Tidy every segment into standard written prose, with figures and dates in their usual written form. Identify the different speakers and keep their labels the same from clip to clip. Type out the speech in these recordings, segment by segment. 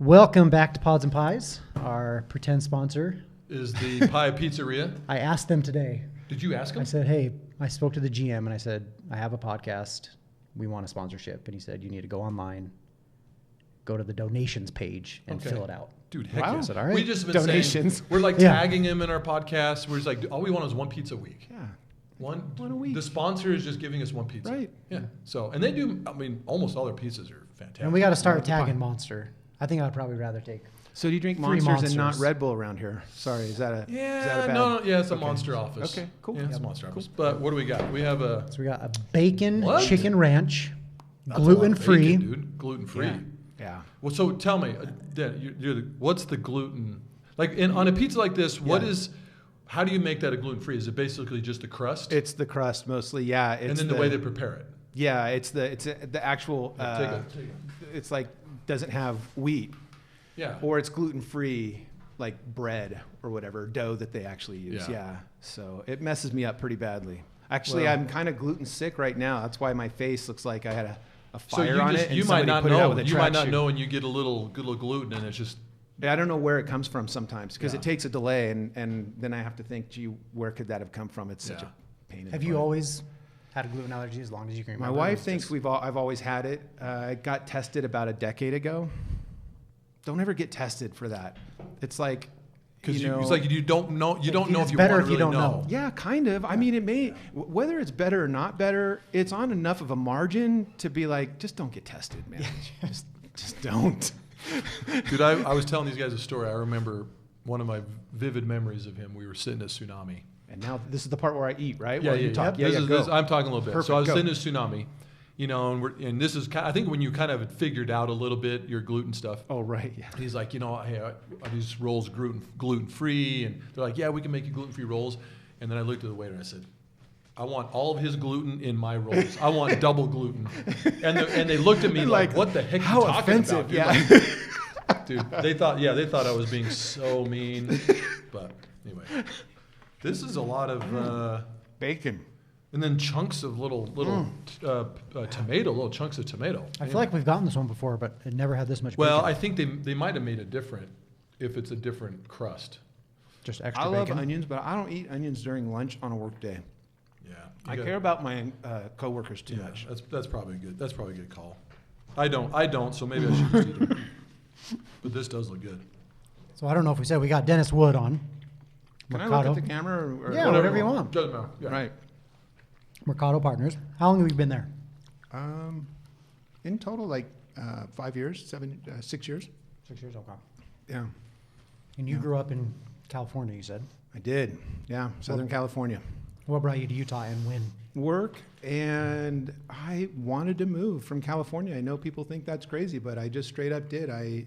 Speaker 1: Welcome back to Pods and Pies, our pretend sponsor.
Speaker 2: Is the Pie Pizzeria.
Speaker 1: I asked them today.
Speaker 2: Did you ask him?
Speaker 1: I said, hey, I spoke to the GM and I said, I have a podcast. We want a sponsorship. And he said, you need to go online, go to the donations page and fill it out.
Speaker 2: Dude, heck
Speaker 1: Wow.
Speaker 2: yeah.
Speaker 1: I said, all right.
Speaker 2: We just been
Speaker 3: Donations.
Speaker 2: saying, we're like tagging him in our podcast. We're just like, all we want is one pizza a week.
Speaker 3: Yeah.
Speaker 2: One
Speaker 3: a week.
Speaker 2: The sponsor is just giving us one pizza.
Speaker 3: Right.
Speaker 2: Yeah. So, and they do, I mean, almost all their pizzas are fantastic.
Speaker 1: And we got to start tagging Monster. I think I'd probably rather take.
Speaker 3: So do you drink
Speaker 1: 3
Speaker 3: Monsters and not
Speaker 1: Monsters.
Speaker 3: Red Bull around here? Sorry, is that a
Speaker 2: Yeah,
Speaker 3: bad?
Speaker 2: no, it's a Monster office.
Speaker 3: Okay, cool.
Speaker 2: Yeah, it's a Monster office. But what do we got? We have a...
Speaker 1: So we got a bacon
Speaker 2: What?
Speaker 1: chicken ranch,
Speaker 2: that's a lot of
Speaker 1: gluten-free.
Speaker 2: bacon, dude. Gluten-free.
Speaker 1: Yeah.
Speaker 3: Yeah.
Speaker 2: Well, so tell me, Dan, what's the gluten? Like on a pizza like this, how do you make that a gluten-free? Is it basically just the crust?
Speaker 3: It's the crust mostly, yeah. It's
Speaker 2: and then the way they prepare it.
Speaker 3: Yeah, it's the actual.
Speaker 2: Take it.
Speaker 3: It's like doesn't have wheat,
Speaker 2: Yeah.
Speaker 3: or it's gluten free, like bread or whatever dough that they actually use.
Speaker 2: Yeah.
Speaker 3: Yeah. So it messes me up pretty badly. Actually,
Speaker 2: Well-
Speaker 3: I'm kind of gluten sick right now. That's why my face looks like I had a
Speaker 2: So
Speaker 3: fire on it. And
Speaker 2: you might
Speaker 3: somebody
Speaker 2: not
Speaker 3: put it out
Speaker 2: know.
Speaker 3: with a
Speaker 2: You might not
Speaker 3: tracksuit.
Speaker 2: know, and you get a little gluten, and it's just.
Speaker 3: I don't know where it comes from sometimes because
Speaker 2: Yeah.
Speaker 3: it takes a delay, and then I have to think, gee, where could that have come from? It's such
Speaker 2: Yeah.
Speaker 3: a pain. in
Speaker 1: Have
Speaker 3: the
Speaker 1: you
Speaker 3: butt.
Speaker 1: always had a gluten allergy as long as you can
Speaker 3: My
Speaker 1: remember?
Speaker 3: wife
Speaker 1: It's
Speaker 3: thinks
Speaker 1: just-
Speaker 3: I've always had it. I got tested about a decade ago. Don't ever get tested for that. It's like,
Speaker 2: Because
Speaker 3: you know,
Speaker 2: it's like you don't know. You don't know
Speaker 1: It's
Speaker 2: if you
Speaker 1: better
Speaker 2: want
Speaker 1: if
Speaker 2: to
Speaker 1: you
Speaker 2: really
Speaker 1: don't know.
Speaker 3: yeah, kind of. I mean, it may whether it's better or not better. It's on enough of a margin to be like, just don't get tested, man. just don't.
Speaker 2: Dude, I was telling these guys a story. I remember one of my vivid memories of him. We were sitting at Tsunami.
Speaker 3: And now this is the part where I eat, right?
Speaker 2: Yeah,
Speaker 3: While
Speaker 2: yeah,
Speaker 3: you talk.
Speaker 2: yeah.
Speaker 3: Yeah,
Speaker 2: This
Speaker 3: yeah,
Speaker 2: is,
Speaker 3: go.
Speaker 2: I'm talking a little bit.
Speaker 3: Perfect,
Speaker 2: So I was
Speaker 3: go.
Speaker 2: sitting at Tsunami, and this is I think when you kind of had figured out a little bit your gluten stuff.
Speaker 3: Oh, right. Yeah.
Speaker 2: He's like, hey, are these rolls gluten free? And they're like, yeah, we can make you gluten free rolls. And then I looked at the waiter and I said, I want all of his gluten in my rolls. I want double gluten. And they looked at me like, what the heck are
Speaker 3: how
Speaker 2: you talking
Speaker 3: offensive,
Speaker 2: about? Dude?
Speaker 3: yeah.
Speaker 2: Like, dude, they thought I was being so mean. But anyway, this is a lot of
Speaker 3: Bacon.
Speaker 2: and then chunks of little tomato, little chunks of tomato.
Speaker 1: I feel like we've gotten this one before, but it never had this much
Speaker 2: Well,
Speaker 1: bacon.
Speaker 2: I think they might have made it different if it's a different crust.
Speaker 1: Just extra
Speaker 3: I love
Speaker 1: bacon.
Speaker 3: onions, but I don't eat onions during lunch on a work day.
Speaker 2: Yeah,
Speaker 3: I care about my coworkers too
Speaker 2: Yeah,
Speaker 3: much.
Speaker 2: that's probably good. That's probably a good call. I don't. So maybe I should just eat it. But this does look good.
Speaker 1: So I don't know if we said we got Dennis Wood on.
Speaker 3: Can I
Speaker 1: Mercado.
Speaker 3: look at the camera? Or
Speaker 1: Yeah, whatever you want.
Speaker 2: Doesn't matter. Yeah.
Speaker 3: Right.
Speaker 1: Mercado Partners. How long have we been there?
Speaker 3: In total, like 5 years, 6 years.
Speaker 1: 6 years. Okay.
Speaker 3: Yeah,
Speaker 1: And you grew up in California, you said.
Speaker 3: I did. Yeah, Southern California.
Speaker 1: What brought you to Utah and when?
Speaker 3: Work, and I wanted to move from California. I know people think that's crazy, but I just straight up did. I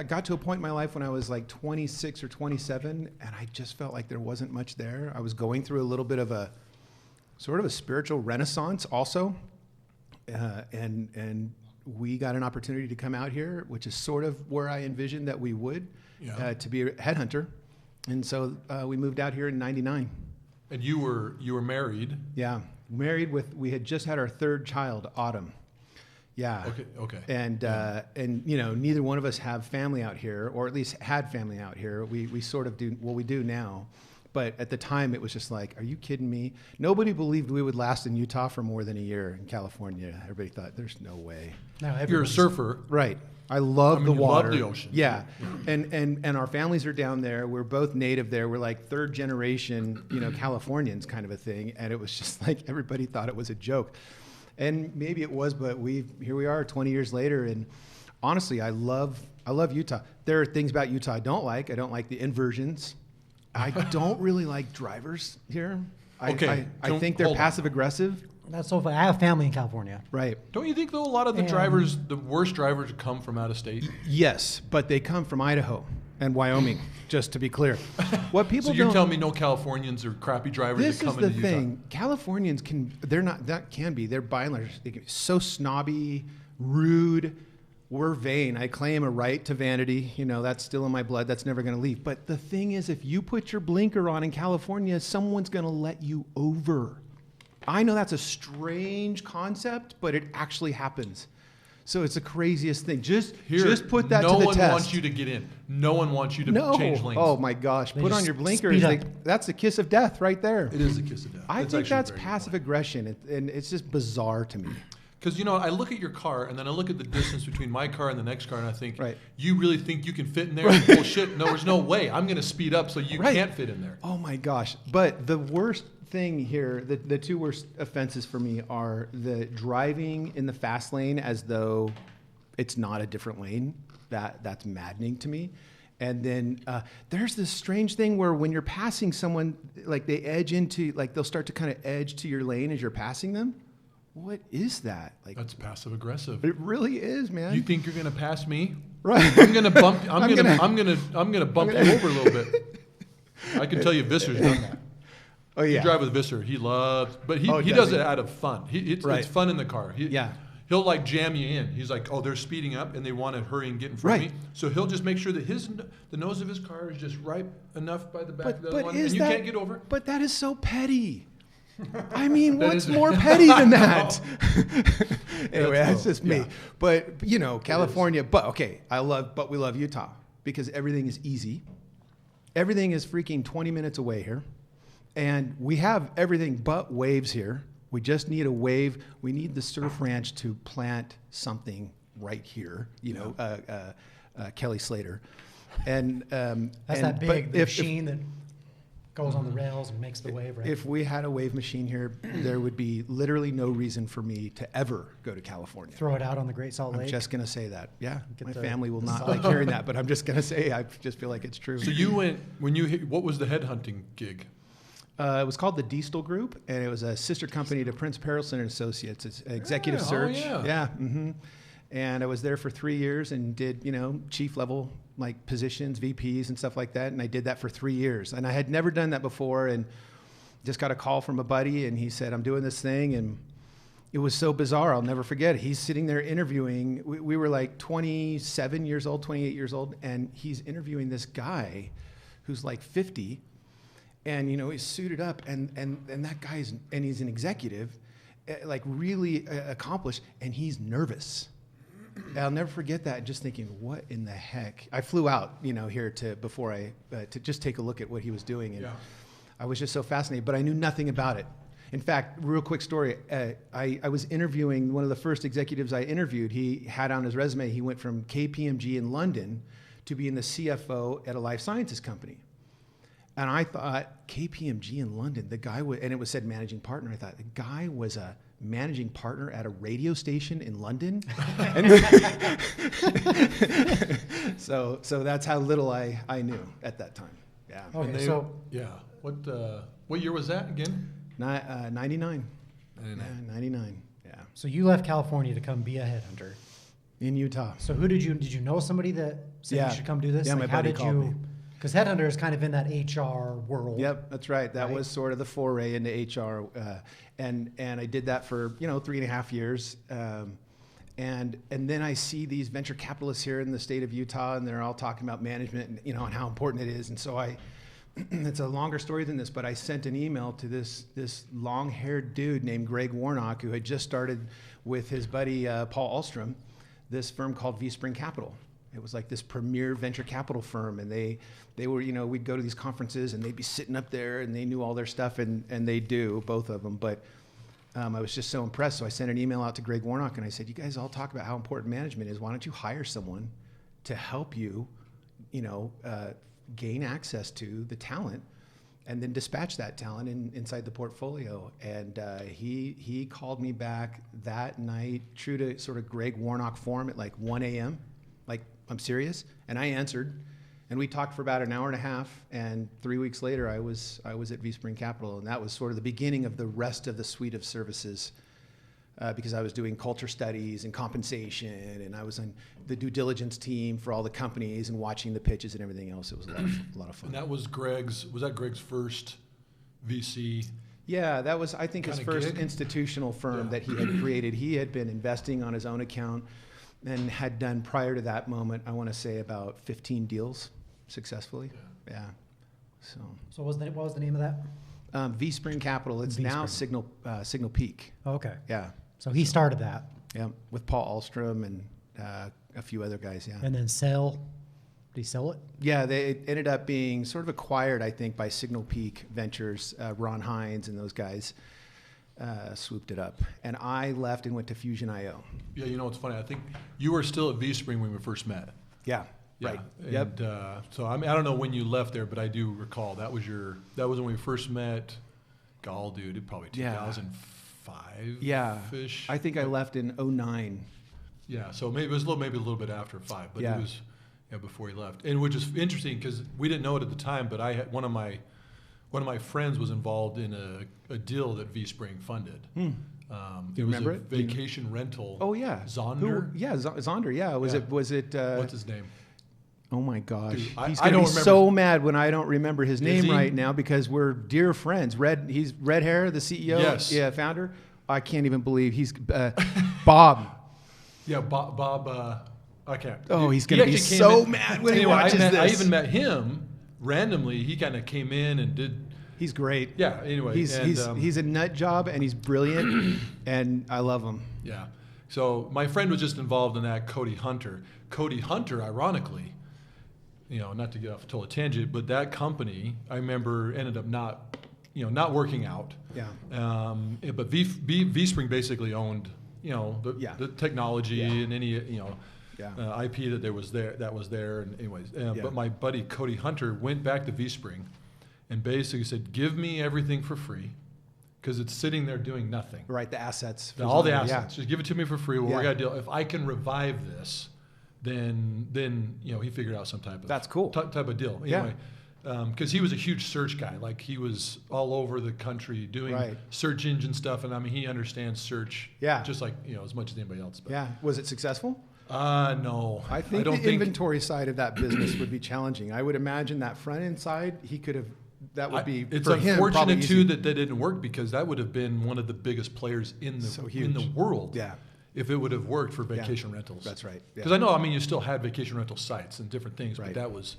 Speaker 3: got to a point in my life when I was like 26 or 27, and I just felt like there wasn't much there. I was going through a little bit of a sort of a spiritual renaissance also, and we got an opportunity to come out here, which is sort of where I envisioned that we would, to be a headhunter. And so we moved out here in '99.
Speaker 2: And you were married.
Speaker 3: Yeah, married we had just had our third child, Autumn. Yeah.
Speaker 2: Okay.
Speaker 3: And neither one of us have family out here, or at least had family out here. We sort of do, well, we do now. But at the time, it was just like, are you kidding me? Nobody believed we would last in Utah for more than a year in California. Everybody thought, there's no way.
Speaker 1: No,
Speaker 2: You're a
Speaker 1: everybody's-
Speaker 2: surfer.
Speaker 3: Right. I love
Speaker 2: I mean,
Speaker 3: the
Speaker 2: you
Speaker 3: water.
Speaker 2: love the ocean.
Speaker 3: Yeah. And our families are down there. We're both native there. We're like third generation, Californians kind of a thing. And it was just like everybody thought it was a joke. And maybe it was, but here we are 20 years later. And honestly, I love Utah. There are things about Utah I don't like. I don't like the inversions. I don't really like drivers here. I think they're
Speaker 2: hold on.
Speaker 3: passive aggressive.
Speaker 1: That's so funny. I have family in California.
Speaker 3: Right.
Speaker 2: Don't you think though a lot of the the worst drivers come from out of state?
Speaker 3: Yes, but they come from Idaho and Wyoming, just to be clear. What people
Speaker 2: So you're
Speaker 3: don't
Speaker 2: telling me no Californians are crappy drivers
Speaker 3: This
Speaker 2: that come
Speaker 3: is the
Speaker 2: into Utah?
Speaker 3: thing. Californians they're by and large, they can be so snobby, rude. We're vain. I claim a right to vanity. That's still in my blood. That's never going to leave. But the thing is, if you put your blinker on in California, someone's going to let you over. I know that's a strange concept, but it actually happens. So it's the craziest thing. Just put that
Speaker 2: no
Speaker 3: to the
Speaker 2: one
Speaker 3: test.
Speaker 2: wants you to get in. No one wants you to change lanes.
Speaker 3: Oh my gosh.
Speaker 1: They
Speaker 3: Put on
Speaker 1: just
Speaker 3: your blinkers.
Speaker 1: speed up.
Speaker 3: That's the kiss of death right there.
Speaker 2: It is a kiss of death.
Speaker 3: I think
Speaker 2: actually
Speaker 3: that's
Speaker 2: a very good
Speaker 3: passive
Speaker 2: point.
Speaker 3: aggression, and it's just bizarre to me.
Speaker 2: Because, I look at your car, and then I look at the distance between my car and the next car, and I think,
Speaker 3: Right.
Speaker 2: you really think you can fit in there? Well, shit, no, there's no way. I'm going to speed up so you
Speaker 3: Right.
Speaker 2: can't fit in there.
Speaker 3: Oh my gosh. But the worst thing here, the two worst offenses for me are the driving in the fast lane as though it's not a different lane. That's maddening to me. And then there's this strange thing where when you're passing someone, like they'll start to kind of edge to your lane as you're passing them. What is that? Like,
Speaker 2: That's passive aggressive.
Speaker 3: it really is, man.
Speaker 2: You think you're going to pass me?
Speaker 3: Right.
Speaker 2: I'm going to bump. I'm going
Speaker 3: gonna-
Speaker 2: to bump you over a little bit. I can tell you, Visser's done that.
Speaker 3: Oh yeah.
Speaker 2: You drive with Visser. He loves, but he
Speaker 3: Oh,
Speaker 2: does
Speaker 3: does
Speaker 2: it
Speaker 3: he?
Speaker 2: out of fun. It's
Speaker 3: Right.
Speaker 2: fun in the car.
Speaker 3: Yeah.
Speaker 2: He'll like jam you in. He's like, oh, they're speeding up and they want to hurry and get in front
Speaker 3: Right.
Speaker 2: of me. So he'll just make sure that the nose of his car is just right enough by the back of the other
Speaker 3: But
Speaker 2: one,
Speaker 3: is
Speaker 2: and you
Speaker 3: that,
Speaker 2: can't get over.
Speaker 3: But that is so petty. I mean,
Speaker 2: That
Speaker 3: what's
Speaker 2: is-
Speaker 3: more petty than that? Anyway,
Speaker 2: That's
Speaker 3: that's just me.
Speaker 2: yeah.
Speaker 3: But California. But we love Utah because everything is easy. Everything is freaking 20 minutes away here, and we have everything but waves here. We just need a wave. We need the surf ranch to plant something right here. Kelly Slater, and
Speaker 1: That's
Speaker 3: and-
Speaker 1: that
Speaker 3: but
Speaker 1: big
Speaker 3: if-
Speaker 1: machine that goes on the rails and makes the wave, right?
Speaker 3: If we had a wave machine here, there would be literally no reason for me to ever go to California.
Speaker 1: Throw it out on the Great Salt
Speaker 3: I'm
Speaker 1: Lake.
Speaker 3: just going to say that. Yeah,
Speaker 1: Get
Speaker 3: my
Speaker 1: the-
Speaker 3: family will
Speaker 1: the
Speaker 3: not
Speaker 1: salt.
Speaker 3: like hearing that, but I'm just going to say I just feel like it's true.
Speaker 2: So you went what was the headhunting gig?
Speaker 3: It was called the Diestel Group, and it was a sister company to Prince Perelson and Associates. It's executive
Speaker 2: Yeah, oh,
Speaker 3: search.
Speaker 2: yeah.
Speaker 3: And I was there for 3 years and did chief level like positions, VPs and stuff like that. And I did that for 3 years, and I had never done that before. And just got a call from a buddy, and he said, "I'm doing this thing," and it was so bizarre. I'll never forget. He's sitting there interviewing. We were like 27 years old, 28 years old, and he's interviewing this guy who's like 50. And he's suited up, and that guy's he's an executive, like really accomplished, and he's nervous. And I'll never forget that. Just thinking, what in the heck? I flew out, here to just take a look at what he was doing, and I was just so fascinated. But I knew nothing about it. In fact, real quick story. I was interviewing one of the first executives I interviewed. He had on his resume he went from KPMG in London to being the CFO at a life sciences company. And I thought, KPMG in London, the guy was, and it was said managing partner. I thought the guy was a managing partner at a radio station in London. So that's how little I knew at that time. Yeah.
Speaker 1: Okay, so
Speaker 2: What year was that again?
Speaker 3: 99.
Speaker 2: 99.
Speaker 3: Yeah, 99. Yeah.
Speaker 1: so you left California to come be a headhunter.
Speaker 3: In Utah.
Speaker 1: So who did you know somebody that said
Speaker 3: Yeah.
Speaker 1: you should come do this?
Speaker 3: Yeah, my
Speaker 1: how
Speaker 3: buddy
Speaker 1: did
Speaker 3: called me.
Speaker 1: Because headhunter is kind of in that HR world.
Speaker 3: Yep, that's right. That
Speaker 1: Right.
Speaker 3: was sort of the foray into HR, and I did that for 3.5 years, and then I see these venture capitalists here in the state of Utah, and they're all talking about management and and how important it is, and so it's a longer story than this, but I sent an email to this long-haired dude named Greg Warnock, who had just started with his buddy Paul Ahlstrom, this firm called V-Spring Capital. It was like this premier venture capital firm, and they were, we'd go to these conferences, and they'd be sitting up there, and they knew all their stuff, and they do, both of them. But I was just so impressed, so I sent an email out to Greg Warnock, and I said, you guys all talk about how important management is. Why don't you hire someone to help you, gain access to the talent, and then dispatch that talent inside the portfolio. And he called me back that night, true to sort of Greg Warnock form, at like 1 a.m., like, I'm serious? And I answered, and we talked for about an hour and a half, and 3 weeks later, I was at V-Spring Capital, and that was sort of the beginning of the rest of the suite of services, because I was doing culture studies and compensation, and I was on the due diligence team for all the companies and watching the pitches and everything else. It was a lot of fun.
Speaker 2: And that was Greg's first VC?
Speaker 3: Yeah, that was, I think, his
Speaker 2: Kinda
Speaker 3: first
Speaker 2: gig?
Speaker 3: institutional firm
Speaker 2: Yeah.
Speaker 3: that he had created. He had been investing on his own account and had done, prior to that moment, I want to say about 15 deals successfully. Yeah. So
Speaker 1: So what was the name of that?
Speaker 3: V-Spring Capital. It's now Signal Peak.
Speaker 1: Okay.
Speaker 3: Yeah.
Speaker 1: So he started that.
Speaker 3: Yeah, with Paul Ahlstrom and a few other guys. Yeah.
Speaker 1: And then sell. Did he sell it?
Speaker 3: Yeah, they ended up being sort of acquired, I think, by Signal Peak Ventures. Ron Hines and those guys swooped it up. And I left and went to Fusion.io.
Speaker 2: Yeah, you know what's funny? I think you were still at VSpring when we first met.
Speaker 3: Yeah,
Speaker 2: Yeah.
Speaker 3: right.
Speaker 2: And,
Speaker 3: Yep.
Speaker 2: so I mean, I don't know when you left there, but I do recall that was when we first met. Gall, dude, probably
Speaker 3: Yeah.
Speaker 2: 2005.
Speaker 3: Yeah.
Speaker 2: Ish.
Speaker 3: I think I left in 2009.
Speaker 2: Yeah, so maybe it was maybe a little bit after 5, but
Speaker 3: Yeah.
Speaker 2: it was before he left. And which is interesting because we didn't know it at the time, but I had one of my friends was involved in a deal that VSpring funded.
Speaker 3: You
Speaker 2: It was
Speaker 3: remember
Speaker 2: a
Speaker 3: it?
Speaker 2: vacation rental.
Speaker 3: Oh yeah,
Speaker 2: Zonder?
Speaker 3: Yeah, Zonder. Yeah, was
Speaker 2: Yeah.
Speaker 3: it? Was it?
Speaker 2: What's his name?
Speaker 3: Oh my gosh,
Speaker 2: Dude,
Speaker 3: he's
Speaker 2: I
Speaker 3: gonna
Speaker 2: don't
Speaker 3: be
Speaker 2: remember
Speaker 3: so mad when I don't remember his name
Speaker 2: he?
Speaker 3: right now because we're dear friends. He's Red Hair, the CEO,
Speaker 2: Yes.
Speaker 3: yeah, founder. I can't even believe he's Bob.
Speaker 2: Yeah, Bob. I can't.
Speaker 3: Oh, he's
Speaker 2: He
Speaker 3: gonna be
Speaker 2: actually came
Speaker 3: so
Speaker 2: in-
Speaker 3: mad when he
Speaker 2: Anyway,
Speaker 3: watches
Speaker 2: I
Speaker 3: this.
Speaker 2: even met him randomly. He kind of came in and did.
Speaker 3: He's great.
Speaker 2: Yeah. Anyway,
Speaker 3: He's a nut job and he's brilliant, and I love him.
Speaker 2: Yeah. So my friend was just involved in that, Cody Hunter. Cody Hunter, ironically, not to get off a total tangent, but that company, I remember, ended up not working out.
Speaker 3: Yeah.
Speaker 2: But VSpring basically owned, the technology
Speaker 3: Yeah.
Speaker 2: and any,
Speaker 3: Yeah.
Speaker 2: IP that was there. And anyways,
Speaker 3: Yeah.
Speaker 2: but my buddy Cody Hunter went back to VSpring and basically said, "Give me everything for free, because it's sitting there doing nothing.
Speaker 3: Right, the assets.
Speaker 2: All the
Speaker 3: Yeah.
Speaker 2: assets, just give it to me for free. Well,
Speaker 3: Yeah.
Speaker 2: we got a deal. If I can revive this, then he figured out some type of
Speaker 3: That's cool.
Speaker 2: type of deal.
Speaker 3: Yeah.
Speaker 2: Anyway, because he was a huge search guy. Like he was all over the country doing
Speaker 3: Right.
Speaker 2: search engine stuff, and I mean he understands search.
Speaker 3: Yeah.
Speaker 2: Just like as much as anybody else. But,
Speaker 3: Yeah. Was it successful?
Speaker 2: No.
Speaker 3: I think
Speaker 2: don't
Speaker 3: the inventory side of that business would be challenging. I would imagine that front end side, he could have. That would be
Speaker 2: It's
Speaker 3: for him, probably
Speaker 2: unfortunate too
Speaker 3: easy.
Speaker 2: that didn't work, because that would have been one of the biggest players in the
Speaker 3: So
Speaker 2: in the
Speaker 3: huge.
Speaker 2: world.
Speaker 3: Yeah.
Speaker 2: If it would have worked for vacation rentals.
Speaker 3: That's right. Yeah.
Speaker 2: Because I know, I mean, you still had vacation rental sites and different things,
Speaker 3: Right.
Speaker 2: but that was,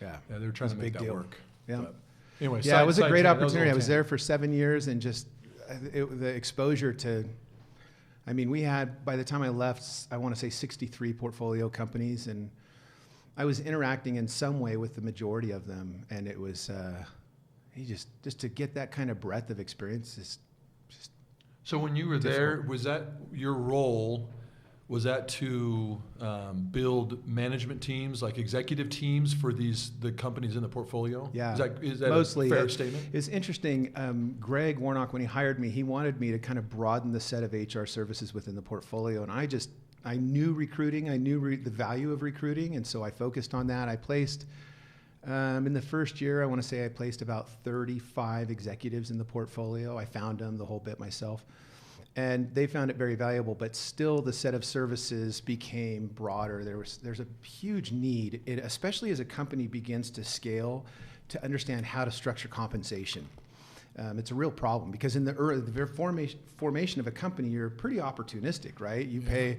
Speaker 3: Yeah.
Speaker 2: they were trying
Speaker 3: It was
Speaker 2: to
Speaker 3: a
Speaker 2: make
Speaker 3: big
Speaker 2: that
Speaker 3: deal.
Speaker 2: work.
Speaker 3: Yeah.
Speaker 2: But anyway,
Speaker 3: Yeah, it was a great
Speaker 2: that was
Speaker 3: opportunity. I was
Speaker 2: little
Speaker 3: there for 7 years, and just the exposure to. I mean, we had, by the time I left, I want to say 63 portfolio companies, and I was interacting in some way with the majority of them, and it was just to get that kind of breadth of experience is just
Speaker 2: So when you were there, was that your role? Was that to build management teams, like executive teams for the companies in the portfolio?
Speaker 3: Yeah,
Speaker 2: Is that
Speaker 3: mostly
Speaker 2: a fair statement?
Speaker 3: It's interesting. Greg Warnock, when he hired me, he wanted me to kind of broaden the set of HR services within the portfolio, and I knew recruiting, I knew the value of recruiting, and so I focused on that. I placed in the first year, I want to say I placed about 35 executives in the portfolio. I found them, the whole bit myself. And they found it very valuable, but still the set of services became broader. There's a huge need, especially as a company begins to scale, to understand how to structure compensation. It's a real problem because in the very formation of a company, you're pretty opportunistic, right? You pay,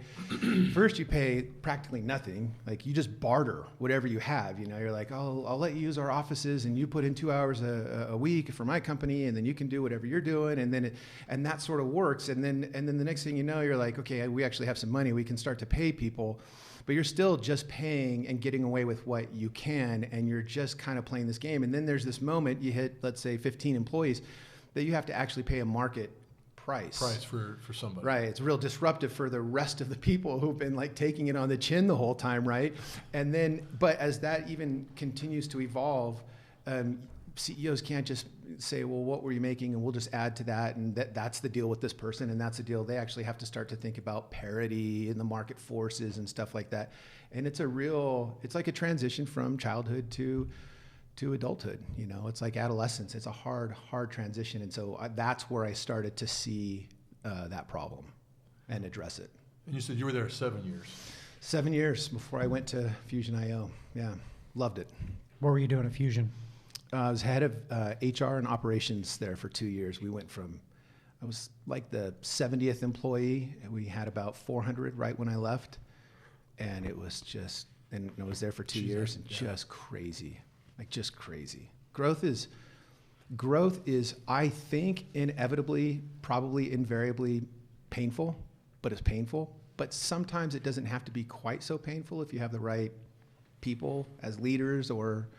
Speaker 3: first you pay practically nothing. Like you just barter whatever you have. You're like, oh, I'll let you use our offices and you put in 2 hours a week for my company, and then you can do whatever you're doing. And that sort of works. And then the next thing you know, you're like, okay, we actually have some money. We can start to pay people. But you're still just paying and getting away with what you can, and you're just kind of playing this game. And then there's this moment you hit, let's say, 15 employees, that you have to actually pay a market price.
Speaker 2: For somebody.
Speaker 3: Right. It's real disruptive for the rest of the people who've been like taking it on the chin the whole time, right? And then, but as that even continues to evolve, CEOs can't just say, well, what were you making? And we'll just add to that. And that's the deal with this person. And that's the deal. They actually have to start to think about parity in the market forces and stuff like that. And it's like a transition from childhood to adulthood. It's like adolescence. It's a hard transition. And so that's where I started to see that problem and address it.
Speaker 2: And you said you were there 7 years.
Speaker 3: 7 years before I went to Fusion.io. Yeah, loved it.
Speaker 1: What were you doing at Fusion?
Speaker 3: I was head of HR and operations there for 2 years. I was like the 70th employee, and we had about 400 right when I left. And it was and I was there for 2 years, and just crazy, just crazy. Growth is, I think, inevitably, probably invariably painful, but it's painful. but sometimes it doesn't have to be quite so painful if you have the right people as leaders or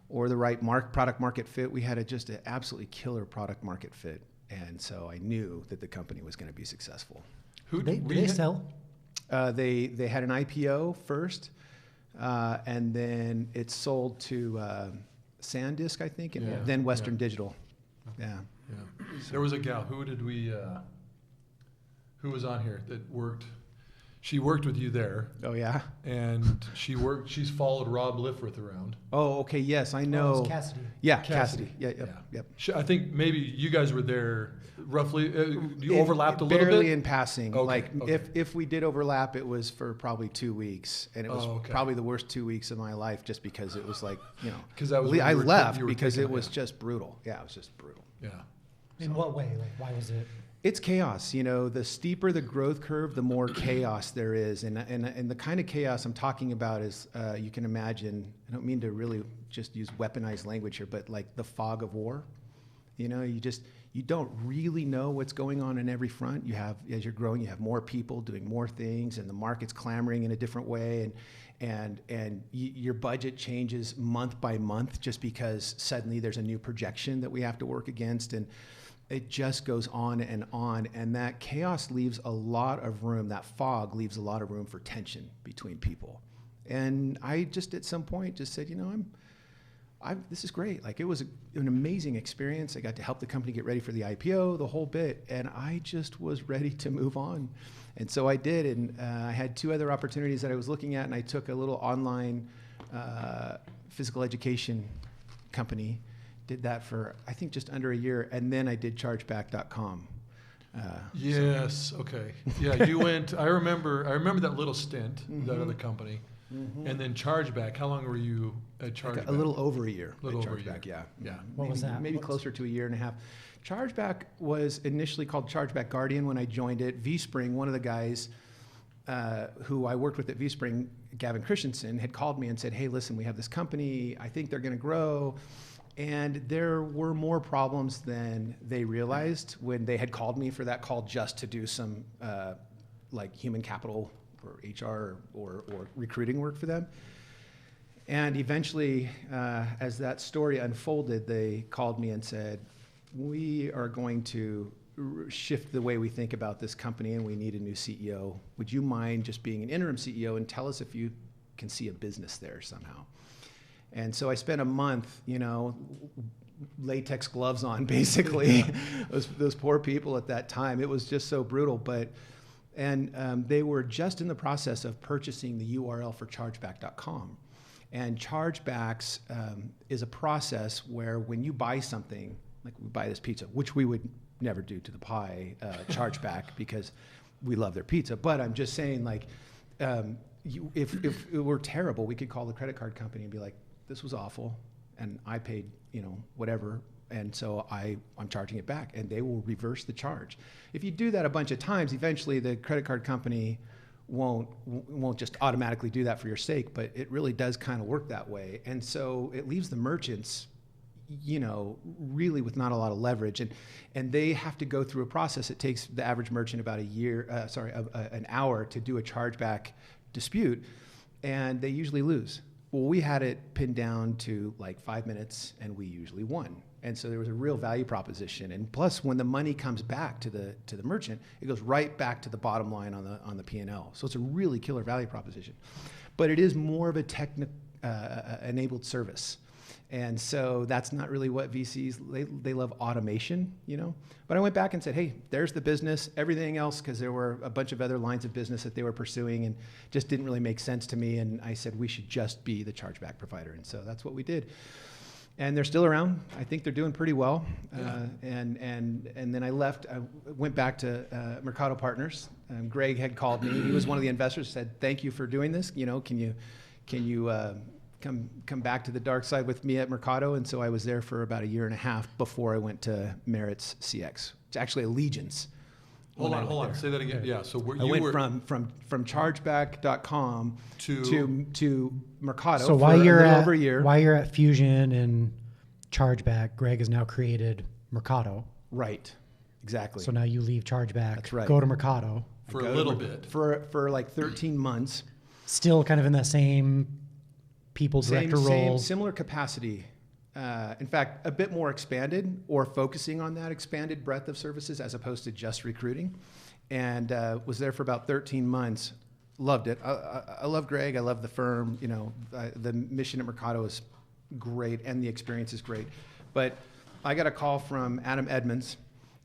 Speaker 3: the right product market fit. We had just an absolutely killer product market fit. And so I knew that the company was going to be successful.
Speaker 1: Did they sell?
Speaker 3: They had an IPO first, and then it sold to SanDisk, I think, and then Western Digital. Yeah.
Speaker 2: There was a gal. Who was on here that worked? She worked with you there.
Speaker 3: Oh yeah.
Speaker 2: And she's followed Rob Liffrith around.
Speaker 3: Oh, okay. Yes, I know.
Speaker 1: Oh, it was Cassidy.
Speaker 3: Yeah, Cassidy. Yeah, yep.
Speaker 2: I think maybe you guys were there roughly. You overlapped a little bit.
Speaker 3: Barely in passing.
Speaker 2: Okay,
Speaker 3: if we did overlap, it was for probably 2 weeks, and it was probably the worst 2 weeks of my life, just because it was like,
Speaker 2: Because I
Speaker 3: left because it was just brutal. Yeah, it was just brutal.
Speaker 2: Yeah.
Speaker 1: In what way? Like, why was it?
Speaker 3: It's chaos. The steeper the growth curve, the more chaos there is. And the kind of chaos I'm talking about is, you can imagine, I don't mean to really just use weaponized language here, but like the fog of war. You don't really know what's going on in every front. As you're growing, you have more people doing more things, and the market's clamoring in a different way. And your budget changes month by month just because suddenly there's a new projection that we have to work against. And it just goes on, and that chaos leaves a lot of room, that fog leaves a lot of room for tension between people. And I just at some point just said, this is great. Like, it was an amazing experience. I got to help the company get ready for the IPO, the whole bit, and I just was ready to move on. And so I did, and I had 2 other opportunities that I was looking at, and I took a little online physical education company. Did that for, I think, just under a year, and then I did chargeback.com.
Speaker 2: Yes. Okay. Yeah, you went. I remember that little stint, that other company, and then Chargeback. How long were you at Chargeback?
Speaker 3: Like a little over a year.
Speaker 2: A little over a year.
Speaker 3: Yeah.
Speaker 1: What was that?
Speaker 3: Maybe closer to a year and a half. Chargeback was initially called Chargeback Guardian when I joined it. VSpring, one of the guys who I worked with at VSpring, Gavin Christensen, had called me and said, "Hey, listen, we have this company. I think they're going to grow." And there were more problems than they realized when they had called me for that call just to do some like human capital or HR or recruiting work for them. And eventually, as that story unfolded, they called me and said, "We are going to shift the way we think about this company, and we need a new CEO. Would you mind just being an interim CEO and tell us if you can see a business there somehow?" And so I spent a month, latex gloves on, basically. those poor people at that time. It was just so brutal. And they were just in the process of purchasing the URL for chargeback.com. And chargebacks is a process where when you buy something, like we buy this pizza, which we would never do to the pie chargeback because we love their pizza. But I'm just saying, like, if it were terrible, we could call the credit card company and be like, "This was awful, and I paid, whatever, and so I'm charging it back," and they will reverse the charge. If you do that a bunch of times, eventually the credit card company won't just automatically do that for your sake, but it really does kind of work that way. And so it leaves the merchants, really with not a lot of leverage, and they have to go through a process. It takes the average merchant about an hour to do a chargeback dispute, and they usually lose. Well, we had it pinned down to like 5 minutes, and we usually won. And so there was a real value proposition. And plus, when the money comes back to the merchant, it goes right back to the bottom line on the P&L. So it's a really killer value proposition. But it is more of a enabled service. And so that's not really what VCs, they love automation, But I went back and said, hey, there's the business, everything else, because there were a bunch of other lines of business that they were pursuing and just didn't really make sense to me. And I said, we should just be the chargeback provider. And so that's what we did. And they're still around. I think they're doing pretty well. Yeah. And then I left. I went back to Mercado Partners. Greg had called me. He was one of the investors. Said, thank you for doing this. Can you come back to the dark side with me at Mercado? And so I was there for about a year and a half before I went to Meritz CX. It's actually Allegiance.
Speaker 2: Hold on. Say that again. Yeah. So
Speaker 3: I went from chargeback.com to Mercado.
Speaker 1: So while you're at Fusion and Chargeback, Greg has now created Mercado.
Speaker 3: Right. Exactly.
Speaker 1: So now you leave Chargeback.
Speaker 3: That's right.
Speaker 1: Go to Mercado.
Speaker 2: For a little bit.
Speaker 3: For like 13 months.
Speaker 1: Still kind of in the same people director role.
Speaker 3: Similar capacity. In fact, a bit more expanded, or focusing on that expanded breadth of services as opposed to just recruiting. And was there for about 13 months. Loved it. I love Greg. I love the firm. You know, the mission at Mercado is great, and the experience is great. But I got a call from Adam Edmonds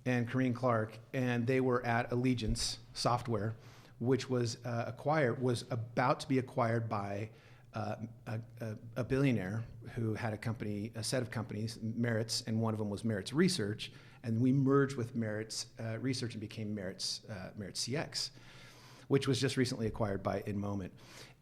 Speaker 3: and Corinne Clark, and they were at Allegiance Software, which was about to be acquired by a billionaire who had a set of companies, Meritz, and one of them was Meritz Research, and we merged with Meritz Research and became Meritz CX, which was just recently acquired by InMoment.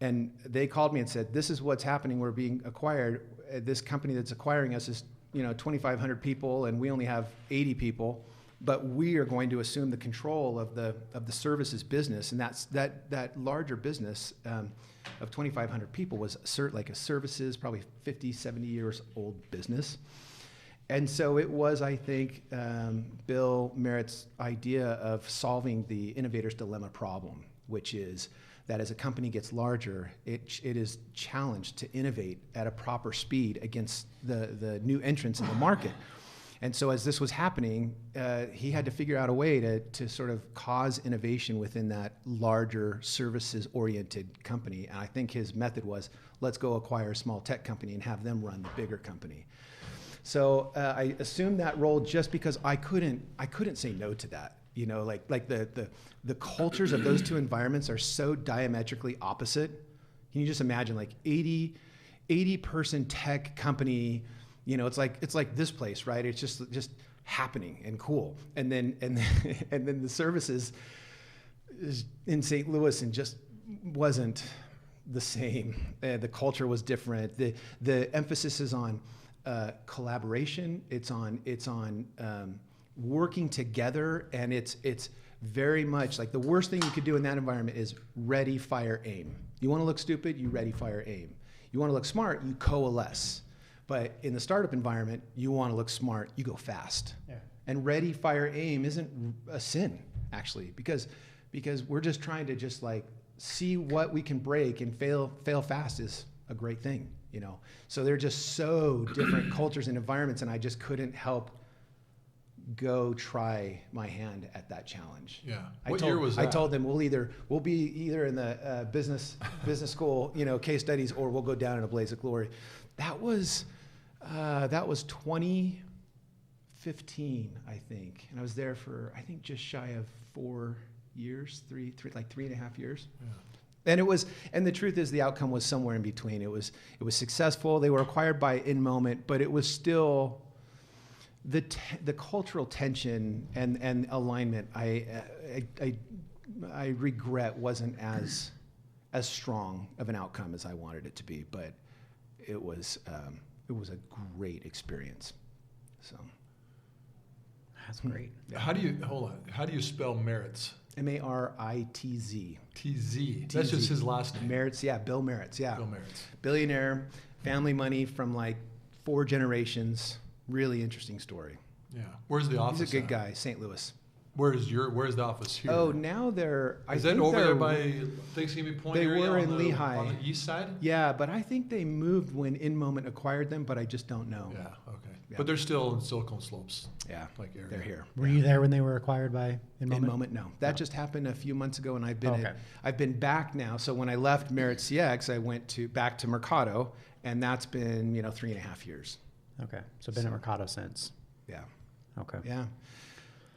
Speaker 3: And they called me and said, "This is what's happening. We're being acquired. This company that's acquiring us is 2,500 people, and we only have 80 people." But we are going to assume the control of the services business, and that larger business of 2,500 people was like a services, probably 50, 70 years old business. And so it was, I think, Bill Merritt's idea of solving the innovator's dilemma problem, which is that as a company gets larger, it is challenged to innovate at a proper speed against the new entrants in the market. And so as this was happening, he had to figure out a way to sort of cause innovation within that larger services-oriented company. And I think his method was, let's go acquire a small tech company and have them run the bigger company. So I assumed that role just because I couldn't say no to that. Like the cultures of those two environments are so diametrically opposite. Can you just imagine like 80 person tech company? It's like this place, right? It's just happening and cool. And then the services is in St. Louis and just wasn't the same. The culture was different. The emphasis is on collaboration. It's on working together, and it's very much like the worst thing you could do in that environment is ready, fire, aim. You want to look stupid, you ready, fire, aim. You want to look smart, you coalesce. But in the startup environment, you want to look smart, you go fast. Yeah. And ready, fire, aim isn't a sin, actually, because we're just trying to just like see what we can break, and fail fast is a great thing, So they're just so different cultures and environments, and I just couldn't help go try my hand at that challenge.
Speaker 2: Yeah. What year was that?
Speaker 3: I told them we'll be either in the business school, case studies, or we'll go down in a blaze of glory. That was 2015, I think, and I was there for I think just shy of 4 years, three and a half years. Yeah. And the truth is, the outcome was somewhere in between. It was successful. They were acquired by InMoment, but it was still the cultural tension and alignment. I regret wasn't as strong of an outcome as I wanted it to be, but it was a great experience. So
Speaker 1: that's great.
Speaker 2: Yeah. How do you spell Meritz?
Speaker 3: Maritz.
Speaker 2: TZ. That's just his last name.
Speaker 3: Meritz, yeah, Bill Meritz, yeah.
Speaker 2: Bill Meritz.
Speaker 3: Billionaire, family money from like 4 generations. Really interesting story.
Speaker 2: Yeah. Where's the office?
Speaker 3: He's a good guy, St. Louis.
Speaker 2: Where's the office here?
Speaker 3: Oh, now they're.
Speaker 2: Is that over there by Thanksgiving Point area?
Speaker 3: They were in Lehigh.
Speaker 2: On the east side?
Speaker 3: Yeah, but I think they moved when InMoment acquired them, but I just don't know.
Speaker 2: Yeah, okay. Yeah. But they're still in Silicon Slopes.
Speaker 3: Yeah,
Speaker 2: like area.
Speaker 3: They're here.
Speaker 1: Were you there when they were acquired by InMoment?
Speaker 3: InMoment, no. That just happened a few months ago, and I've been back now. So when I left Meritz CX, I went back to Mercado, and that's been 3.5 years.
Speaker 1: Okay, so been at Mercado since.
Speaker 3: Yeah.
Speaker 1: Okay.
Speaker 3: Yeah.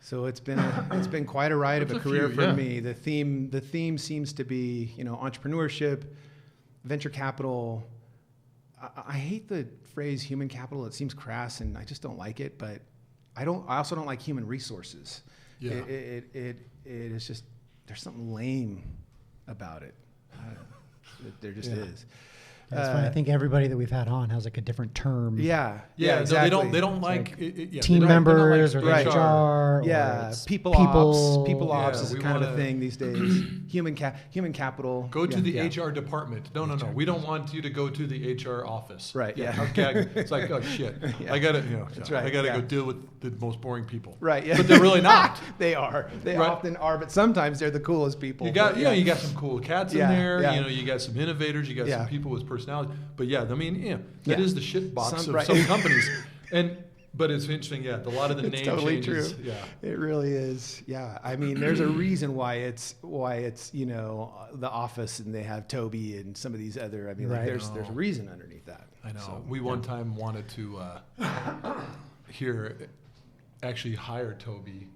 Speaker 3: So it's been quite a ride of a career for me. The theme seems to be entrepreneurship, venture capital. I hate the phrase human capital. It seems crass, and I just don't like it. But I also don't like human resources. Yeah. It is just, there's something lame about it. There just is.
Speaker 1: That's funny. I think everybody that we've had on has like a different term.
Speaker 3: Yeah.
Speaker 2: Yeah,
Speaker 3: exactly.
Speaker 2: they don't like it,
Speaker 1: Team
Speaker 2: they're not
Speaker 1: members
Speaker 2: like
Speaker 1: or
Speaker 3: Right.
Speaker 1: HR. Or
Speaker 3: Yeah,
Speaker 1: it's
Speaker 3: people ops
Speaker 2: Yeah,
Speaker 3: is
Speaker 2: we
Speaker 3: kind of a
Speaker 2: wanna-
Speaker 3: thing these days. Human capital.
Speaker 2: Go to the
Speaker 3: Yeah.
Speaker 2: HR department. No. We don't want you to go to the HR office.
Speaker 3: Right, yeah.
Speaker 2: Okay. It's like, oh shit.
Speaker 3: Yeah.
Speaker 2: I gotta,
Speaker 3: That's right,
Speaker 2: I gotta
Speaker 3: yeah.
Speaker 2: go deal with the most boring people.
Speaker 3: Right. Yeah.
Speaker 2: But they're really not.
Speaker 3: They are. They
Speaker 2: Right.
Speaker 3: often are, but sometimes they're the coolest people.
Speaker 2: You got,
Speaker 3: But,
Speaker 2: you got some cool cats
Speaker 3: Yeah,
Speaker 2: in there.
Speaker 3: yeah.
Speaker 2: You know, you got some innovators. You got
Speaker 3: Yeah.
Speaker 2: some people with personality. But yeah, I mean, that
Speaker 3: Yeah.
Speaker 2: is the shit box
Speaker 3: Some-
Speaker 2: of
Speaker 3: right.
Speaker 2: some companies. But it's interesting. Yeah, a lot of the
Speaker 3: It's
Speaker 2: name
Speaker 3: totally
Speaker 2: changes.
Speaker 3: true.
Speaker 2: Yeah.
Speaker 3: It really is. Yeah. I mean, there's a reason why it's the Office and they have Toby and some of these other. I mean, like,
Speaker 1: Right.
Speaker 3: there's a reason underneath that.
Speaker 2: I know.
Speaker 3: So,
Speaker 2: We one time wanted to actually hire Toby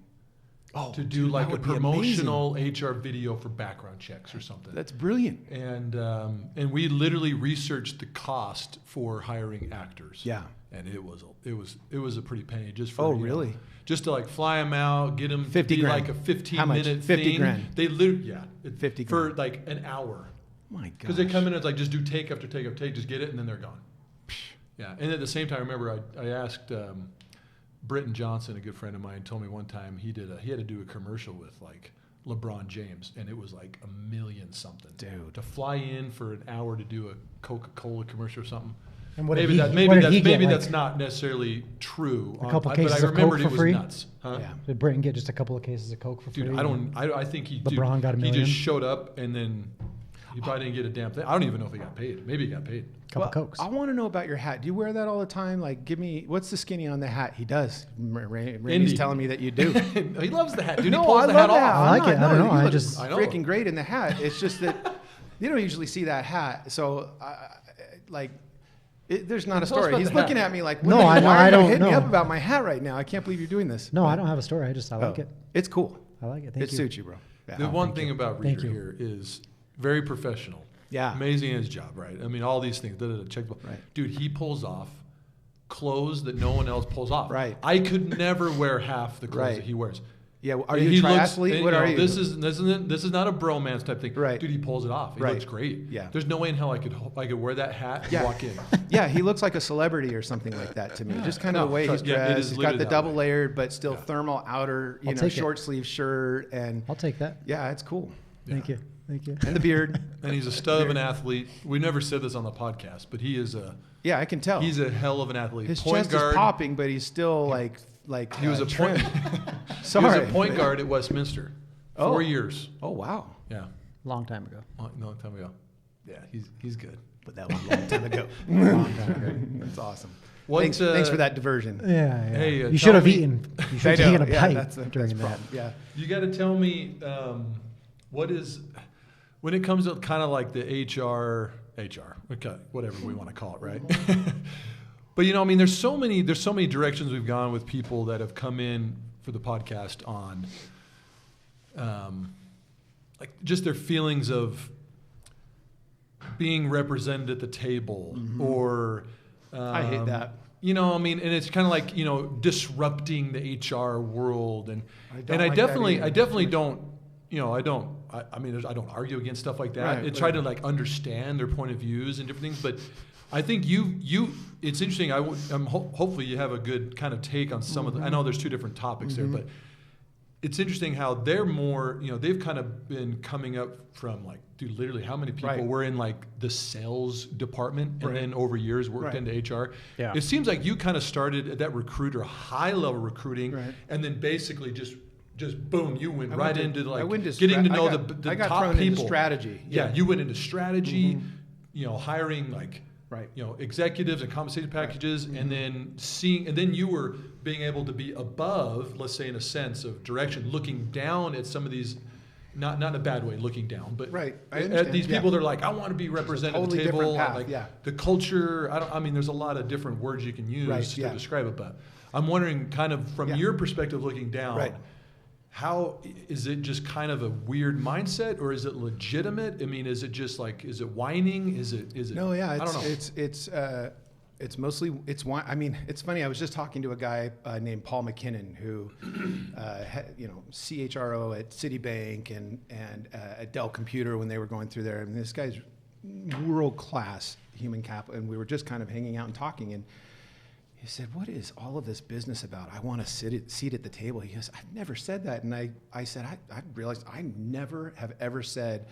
Speaker 2: to do
Speaker 3: dude,
Speaker 2: like
Speaker 3: that
Speaker 2: a
Speaker 3: would be
Speaker 2: promotional HR video for background checks or something.
Speaker 3: That's brilliant.
Speaker 2: And we literally researched the cost for hiring actors.
Speaker 3: Yeah.
Speaker 2: And it was a pretty penny just for
Speaker 3: Oh,
Speaker 2: you know,
Speaker 3: really?
Speaker 2: just to like fly them out, get them
Speaker 3: 50
Speaker 2: to be
Speaker 3: grand.
Speaker 2: like a 15
Speaker 3: How much?
Speaker 2: minute
Speaker 3: 50
Speaker 2: thing.
Speaker 3: grand.
Speaker 2: They literally
Speaker 3: 50
Speaker 2: for
Speaker 3: grand.
Speaker 2: like an hour.
Speaker 3: My God.
Speaker 2: Because they come in and it's like just do take after take after take, just get it, and then they're gone. Yeah, and at the same time, I remember I asked Britton Johnson, a good friend of mine, told me one time he had to do a commercial with like LeBron James, and it was like $1 million something.
Speaker 3: Dude.
Speaker 2: To fly in for an hour to do a Coca-Cola commercial or something.
Speaker 1: And what
Speaker 2: Maybe
Speaker 1: did he, what did he get, like,
Speaker 2: that's not necessarily true.
Speaker 1: A couple
Speaker 2: but
Speaker 1: cases
Speaker 2: I
Speaker 1: of
Speaker 2: remembered
Speaker 1: Coke
Speaker 2: it
Speaker 1: for
Speaker 2: was
Speaker 1: free?
Speaker 2: nuts. Huh?
Speaker 3: Yeah.
Speaker 1: Did Britton get just a couple of cases of Coke for free?
Speaker 2: Dude, I think he
Speaker 1: LeBron got $1
Speaker 2: he
Speaker 1: million?
Speaker 2: just showed up and then he probably didn't get a damn thing. I don't even know if he got paid. Maybe he got paid.
Speaker 1: Couple
Speaker 3: Well,
Speaker 1: Cokes.
Speaker 3: I want to know about your hat. Do you wear that all the time? Like, give me, what's the skinny on the hat? He does. Randy's
Speaker 2: Indy.
Speaker 3: telling me that you do.
Speaker 2: He loves the hat, dude.
Speaker 3: No,
Speaker 2: he pulls
Speaker 3: I
Speaker 2: the
Speaker 3: love
Speaker 2: hat
Speaker 3: that.
Speaker 2: off.
Speaker 1: I like it. I don't know.
Speaker 3: You
Speaker 1: I
Speaker 3: look
Speaker 1: just-
Speaker 2: I know.
Speaker 3: freaking great in the hat. It's just that you don't usually see that hat. So, there's not a
Speaker 2: Tell us
Speaker 3: story.
Speaker 2: about
Speaker 3: He's
Speaker 2: the
Speaker 3: looking
Speaker 2: hat.
Speaker 3: at me like,
Speaker 1: No,
Speaker 3: why
Speaker 1: I know-
Speaker 3: are
Speaker 1: I
Speaker 3: you
Speaker 1: don't
Speaker 3: hitting me
Speaker 1: know.
Speaker 3: up about my hat right now? I can't believe you're doing this.
Speaker 1: No,
Speaker 3: But-
Speaker 1: I don't have a story. I like it.
Speaker 3: It's cool.
Speaker 1: I like it. Thank
Speaker 3: It
Speaker 1: you.
Speaker 3: suits you, bro. Yeah.
Speaker 2: The one thing about
Speaker 1: Thank
Speaker 2: Reader
Speaker 1: you.
Speaker 2: here is very professional.
Speaker 3: Yeah.
Speaker 2: Amazing at his job, right? I mean, all these things. Check.
Speaker 3: Right.
Speaker 2: Dude, he pulls off clothes that no one else pulls off.
Speaker 3: Right.
Speaker 2: I could never wear half the clothes
Speaker 3: Right.
Speaker 2: that he wears.
Speaker 3: Yeah. Are
Speaker 2: And
Speaker 3: you
Speaker 2: he
Speaker 3: a
Speaker 2: looks-
Speaker 3: triathlete?
Speaker 2: and,
Speaker 3: What
Speaker 2: you
Speaker 3: are
Speaker 2: know,
Speaker 3: you?
Speaker 2: This is not a bromance type thing.
Speaker 3: Right.
Speaker 2: Dude, he pulls it off. He
Speaker 3: Right.
Speaker 2: looks great.
Speaker 3: Yeah.
Speaker 2: There's no way in hell I could wear that hat and
Speaker 3: Yeah.
Speaker 2: walk in.
Speaker 3: Yeah, he looks like a celebrity or something like that to me. Just kind of
Speaker 2: No,
Speaker 3: the way he's
Speaker 2: trust- yeah, it
Speaker 3: dressed.
Speaker 2: is
Speaker 3: He's got
Speaker 2: literally
Speaker 3: the
Speaker 2: that
Speaker 3: double
Speaker 2: way.
Speaker 3: layered but still
Speaker 2: Yeah.
Speaker 3: thermal outer,
Speaker 1: I'll take it.
Speaker 3: short sleeve shirt, and
Speaker 1: I'll take that.
Speaker 3: yeah, it's cool.
Speaker 1: Thank you. Thank you.
Speaker 3: And the beard.
Speaker 2: And he's a stud of an athlete. We never said this on the podcast, but he's
Speaker 3: Yeah, I can tell.
Speaker 2: a hell of an athlete.
Speaker 3: His
Speaker 2: Point
Speaker 3: chest
Speaker 2: guard.
Speaker 3: is popping, but he's still like
Speaker 2: He was a
Speaker 3: trim.
Speaker 2: point.
Speaker 3: Sorry.
Speaker 2: He was a point guard at Westminster.
Speaker 3: Oh.
Speaker 2: 4 years.
Speaker 3: Oh wow,
Speaker 2: Yeah.
Speaker 1: Long time ago.
Speaker 2: Long time ago. Yeah, he's good.
Speaker 3: but that was a long time ago.
Speaker 1: Long time ago.
Speaker 3: That's awesome.
Speaker 2: What,
Speaker 3: Thanks for that diversion.
Speaker 1: Yeah, yeah.
Speaker 2: Hey,
Speaker 1: you
Speaker 2: tell
Speaker 1: should have
Speaker 2: me-
Speaker 1: eaten. You should
Speaker 3: I
Speaker 1: have
Speaker 3: know,
Speaker 1: taken a
Speaker 3: yeah,
Speaker 1: pipe
Speaker 3: that's
Speaker 1: during that.
Speaker 3: problem. Yeah.
Speaker 2: You got to tell me what is when it comes to kind of like the HR, okay, whatever we want to call it, right? But I mean, there's so many directions we've gone with people that have come in for the podcast on, like just their feelings of being represented at the table, or
Speaker 3: I hate that.
Speaker 2: I mean, and it's kind of like disrupting the HR world, and
Speaker 3: I don't
Speaker 2: I
Speaker 3: like that
Speaker 2: definitely
Speaker 3: either.
Speaker 2: don't. I don't argue against stuff like that.
Speaker 3: Right,
Speaker 2: I try to like understand their point of views and different things, but I think it's interesting. Hopefully you have a good kind of take on some of the. I know there's two different topics there, but it's interesting how they're more. They've kind of been coming up from like, dude, literally how many people
Speaker 3: Right.
Speaker 2: were in like the sales department and
Speaker 3: Right.
Speaker 2: then over years worked
Speaker 3: Right.
Speaker 2: into HR.
Speaker 1: Yeah.
Speaker 2: It seems like you kind of started at that recruiter, high level recruiting,
Speaker 3: Right.
Speaker 2: and then basically just boom, you went
Speaker 3: I
Speaker 2: right
Speaker 3: went to-
Speaker 2: into
Speaker 3: I
Speaker 2: like
Speaker 3: went to
Speaker 2: getting to
Speaker 3: stra-
Speaker 2: know
Speaker 3: I got-
Speaker 2: the
Speaker 3: I got
Speaker 2: top
Speaker 3: thrown into
Speaker 2: people.
Speaker 3: strategy.
Speaker 2: Yeah,
Speaker 3: Yeah.
Speaker 2: you went into strategy, hiring like
Speaker 3: Right.
Speaker 2: executives and compensation packages, and then you were being able to be above, let's say in a sense of direction, looking down at some of these, not in a bad way, looking down, but
Speaker 3: Right. I
Speaker 2: at
Speaker 3: understand.
Speaker 2: these
Speaker 3: Yeah.
Speaker 2: people that are like, I want to be represented at
Speaker 3: totally
Speaker 2: the table,
Speaker 3: different path,
Speaker 2: like
Speaker 3: yeah.
Speaker 2: the culture. I mean, there's a lot of different words you can use
Speaker 3: Right,
Speaker 2: to
Speaker 3: yeah.
Speaker 2: describe it, but I'm wondering, kind of from
Speaker 3: Yeah.
Speaker 2: your perspective, looking down.
Speaker 3: Right.
Speaker 2: How is it just kind of a weird mindset, or is it legitimate? I mean, is it just like, is it whining? Is it?
Speaker 3: No, yeah,
Speaker 2: I don't know.
Speaker 3: it's mostly why. I mean, it's funny. I was just talking to a guy named Paul McKinnon who, CHRO at Citibank and at Dell Computer when they were going through there. I mean, this guy's world class human capital, and we were just kind of hanging out and talking. And he said, "What is all of this business about? I want a seat at the table." He goes, "I've never said that." And I said, I realized I never have ever said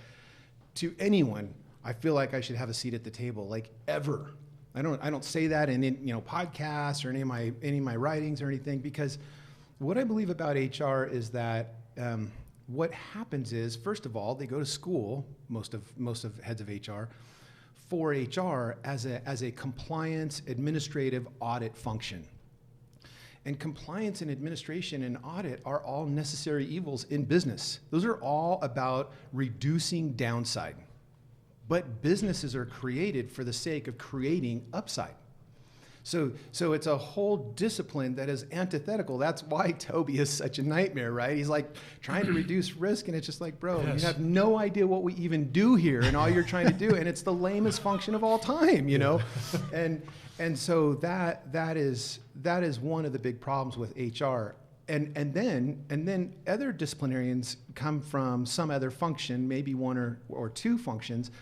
Speaker 3: to anyone, "I feel like I should have a seat at the table," like ever. I don't say that in podcasts or any of my writings or anything, because what I believe about HR is that what happens is, first of all, they go to school, most of heads of HR, for HR as a compliance, administrative, audit function. And compliance and administration and audit are all necessary evils in business. Those are all about reducing downside. But businesses are created for the sake of creating upside. So it's a whole discipline that is antithetical. That's why Toby is such a nightmare, right? He's like trying to reduce risk, and it's just like, bro,
Speaker 2: Yes.
Speaker 3: you have no idea what we even do here, and all you're trying to do, and it's the lamest function of all time, And so that is one of the big problems with HR. And then other disciplinarians come from some other function, maybe one or two functions,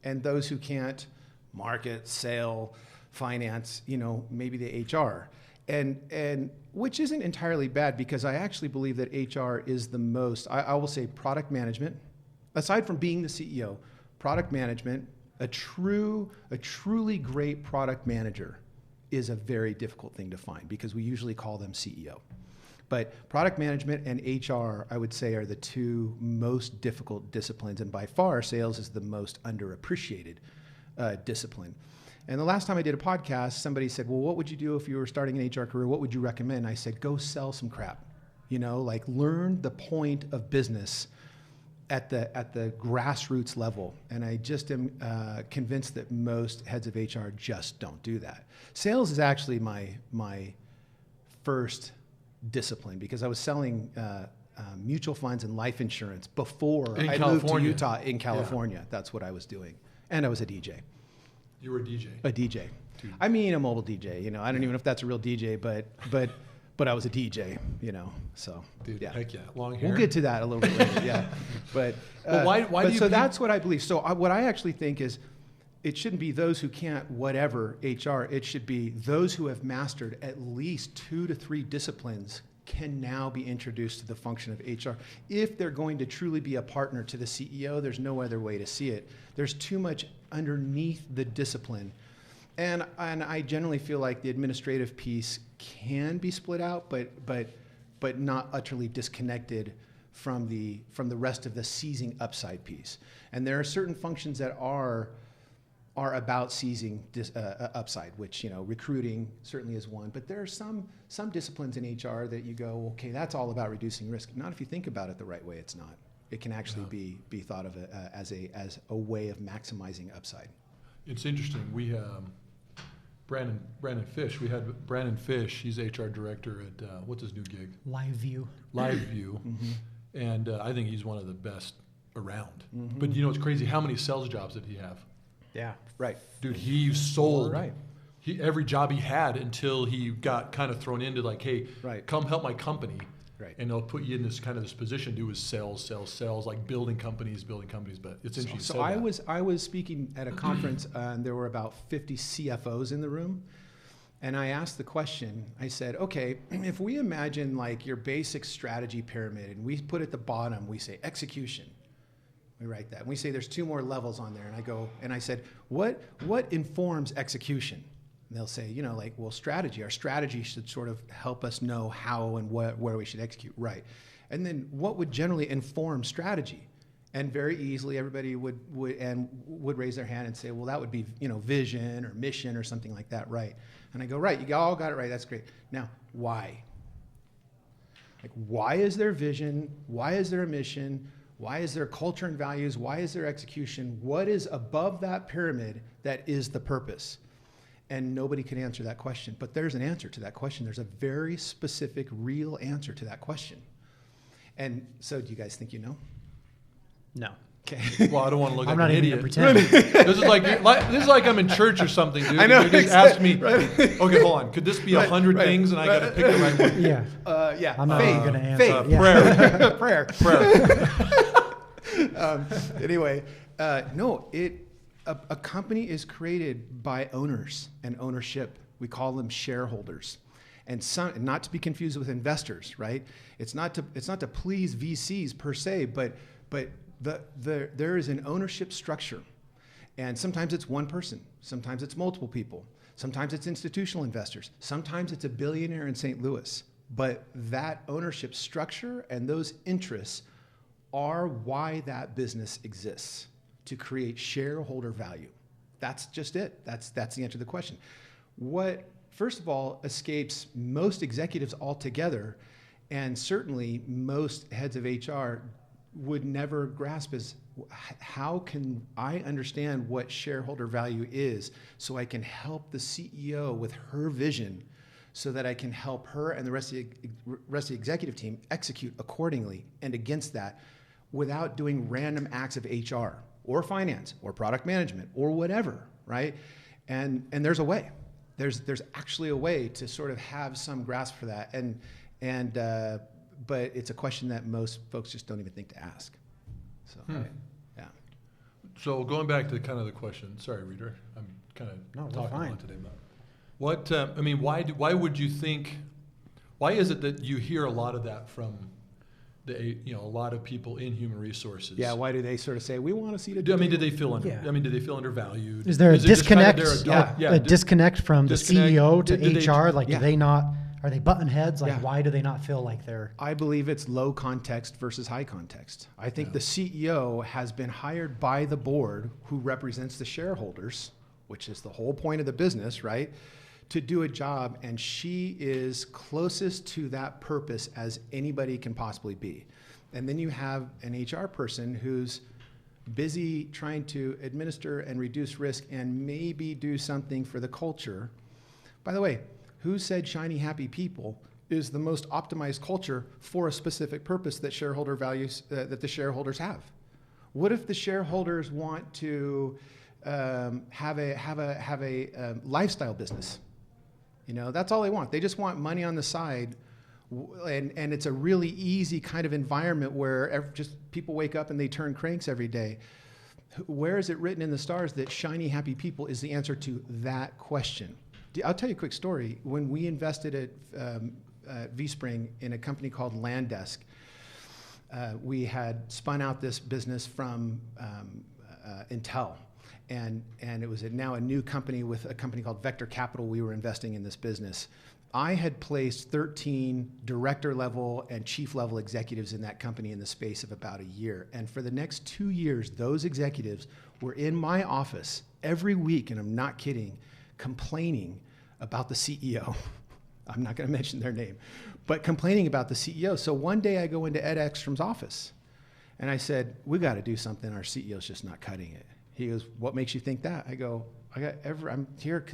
Speaker 3: and those who can't market, sell, finance, maybe the HR. And which isn't entirely bad, because I actually believe that HR is the most, I will say, product management, aside from being the CEO, product management, a truly great product manager is a very difficult thing to find, because we usually call them CEO. But product management and HR, I would say, are the two most difficult disciplines, and by far sales is the most underappreciated discipline. And the last time I did a podcast, somebody said, "Well, what would you do if you were starting an HR career? What would you recommend?" I said, "Go sell some crap. Learn the point of business at the grassroots level." And I just am convinced that most heads of HR just don't do that. Sales is actually my first discipline, because I was selling mutual funds and life insurance before I moved to Utah in California. Yeah. That's what I was doing. And I was a DJ.
Speaker 2: You were a DJ?
Speaker 3: A DJ. Dude. I mean, a mobile DJ. I don't even know if that's a real DJ, but I was a DJ, so.
Speaker 2: Dude,
Speaker 3: yeah.
Speaker 2: Heck yeah. Long hair.
Speaker 3: We'll get to that a little bit later, yeah. But,
Speaker 2: well, why do you...
Speaker 3: So that's what I believe. So what I actually think is, it shouldn't be those who can't whatever HR. It should be those who have mastered at least 2 to 3 disciplines can now be introduced to the function of HR. If they're going to truly be a partner to the CEO, there's no other way to see it. There's too much underneath the discipline. And I generally feel like the administrative piece can be split out, but not utterly disconnected from the rest of the seizing upside piece. And there are certain functions that are about seizing upside, which, recruiting certainly is one. But there are some disciplines in HR that you go, okay, that's all about reducing risk. Not if you think about it the right way. It's not. It can actually be thought of as a way of maximizing upside. It's
Speaker 2: interesting. We Brandon Fish. We had Brandon Fish. He's HR director at what's his new gig?
Speaker 1: LiveView.
Speaker 2: LiveView, and I think he's one of the best around. Mm-hmm. But it's crazy. How many sales jobs did he have?
Speaker 3: Yeah, right.
Speaker 2: Dude, he sold
Speaker 3: right.
Speaker 2: Every job he had until he got kind of thrown into like, hey,
Speaker 3: right.
Speaker 2: come help my company.
Speaker 3: Right.
Speaker 2: And they'll put you in this position, do is sales, like building companies. But it's interesting.
Speaker 3: So I was speaking at a conference, and there were about 50 CFOs in the room. And I asked the question, I said, okay, if we imagine like your basic strategy pyramid, and we put at the bottom, we say execution. We write that. And we say there's 2 more levels on there. And I said, what informs execution? And they'll say, strategy. Our strategy should sort of help us know how and where we should execute. Right. And then what would generally inform strategy? And very easily everybody would raise their hand and say, well, that would be, vision or mission or something like that. Right. And I go, right, you all got it right. That's great. Now, why? Like, why is there vision? Why is there a mission? Why is there culture and values? Why is there execution? What is above that pyramid that is the purpose? And nobody can answer that question. But there's an answer to that question. There's a very specific, real answer to that question. And so do you guys think you know?
Speaker 1: No.
Speaker 3: Okay.
Speaker 2: Well, I don't want to look like
Speaker 1: I'm not
Speaker 2: an
Speaker 1: even
Speaker 2: idiot.
Speaker 1: going to pretend.
Speaker 2: This is like I'm in church or something, dude.
Speaker 3: I know.
Speaker 2: You just asked me, okay, hold on. Could this be 100 things and I got to pick the right one?
Speaker 1: Yeah.
Speaker 3: Yeah.
Speaker 1: I'm not going to answer.
Speaker 3: Faith.
Speaker 2: Prayer.
Speaker 3: Anyway, no, a company is created by owners and ownership. We call them shareholders. And not to be confused with investors, right? It's not to please VCs per se, but there is an ownership structure. And sometimes it's one person, sometimes it's multiple people, sometimes it's institutional investors, sometimes it's a billionaire in St. Louis. But that ownership structure and those interests are why that business exists, to create shareholder value. That's just it. That's the answer to the question. What, first of all, escapes most executives altogether, and certainly most heads of HR would never grasp, is how can I understand what shareholder value is so I can help the CEO with her vision, so that I can help her and the rest of the executive team execute accordingly and against that, without doing random acts of HR or finance or product management or whatever, right? And there's a way. There's actually a way to sort of have some grasp for that. But it's a question that most folks just don't even think to ask. So, yeah.
Speaker 2: So going back to kind of the question, sorry, Reader, I'm kind of talking a lot today about what, why would you think, why is it that you hear a lot of that from a lot of people in human resources?
Speaker 3: Yeah, why do they sort of say, we want to see the...
Speaker 2: do they feel do they feel undervalued?
Speaker 1: Is there a disconnect?
Speaker 2: A
Speaker 1: disconnect from the CEO to HR?
Speaker 2: Do
Speaker 1: they not... Are they button heads?
Speaker 3: Yeah.
Speaker 1: Why do they not feel like they're...
Speaker 3: I believe it's low context versus high context. I think the CEO has been hired by the board, who represents the shareholders, which is the whole point of the business, right, to do a job, and she is closest to that purpose as anybody can possibly be. And then you have an HR person who's busy trying to administer and reduce risk and maybe do something for the culture. By the way, who said Shiny Happy People is the most optimized culture for a specific purpose that shareholder values that the shareholders have? What if the shareholders want to have a lifestyle business? That's all they want. They just want money on the side, and it's a really easy kind of environment where just people wake up and they turn cranks every day. Where is it written in the stars that Shiny Happy People is the answer to that question? I'll tell you a quick story. When we invested at VSpring in a company called Landesk, we had spun out this business from Intel. And it was now a new company with a company called Vector Capital. We were investing in this business. I had placed 13 director level and chief level executives in that company in the space of about a year. And for the next 2 years, those executives were in my office every week, and I'm not kidding, complaining about the CEO. I'm not going to mention their name, but complaining about the CEO. So one day I go into Ed Ekstrom's office, and I said, we got to do something. Our CEO's just not cutting it. He goes, what makes you think that? I go, I'm here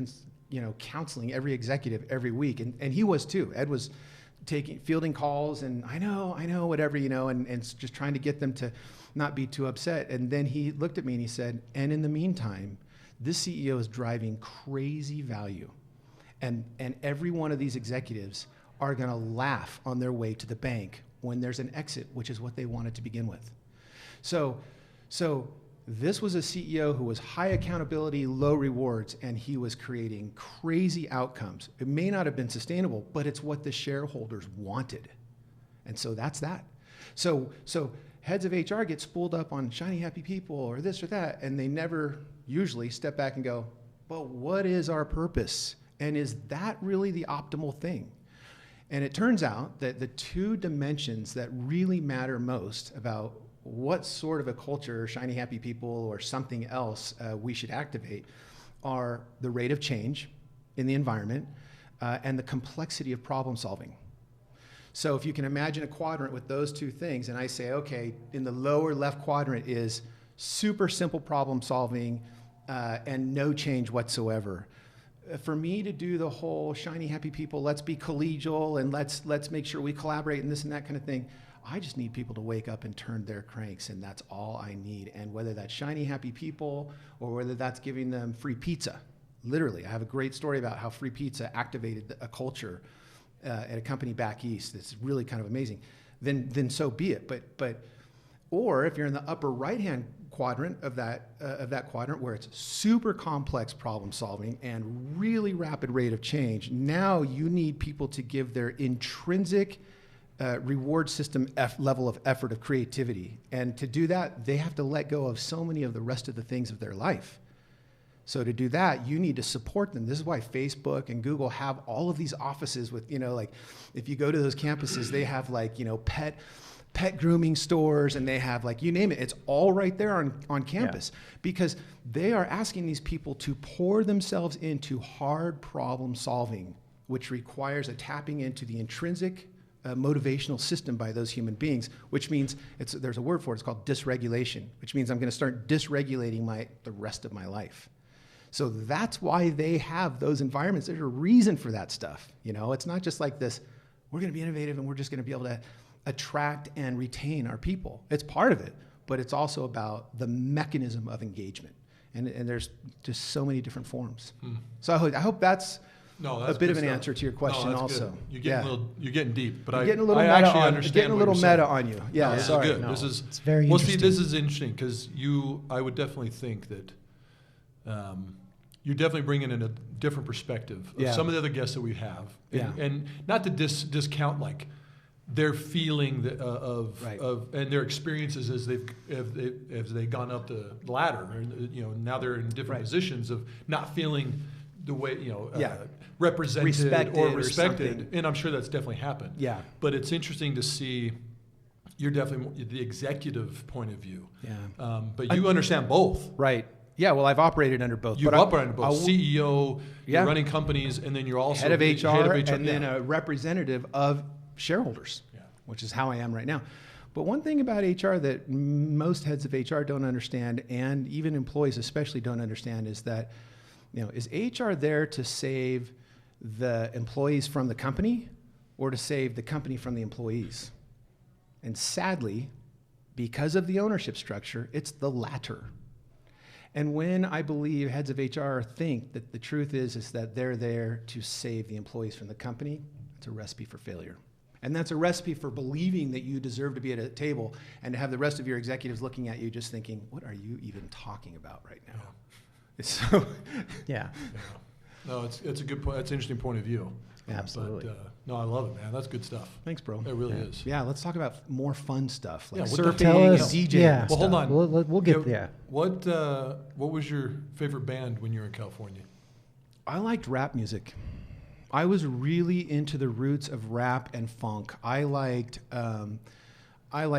Speaker 3: counseling every executive every week. And he was too. Ed was fielding calls, and I know, whatever, and just trying to get them to not be too upset. And then he looked at me and he said, and in the meantime, this CEO is driving crazy value. And every one of these executives are going to laugh on their way to the bank when there's an exit, which is what they wanted to begin with. So this was a CEO who was high accountability, low rewards, and he was creating crazy outcomes. It may not have been sustainable, but it's what the shareholders wanted. And so that's that. So heads of HR get spooled up on Shiny Happy People or this or that, and they never usually step back and go, well, what is our purpose? And is that really the optimal thing? And it turns out that the two dimensions that really matter most about what sort of a culture, Shiny Happy People or something else we should activate, are the rate of change in the environment and the complexity of problem solving. So if you can imagine a quadrant with those two things, and I say, okay, in the lower left quadrant is super simple problem solving and no change whatsoever. For me to do the whole Shiny Happy People, let's be collegial and let's make sure we collaborate and this and that kind of thing, I just need people to wake up and turn their cranks, and that's all I need. And whether that's Shiny Happy People or whether that's giving them free pizza, literally, I have a great story about how free pizza activated a culture at a company back east that's really kind of amazing. Then so be it. But or if you're in the upper right-hand quadrant of that quadrant where it's super complex problem solving and really rapid rate of change. Now you need people to give their intrinsic reward system level of effort of creativity. And to do that, they have to let go of so many of the rest of the things of their life. So to do that, you need to support them. This is why Facebook and Google have all of these offices with, like if you go to those campuses, they have like, pet grooming stores, and they have like, you name it, it's all right there on campus, because they are asking these people to pour themselves into hard problem solving, which requires a tapping into the intrinsic motivational system by those human beings, which means there's a word for it, it's called dysregulation, which means I'm going to start dysregulating the rest of my life. So that's why they have those environments. There's a reason for that stuff. It's not just like this, we're going to be innovative and we're just going to be able to attract and retain our people. It's part of it, but it's also about the mechanism of engagement. And there's just so many different forms. So I hope that's a bit of an answer to your question. Also,
Speaker 2: good. You're getting deep, but
Speaker 3: I'm
Speaker 2: I
Speaker 3: getting a little
Speaker 2: I
Speaker 3: meta
Speaker 2: actually
Speaker 3: on,
Speaker 2: understand
Speaker 3: getting a
Speaker 2: what
Speaker 3: little
Speaker 2: you're
Speaker 3: meta
Speaker 2: saying.
Speaker 3: on you. Yeah,
Speaker 2: this
Speaker 3: sorry.
Speaker 2: is good.
Speaker 1: No,
Speaker 2: This
Speaker 1: it's very interesting.
Speaker 2: See, this is interesting because I would definitely think that you're definitely bringing in a different perspective of some of the other guests that we have, and not to discount like their feeling of and their experiences as they've gone up the ladder, and now they're in different positions of not feeling the way represented or respected, and I'm sure that's definitely happened.
Speaker 3: Yeah,
Speaker 2: but it's interesting to see. You're definitely the executive point of view. Yeah, but you understand both,
Speaker 3: right? Yeah, well, I've operated under both.
Speaker 2: You've operated under both. CEO, you're running companies, and then you're also
Speaker 3: head of HR, and then a representative of shareholders, which is how I am right now. But one thing about HR that most heads of HR don't understand, and even employees especially don't understand, is that, is HR there to save the employees from the company or to save the company from the employees? And sadly, because of the ownership structure, it's the latter. And when I believe heads of HR think that the truth is that they're there to save the employees from the company, it's a recipe for failure. And that's a recipe for believing that you deserve to be at a table and to have the rest of your executives looking at you just thinking, what are you even talking about right now? So,
Speaker 2: No, it's a good point. That's an interesting point of view.
Speaker 1: Absolutely.
Speaker 2: But, no, I love it, man. That's good stuff.
Speaker 3: Thanks, bro.
Speaker 2: It really is.
Speaker 3: Yeah, let's talk about more fun stuff like
Speaker 2: what
Speaker 3: surfing and DJing.
Speaker 1: Yeah.
Speaker 3: And
Speaker 2: Well, hold
Speaker 3: stuff.
Speaker 2: on.
Speaker 1: We'll get there.
Speaker 2: What was your favorite band when you were in California?
Speaker 3: I liked rap music. I was really into the roots of rap and funk. I liked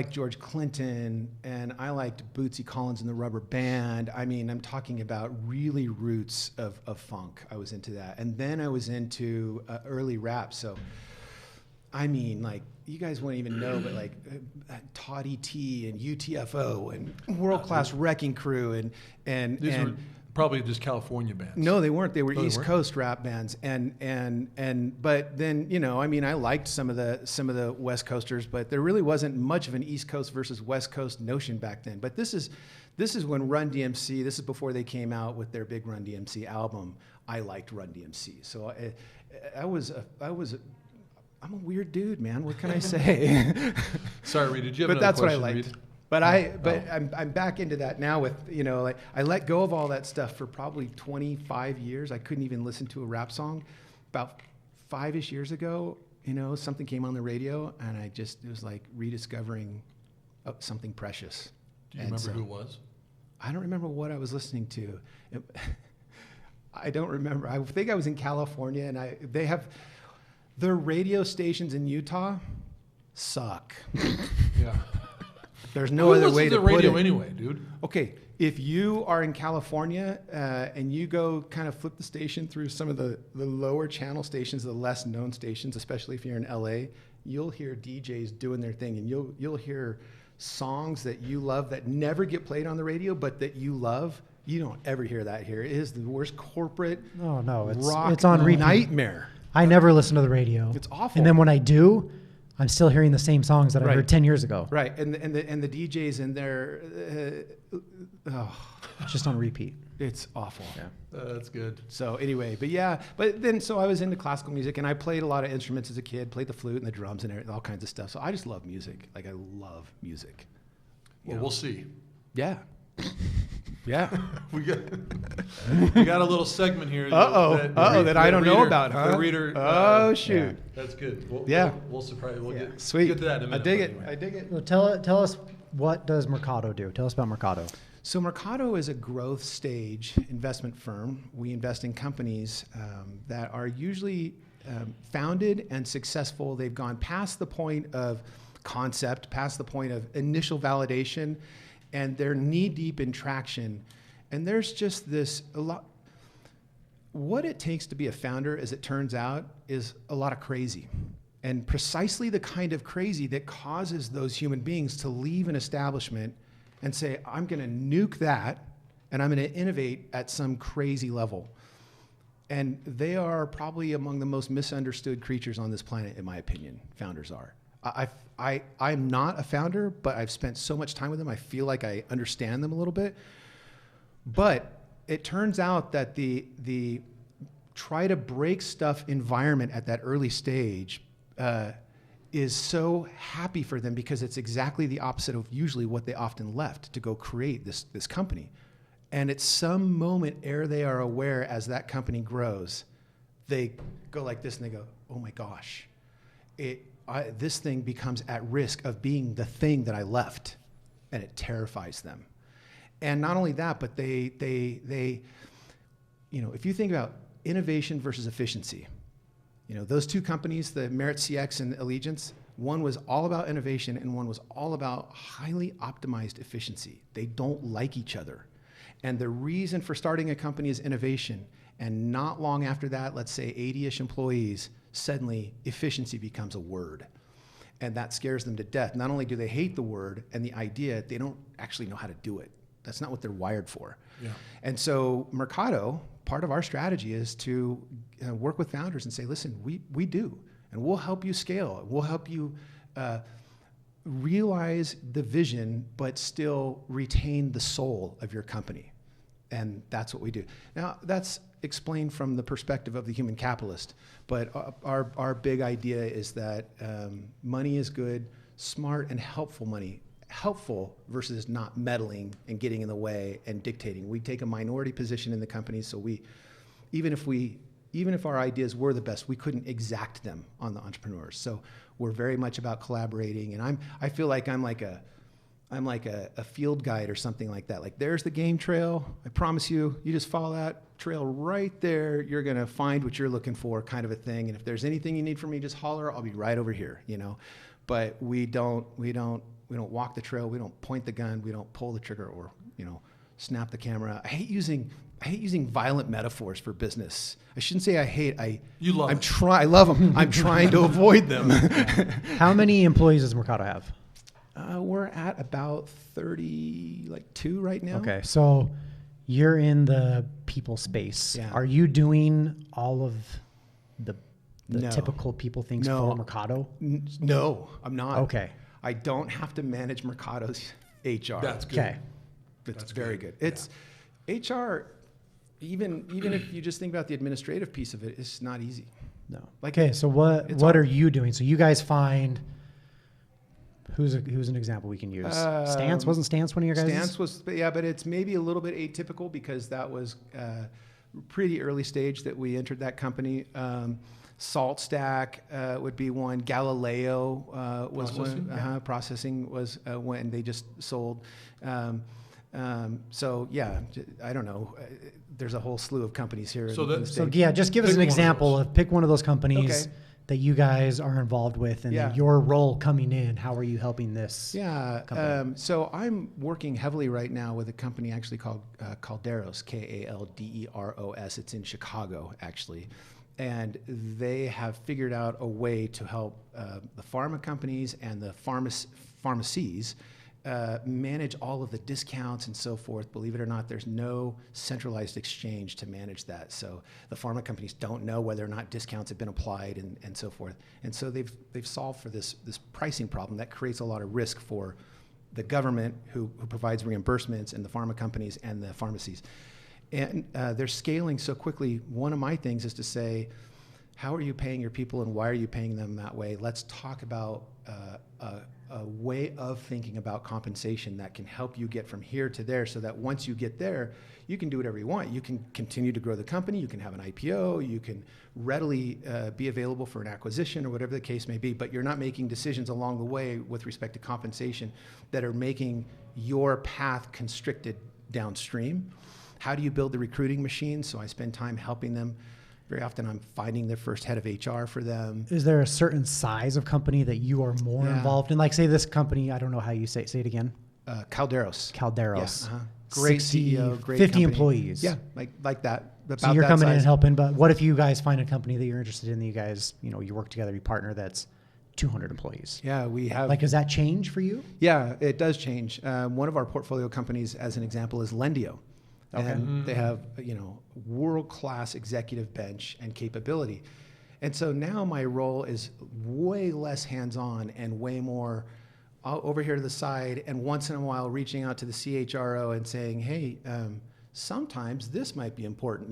Speaker 3: George Clinton, and I liked Bootsy Collins and the Rubber Band. I mean, I'm talking about really roots of funk. I was into that. And then I was into early rap. So, I mean, like, you guys wouldn't even know, but like Toddy T and UTFO and World Class Wrecking Crew and
Speaker 2: These were probably just California bands.
Speaker 3: No, they weren't. They were
Speaker 2: Oh, they
Speaker 3: East
Speaker 2: weren't?
Speaker 3: Coast rap bands, but then I mean, I liked some of the West Coasters, but there really wasn't much of an East Coast versus West Coast notion back then. But this is when Run DMC. This is before they came out with their big Run DMC album. I liked Run DMC, so I'm a weird dude, man. What can I say?
Speaker 2: Sorry, Reed. Did you have
Speaker 3: But
Speaker 2: another
Speaker 3: that's what I
Speaker 2: question,
Speaker 3: liked.
Speaker 2: Reed?
Speaker 3: But I'm back into that now with, like I let go of all that stuff for probably 25 years. I couldn't even listen to a rap song. About 5-ish years ago, something came on the radio and it was like rediscovering something precious.
Speaker 2: Do you remember who it was?
Speaker 3: I don't remember what I was listening to. I don't remember. I think I was in California, and they have their radio stations in Utah suck.
Speaker 2: Yeah.
Speaker 3: There's no other way to
Speaker 2: the
Speaker 3: put
Speaker 2: radio
Speaker 3: it.
Speaker 2: anyway, dude.
Speaker 3: Okay, if you are in California and you go kind of flip the station through some of the lower channel stations, the less known stations, especially if you're in LA, you'll hear DJs doing their thing, and you'll hear songs that you love that never get played on the radio, but that you love. You don't ever hear that here. It is the worst corporate
Speaker 1: No,
Speaker 3: rock
Speaker 1: it's on repeat.
Speaker 3: nightmare.
Speaker 1: I never listen to the radio.
Speaker 3: It's awful.
Speaker 1: And then when I do, I'm still hearing the same songs that I heard 10 years ago.
Speaker 3: Right, and the DJs in there,
Speaker 1: It's just on repeat.
Speaker 3: it's awful.
Speaker 1: Yeah.
Speaker 2: That's good.
Speaker 3: So anyway, so I was into classical music, and I played a lot of instruments as a kid, played the flute and the drums and all kinds of stuff. So I just love music. Like, I love music.
Speaker 2: Well, we'll see.
Speaker 3: Yeah. Yeah.
Speaker 2: we got a little segment here.
Speaker 3: That I don't know about, huh?
Speaker 2: The reader.
Speaker 3: Oh, shoot.
Speaker 2: That's good. We'll surprise. We'll get
Speaker 3: Sweet.
Speaker 2: get to that in a minute.
Speaker 3: I dig it.
Speaker 2: Anyway.
Speaker 3: I dig it.
Speaker 1: Well, tell us, what does Mercado do? Tell us about Mercado.
Speaker 3: So Mercado is a growth stage investment firm. We invest in companies that are usually founded and successful. They've gone past the point of concept, past the point of initial validation, and they're knee-deep in traction. And there's just a lot. What it takes to be a founder, as it turns out, is a lot of crazy. And precisely the kind of crazy that causes those human beings to leave an establishment and say, I'm going to nuke that, and I'm going to innovate at some crazy level. And they are probably among the most misunderstood creatures on this planet, in my opinion. Founders are. I'm not a founder, but I've spent so much time with them, I feel like I understand them a little bit. But it turns out that the try to break stuff environment at that early stage is so happy for them, because it's exactly the opposite of usually what they often left to go create this company. And at some moment, ere they are aware, as that company grows, they go like this and they go, oh my gosh, this thing becomes at risk of being the thing that I left, and it terrifies them. And not only that, but they if you think about innovation versus efficiency, those two companies, the Merit CX and Allegiance, one was all about innovation and one was all about highly optimized efficiency. They don't like each other. And the reason for starting a company is innovation. And not long after that, let's say 80-ish employees, suddenly efficiency becomes a word. And that scares them to death. Not only do they hate the word and the idea, they don't actually know how to do it. That's not what they're wired for. Yeah. And so Mercado, part of our strategy is to work with founders and say, listen, we do, and we'll help you scale. We'll help you realize the vision, but still retain the soul of your company. And that's what we do. Now, that's explained from the perspective of the human capitalist, but our big idea is that money is good, smart and helpful money. Helpful versus not meddling and getting in the way and dictating. We take a minority position in the company, so even if our ideas were the best, we couldn't exact them on the entrepreneurs. So we're very much about collaborating, and I feel like I'm like a field guide or something like that. Like, there's the game trail. I promise you just follow that trail right there. You're gonna find what you're looking for, kind of a thing. And if there's anything you need from me, just holler. I'll be right over here. But we don't walk the trail. We don't point the gun. We don't pull the trigger or snap the camera. I hate using violent metaphors for business. I shouldn't say I hate. I love them. I'm trying to avoid them.
Speaker 1: How many employees does Mercado have?
Speaker 3: We're at about 32 right now.
Speaker 1: Okay, so you're in the people space. Yeah. Are you doing all of the typical people things for Mercado?
Speaker 3: No, I'm not.
Speaker 1: Okay.
Speaker 3: I don't have to manage Mercado's HR.
Speaker 2: That's good.
Speaker 1: Okay.
Speaker 3: That's very good. It's HR, even if you just think about the administrative piece of it, it's not easy.
Speaker 1: No. Okay, so what are you doing? So you guys find who's an example we can use? Stance? Wasn't Stance one of your guys?
Speaker 3: Stance was, but it's maybe a little bit atypical because that was pretty early stage that we entered that company. SaltStack would be one. Galileo was
Speaker 2: processing,
Speaker 3: one. Processing was when they just sold. So yeah, I don't know. There's a whole slew of companies here.
Speaker 2: So
Speaker 1: just give us an example of pick one of those companies that you guys are involved with, and then your role coming in. How are you helping this? Company?
Speaker 3: So I'm working heavily right now with a company actually called Kalderos, Kalderos. It's in Chicago actually. And they have figured out a way to help the pharma companies and the pharmacies manage all of the discounts and so forth. Believe it or not, there's no centralized exchange to manage that. So the pharma companies don't know whether or not discounts have been applied and so forth. And so they've solved for this pricing problem that creates a lot of risk for the government who provides reimbursements, and the pharma companies and the pharmacies. And they're scaling so quickly. One of my things is to say, how are you paying your people and why are you paying them that way? Let's talk about a way of thinking about compensation that can help you get from here to there, so that once you get there, you can do whatever you want. You can continue to grow the company, you can have an IPO, you can readily be available for an acquisition or whatever the case may be, but you're not making decisions along the way with respect to compensation that are making your path constricted downstream. How do you build the recruiting machine? So I spend time helping them. Very often I'm finding their first head of HR for them.
Speaker 1: Is there a certain size of company that you are more involved in? Like, say this company, I don't know how you say it again.
Speaker 3: Calderos.
Speaker 1: Calderos.
Speaker 3: Yeah, great
Speaker 1: 60,
Speaker 3: CEO, great
Speaker 1: 50
Speaker 3: company.
Speaker 1: employees.
Speaker 3: Yeah, like that. About
Speaker 1: So you're
Speaker 3: that
Speaker 1: coming in
Speaker 3: size.
Speaker 1: and helping, but what if you guys find a company that you're interested in, that you guys, you work together, you partner, that's 200 employees?
Speaker 3: Yeah, we have.
Speaker 1: Like, does that change for you?
Speaker 3: Yeah, it does change. One of our portfolio companies, as an example, is Lendio.
Speaker 1: Okay.
Speaker 3: And they have, world-class executive bench and capability. And so now my role is way less hands-on and way more over here to the side, and once in a while reaching out to the CHRO and saying, hey, sometimes this might be important,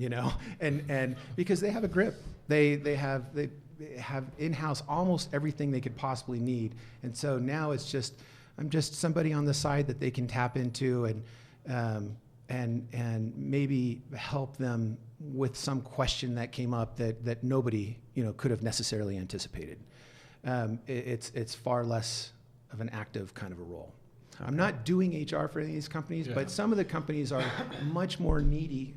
Speaker 3: and because they have a grip. They have in-house almost everything they could possibly need. And so now I'm just somebody on the side that they can tap into and maybe help them with some question that came up that nobody could have necessarily anticipated. It's far less of an active kind of a role. Okay. I'm not doing HR for any of these companies, but some of the companies are much more needy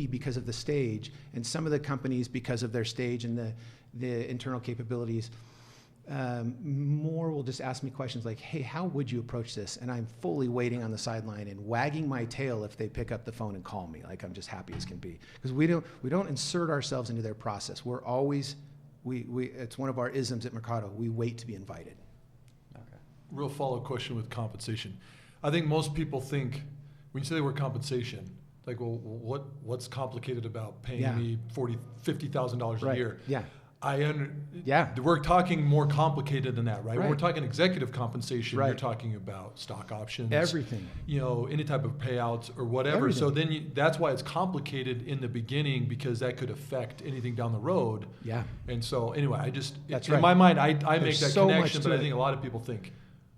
Speaker 3: because of the stage, and some of the companies, because of their stage and the internal capabilities, more will just ask me questions like, hey, how would you approach this? And I'm fully waiting on the sideline and wagging my tail if they pick up the phone and call me. Like, I'm just happy as can be, because we don't insert ourselves into their process. We're always it's one of our isms at Mercado. We wait to be invited.
Speaker 2: Okay. Real follow-up question with compensation. I think most people think, when you say the word compensation, like, well, what's complicated about paying me $50,000 a year?
Speaker 3: Yeah.
Speaker 2: We're talking more complicated than that, right? When we're talking executive compensation,
Speaker 3: right.
Speaker 2: You're talking about stock options,
Speaker 3: everything,
Speaker 2: any type of payouts or whatever.
Speaker 3: Everything.
Speaker 2: So then that's why it's complicated in the beginning, because that could affect anything down the road.
Speaker 3: Yeah.
Speaker 2: And so anyway,
Speaker 3: That's
Speaker 2: in
Speaker 3: right.
Speaker 2: my mind, I make that
Speaker 3: so
Speaker 2: connection,
Speaker 3: much to
Speaker 2: but I
Speaker 3: it.
Speaker 2: think a lot of people think,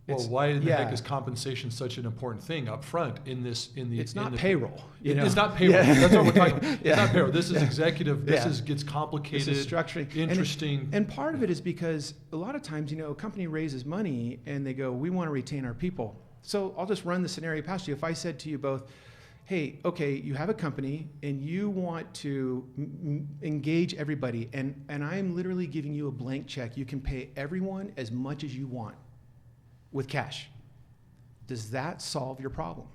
Speaker 2: well, why in the heck is compensation such an important thing up front in this?
Speaker 3: It's not payroll.
Speaker 2: It's not payroll.
Speaker 3: Yeah.
Speaker 2: That's what we're talking about. It's not payroll. This is executive. This gets complicated.
Speaker 3: This is structuring.
Speaker 2: Interesting.
Speaker 3: And part of it is because a lot of times, a company raises money and they go, we want to retain our people. So I'll just run the scenario past you. If I said to you both, hey, okay, you have a company and you want to engage everybody, and I'm literally giving you a blank check. You can pay everyone as much as you want with cash. Does that solve your problem?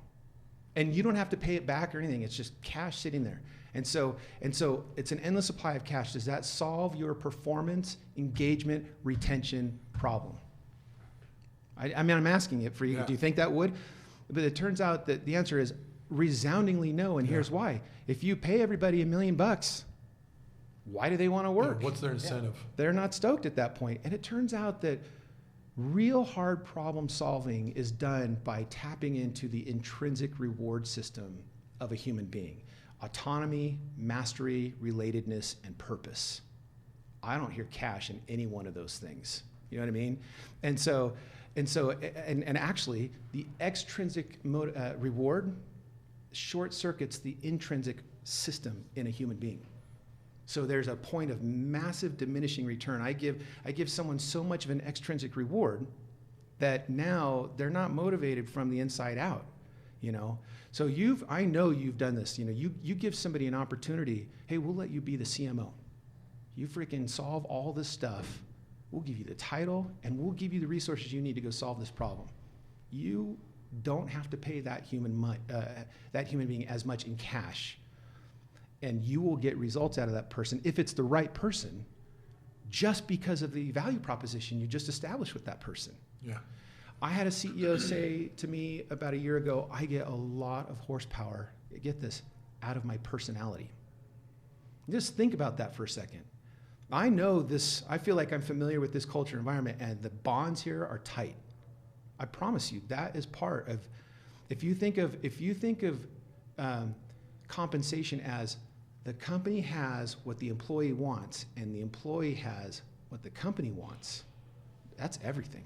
Speaker 3: And you don't have to pay it back or anything. It's just cash sitting there. And so it's an endless supply of cash. Does that solve your performance, engagement, retention problem? I mean, I'm asking it for you.
Speaker 2: Yeah.
Speaker 3: Do you think that would? But it turns out that the answer is resoundingly no, and here's why. If you pay everybody $1 million, why do they want to work?
Speaker 2: What's their incentive?
Speaker 3: They're not stoked at that point. And it turns out that real hard problem solving is done by tapping into the intrinsic reward system of a human being. Autonomy, mastery, relatedness, and purpose. I don't hear cash in any one of those things. You know what I mean? And actually, the extrinsic reward short circuits the intrinsic system in a human being. So there's a point of massive diminishing return. I give someone so much of an extrinsic reward that now they're not motivated from the inside out, So I know you've done this. You give somebody an opportunity. Hey, we'll let you be the CMO. You freaking solve all this stuff. We'll give you the title and we'll give you the resources you need to go solve this problem. You don't have to pay that human being as much in cash. And you will get results out of that person, if it's the right person, just because of the value proposition you just established with that person.
Speaker 2: Yeah.
Speaker 3: I had a CEO say to me about a year ago, I get a lot of horsepower, get this, out of my personality. Just think about that for a second. I know this, I feel like I'm familiar with this culture environment, and the bonds here are tight. I promise you, that is part of, if you think of compensation as the company has what the employee wants and the employee has what the company wants, that's everything.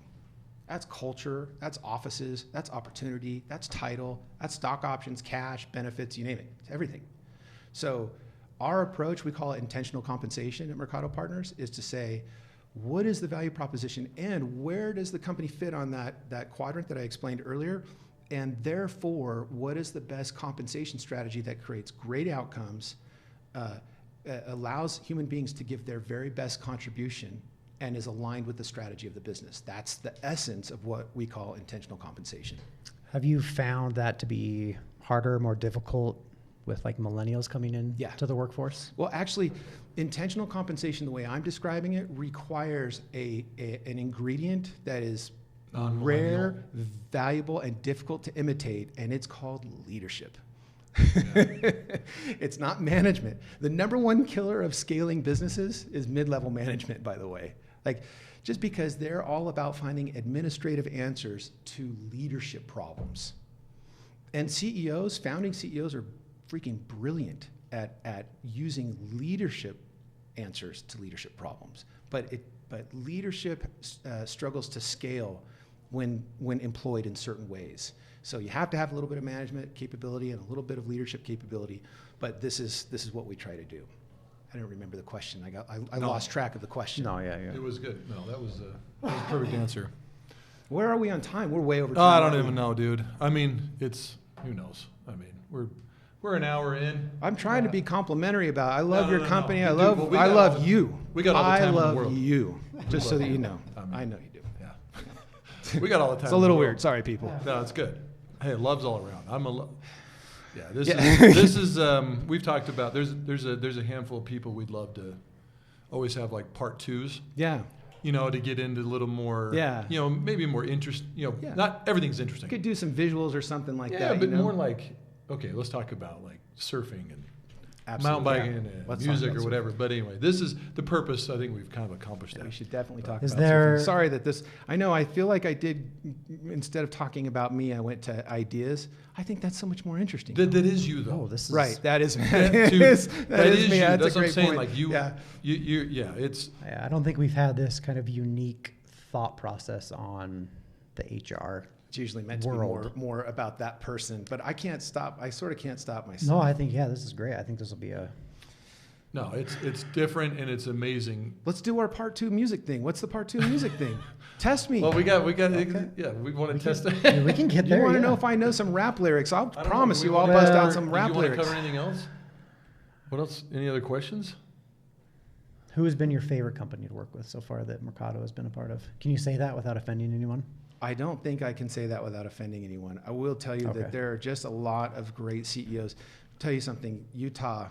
Speaker 3: That's culture, that's offices, that's opportunity, that's title, that's stock options, cash, benefits, you name it. It's everything. So our approach, we call it intentional compensation at Mercado Partners, is to say, what is the value proposition and where does the company fit on that quadrant that I explained earlier? And therefore, what is the best compensation strategy that creates great outcomes, allows human beings to give their very best contribution, and is aligned with the strategy of the business? That's the essence of what we call intentional compensation.
Speaker 1: Have you found that to be harder, more difficult with like millennials coming in to the workforce?
Speaker 3: Well, actually, intentional compensation, the way I'm describing it, requires an ingredient that is rare, valuable, and difficult to imitate, and it's called leadership. Yeah. It's not management. The number one killer of scaling businesses is mid-level management, by the way. Like, just because they're all about finding administrative answers to leadership problems. And CEOs, founding CEOs, are freaking brilliant at using leadership answers to leadership problems. But leadership struggles to scale when employed in certain ways. So you have to have a little bit of management capability and a little bit of leadership capability. But this is what we try to do. I don't remember the question. I lost track of the question.
Speaker 1: No, yeah.
Speaker 2: It was good. No, that was a perfect answer.
Speaker 3: Where are we on time? We're way over time.
Speaker 2: Oh, I don't even know, dude. I mean, who knows? I mean, we're an hour in.
Speaker 3: I'm trying to be complimentary about it. I love your company.
Speaker 2: No.
Speaker 3: I love you.
Speaker 2: We got all the time in the world.
Speaker 3: I love you. Just so that you know. I know you do.
Speaker 2: Yeah. We got all the time.
Speaker 3: It's a little weird. Sorry, people.
Speaker 2: No, it's good. Hey, love's all around. This is we've talked about. There's a handful of people we'd love to always have like part twos.
Speaker 3: Yeah.
Speaker 2: To get into a little more. Yeah. Maybe more interest. Not everything's interesting.
Speaker 3: You could do some visuals or something like that.
Speaker 2: Yeah, but more like, okay, let's talk about like surfing and mountain biking and music or whatever. But anyway, this is the purpose. I think we've kind of accomplished that.
Speaker 3: We should definitely talk about surfing. Sorry that I feel like I did, instead of talking about me, I went to ideas. I think that's so much more interesting.
Speaker 2: That is you, though.
Speaker 3: Oh, this is right. That is me.
Speaker 2: That is me.
Speaker 3: That's
Speaker 2: what I'm saying.
Speaker 3: Point.
Speaker 2: Like you,
Speaker 1: I don't think we've had this kind of unique thought process on the HR.
Speaker 3: It's usually meant to be more about that person, but I can't stop. I sort of can't stop myself.
Speaker 1: No, I think this is great. I think this will be a.
Speaker 2: No, it's different and it's amazing.
Speaker 3: Let's do our part 2 music thing. What's the part 2 music thing? Test me.
Speaker 2: Well, we got.
Speaker 3: Okay.
Speaker 2: Yeah, we want to test it.
Speaker 1: We can get there.
Speaker 3: You want to know if I know some rap lyrics? I'll promise you, I'll bust out some rap lyrics.
Speaker 2: You want to cover anything else? What else? Any other questions?
Speaker 1: Who has been your favorite company to work with so far that Mercado has been a part of? Can you say that without offending anyone?
Speaker 3: I don't think I can say that without offending anyone. I will tell you that there are just a lot of great CEOs. I'll tell you something, Utah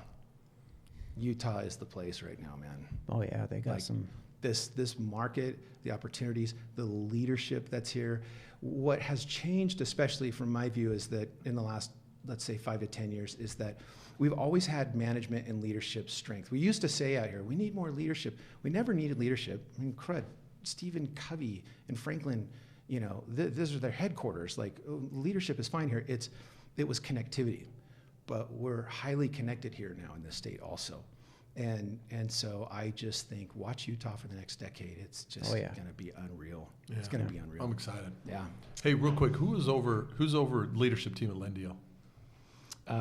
Speaker 3: is the place right now, man.
Speaker 1: Oh yeah, they got some.
Speaker 3: This market, the opportunities, the leadership that's here. What has changed, especially from my view, is that in the last, let's say, 5 to 10 years, is that we've always had management and leadership strength. We used to say out here, we need more leadership. We never needed leadership. I mean, crud, Stephen Covey and Franklin. These are their headquarters. Like, leadership is fine here. It was connectivity, but we're highly connected here now in this state also. And so I just think, watch Utah for the next decade. It's just going to be unreal. Yeah. It's going to be unreal.
Speaker 2: I'm excited.
Speaker 3: Yeah.
Speaker 2: Hey, real quick, who's over leadership team at Lendio?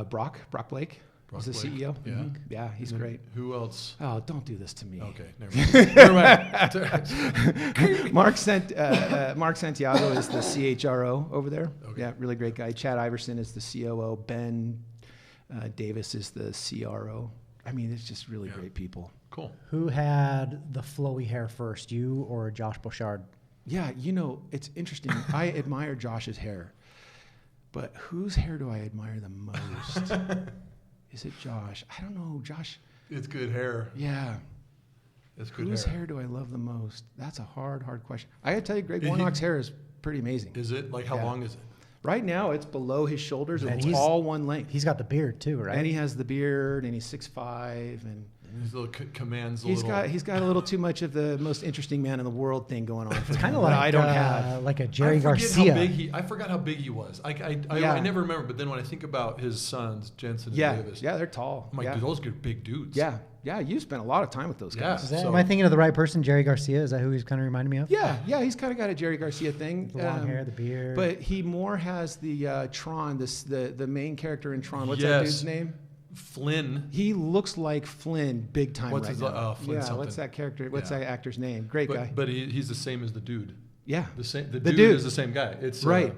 Speaker 3: Brock Blake. He's the CEO.
Speaker 2: Yeah.
Speaker 3: Mm-hmm. Yeah, he's great.
Speaker 2: Who else?
Speaker 3: Oh, don't do this to me.
Speaker 2: Okay, never mind.
Speaker 3: Mark Santiago is the CHRO over there. Okay. Yeah, really great guy. Chad Iverson is the COO. Ben Davis is the CRO. I mean, it's just really great people.
Speaker 2: Cool.
Speaker 1: Who had the flowy hair first, you or Josh Bouchard?
Speaker 3: Yeah, it's interesting. I admire Josh's hair, but whose hair do I admire the most? Is it Josh? I don't know, Josh.
Speaker 2: It's good hair.
Speaker 3: Yeah.
Speaker 2: It's good
Speaker 3: Whose hair do I love the most? That's a hard question. I got to tell you, Greg Warnock's hair is pretty amazing.
Speaker 2: Is it? Like, how long is it?
Speaker 3: Right now, it's below his shoulders, and it's all one length.
Speaker 1: He's got the beard, too, right?
Speaker 3: And he has the beard, and he's 6'5", and
Speaker 2: His little commands.
Speaker 3: He's got a little too much of the most interesting man in the world thing going on.
Speaker 1: It's kind of like
Speaker 3: I don't have.
Speaker 1: like a Jerry Garcia.
Speaker 2: I forgot how big he was. I never remember. But then when I think about his sons, Jensen and Davis,
Speaker 3: they're tall.
Speaker 2: I'm like, dude, those are big dudes.
Speaker 3: Yeah, you spent a lot of time with those guys.
Speaker 1: Am I thinking of the right person? Jerry Garcia? Is that who he's kind of reminding me of?
Speaker 3: Yeah, he's kind of got a Jerry Garcia thing.
Speaker 1: The long hair, the beard.
Speaker 3: But he more has the Tron, the main character in Tron. What's that dude's name?
Speaker 2: Flynn.
Speaker 3: He looks like Flynn big time
Speaker 2: What's
Speaker 3: right
Speaker 2: his,
Speaker 3: now.
Speaker 2: Flynn something.
Speaker 3: What's that character? What's that actor's name? Great guy.
Speaker 2: But he's the same as the dude.
Speaker 3: Yeah.
Speaker 2: The dude is the same guy. It's
Speaker 3: right.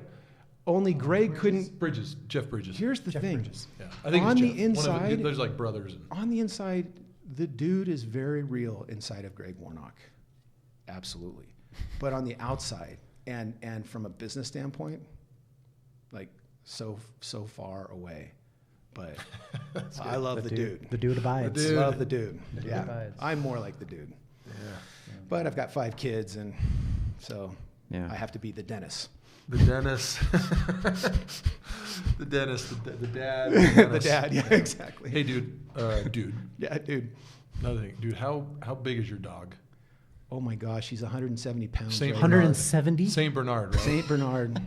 Speaker 3: Only Greg couldn't.
Speaker 2: Jeff Bridges.
Speaker 3: Here's the thing.
Speaker 2: Bridges. Yeah. I think
Speaker 3: on
Speaker 2: it's
Speaker 3: the
Speaker 2: Jeff.
Speaker 3: inside,
Speaker 2: there's like brothers.
Speaker 3: On the inside, the dude is very real inside of Greg Warnock. Absolutely. But on the outside, and from a business standpoint, like so far away. But I love the dude.
Speaker 1: The dude abides.
Speaker 3: I love the dude.
Speaker 1: Dude
Speaker 3: Yeah. I'm more like the dude. Yeah. But I've got 5 kids, and so I have to be the Dennis.
Speaker 2: The Dennis. the Dennis. The dad.
Speaker 3: The dad. Yeah, exactly.
Speaker 2: Hey, dude.
Speaker 3: Yeah, dude.
Speaker 2: Another thing, dude. How big is your dog?
Speaker 3: Oh my gosh, he's 170 pounds.
Speaker 2: Saint
Speaker 1: 170.
Speaker 2: Saint Bernard. Right?
Speaker 3: Saint Bernard.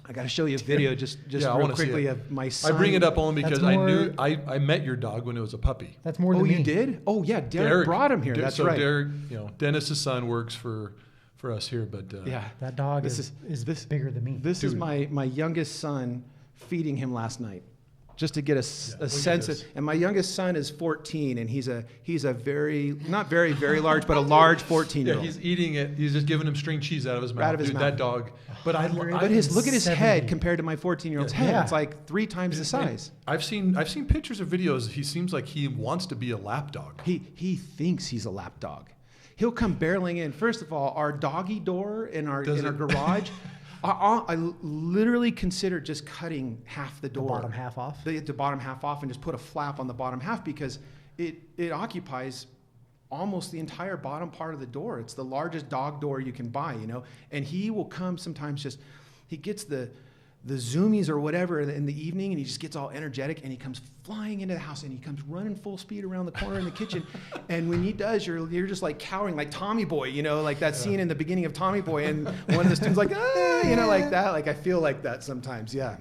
Speaker 3: I got to show you a video just real quickly of my son.
Speaker 2: I bring it up only because
Speaker 1: more,
Speaker 2: I met your dog when it was a puppy.
Speaker 1: That's more than me.
Speaker 3: Oh, you did? Oh yeah, Derek brought him here. That's right.
Speaker 2: Derek, Dennis's son works for us here, but
Speaker 1: that dog is bigger than me.
Speaker 3: This is my youngest son feeding him last night, just to get a sense of. And my youngest son is 14, and he's a very not very large, but a large 14-year-old.
Speaker 2: Yeah, he's eating it. He's just giving him string cheese out of his mouth.
Speaker 3: Out of his mouth.
Speaker 2: That dog. But
Speaker 3: look at his head compared to my 14-year-old's head.
Speaker 1: Yeah.
Speaker 3: It's like 3 times the size.
Speaker 2: I've seen pictures or videos. He seems like he wants to be a lap dog.
Speaker 3: He thinks he's a lap dog. He'll come barreling in. First of all, our doggy door in our garage. I literally considered just cutting half the door.
Speaker 1: The bottom half off?
Speaker 3: The bottom half off, and just put a flap on the bottom half, because it occupies almost the entire bottom part of the door. It's the largest dog door you can buy, And he will come sometimes he gets the zoomies or whatever in the evening, and he just gets all energetic, and he comes flying into the house, and he comes running full speed around the corner in the kitchen. And when he does, you're just like cowering, like Tommy Boy, like that scene in the beginning of Tommy Boy, and one of the students like, like that. Like I feel like that sometimes, yeah.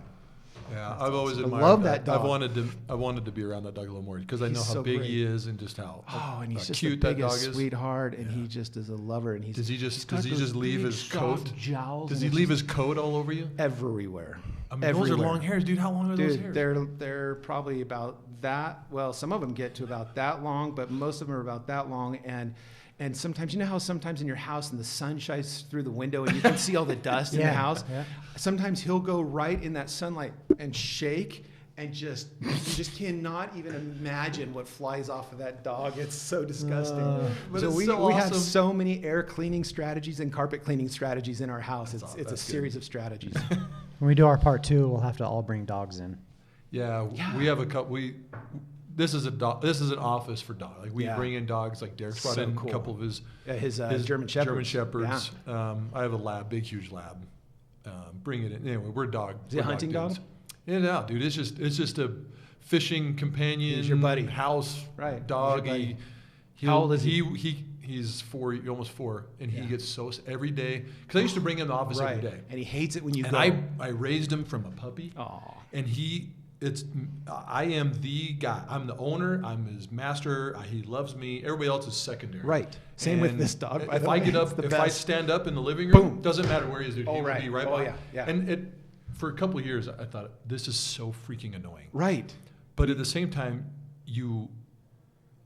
Speaker 2: Yeah, I've always admired
Speaker 3: love that dog.
Speaker 2: I wanted to be around that dog a little more because I know how big he is and just how
Speaker 3: and he's just
Speaker 2: cute
Speaker 3: the
Speaker 2: that dog
Speaker 3: biggest
Speaker 2: is.
Speaker 3: Sweetheart, and he just is a lover. And
Speaker 2: does he just leave his coat?
Speaker 3: Jowls,
Speaker 2: does he leave his coat all over you?
Speaker 3: Everywhere.
Speaker 2: I mean, those are long hairs, dude. How long are those hairs?
Speaker 3: They're probably about that. Well, some of them get to about that long, but most of them are about that long. And sometimes, how sometimes in your house and the sun shines through the window and you can see all the dust in the house. Yeah. Sometimes he'll go right in that sunlight and shake, and you just cannot even imagine what flies off of that dog. It's so disgusting.
Speaker 2: But
Speaker 3: we
Speaker 2: awesome.
Speaker 3: have so many air cleaning strategies and carpet cleaning strategies in our house. It's a series of strategies.
Speaker 1: When we do our part 2, we'll have to all bring dogs in.
Speaker 2: Yeah. We have a couple. This is an office for dogs. Like we bring in dogs. Like Derek's brought in a couple of his
Speaker 3: German Shepherds.
Speaker 2: German Shepherds. Yeah. I have a lab, big huge lab. Bring it in. Anyway, we're dog.
Speaker 3: Is it a hunting dog?
Speaker 2: Yeah, dude. It's just a fishing companion.
Speaker 3: He's your buddy.
Speaker 2: House dog.
Speaker 3: How old is he?
Speaker 2: He's 4, almost 4, and he gets every day. Because I used to bring him to the office every day.
Speaker 3: And he hates it when you go.
Speaker 2: I raised him from a puppy.
Speaker 3: Aww.
Speaker 2: And I am the guy. I'm the owner. I'm his master. He loves me. Everybody else is secondary.
Speaker 3: Right. Same with this dog.
Speaker 2: If I get up, I stand up in the living room, doesn't matter where he is. He will be right by.
Speaker 3: Yeah.
Speaker 2: And for a couple of years, I thought this is so freaking annoying.
Speaker 3: Right.
Speaker 2: But at the same time,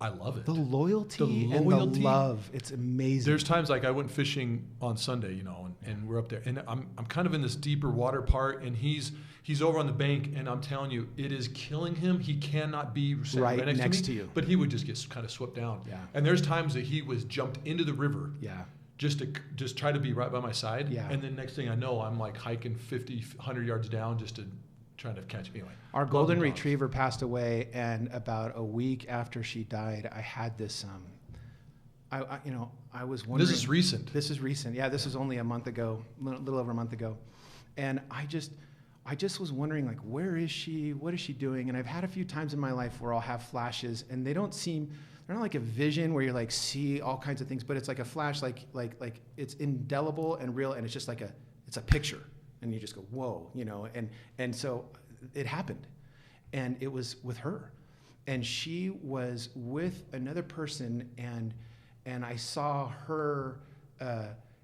Speaker 2: I love it.
Speaker 3: The loyalty and the love. It's amazing.
Speaker 2: There's times like I went fishing on Sunday, and we're up there, and I'm kind of in this deeper water part, and he's over on the bank, and I'm telling you, it is killing him. He cannot be right next to you. But he would just get kind of swept down. Yeah. And there's times that he was jumped into the river. Yeah. Just to try to be right by my side. Yeah. And then next thing I know, I'm like hiking 50, 100 yards down just to trying to catch me. Anyway,
Speaker 3: our golden retriever passed away, and about a week after she died, I had this. I was wondering.
Speaker 2: This is recent.
Speaker 3: This is recent. Yeah, this was only a month ago, a little over a month ago, and I just was wondering, like, where is she? What is she doing? And I've had a few times in my life where I'll have flashes, and they're not like a vision where you like see all kinds of things, but it's like a flash, like it's indelible and real, and it's just like it's a picture, and you just go, whoa, you know, and so it happened, and it was with her, and she was with another person, and I saw her.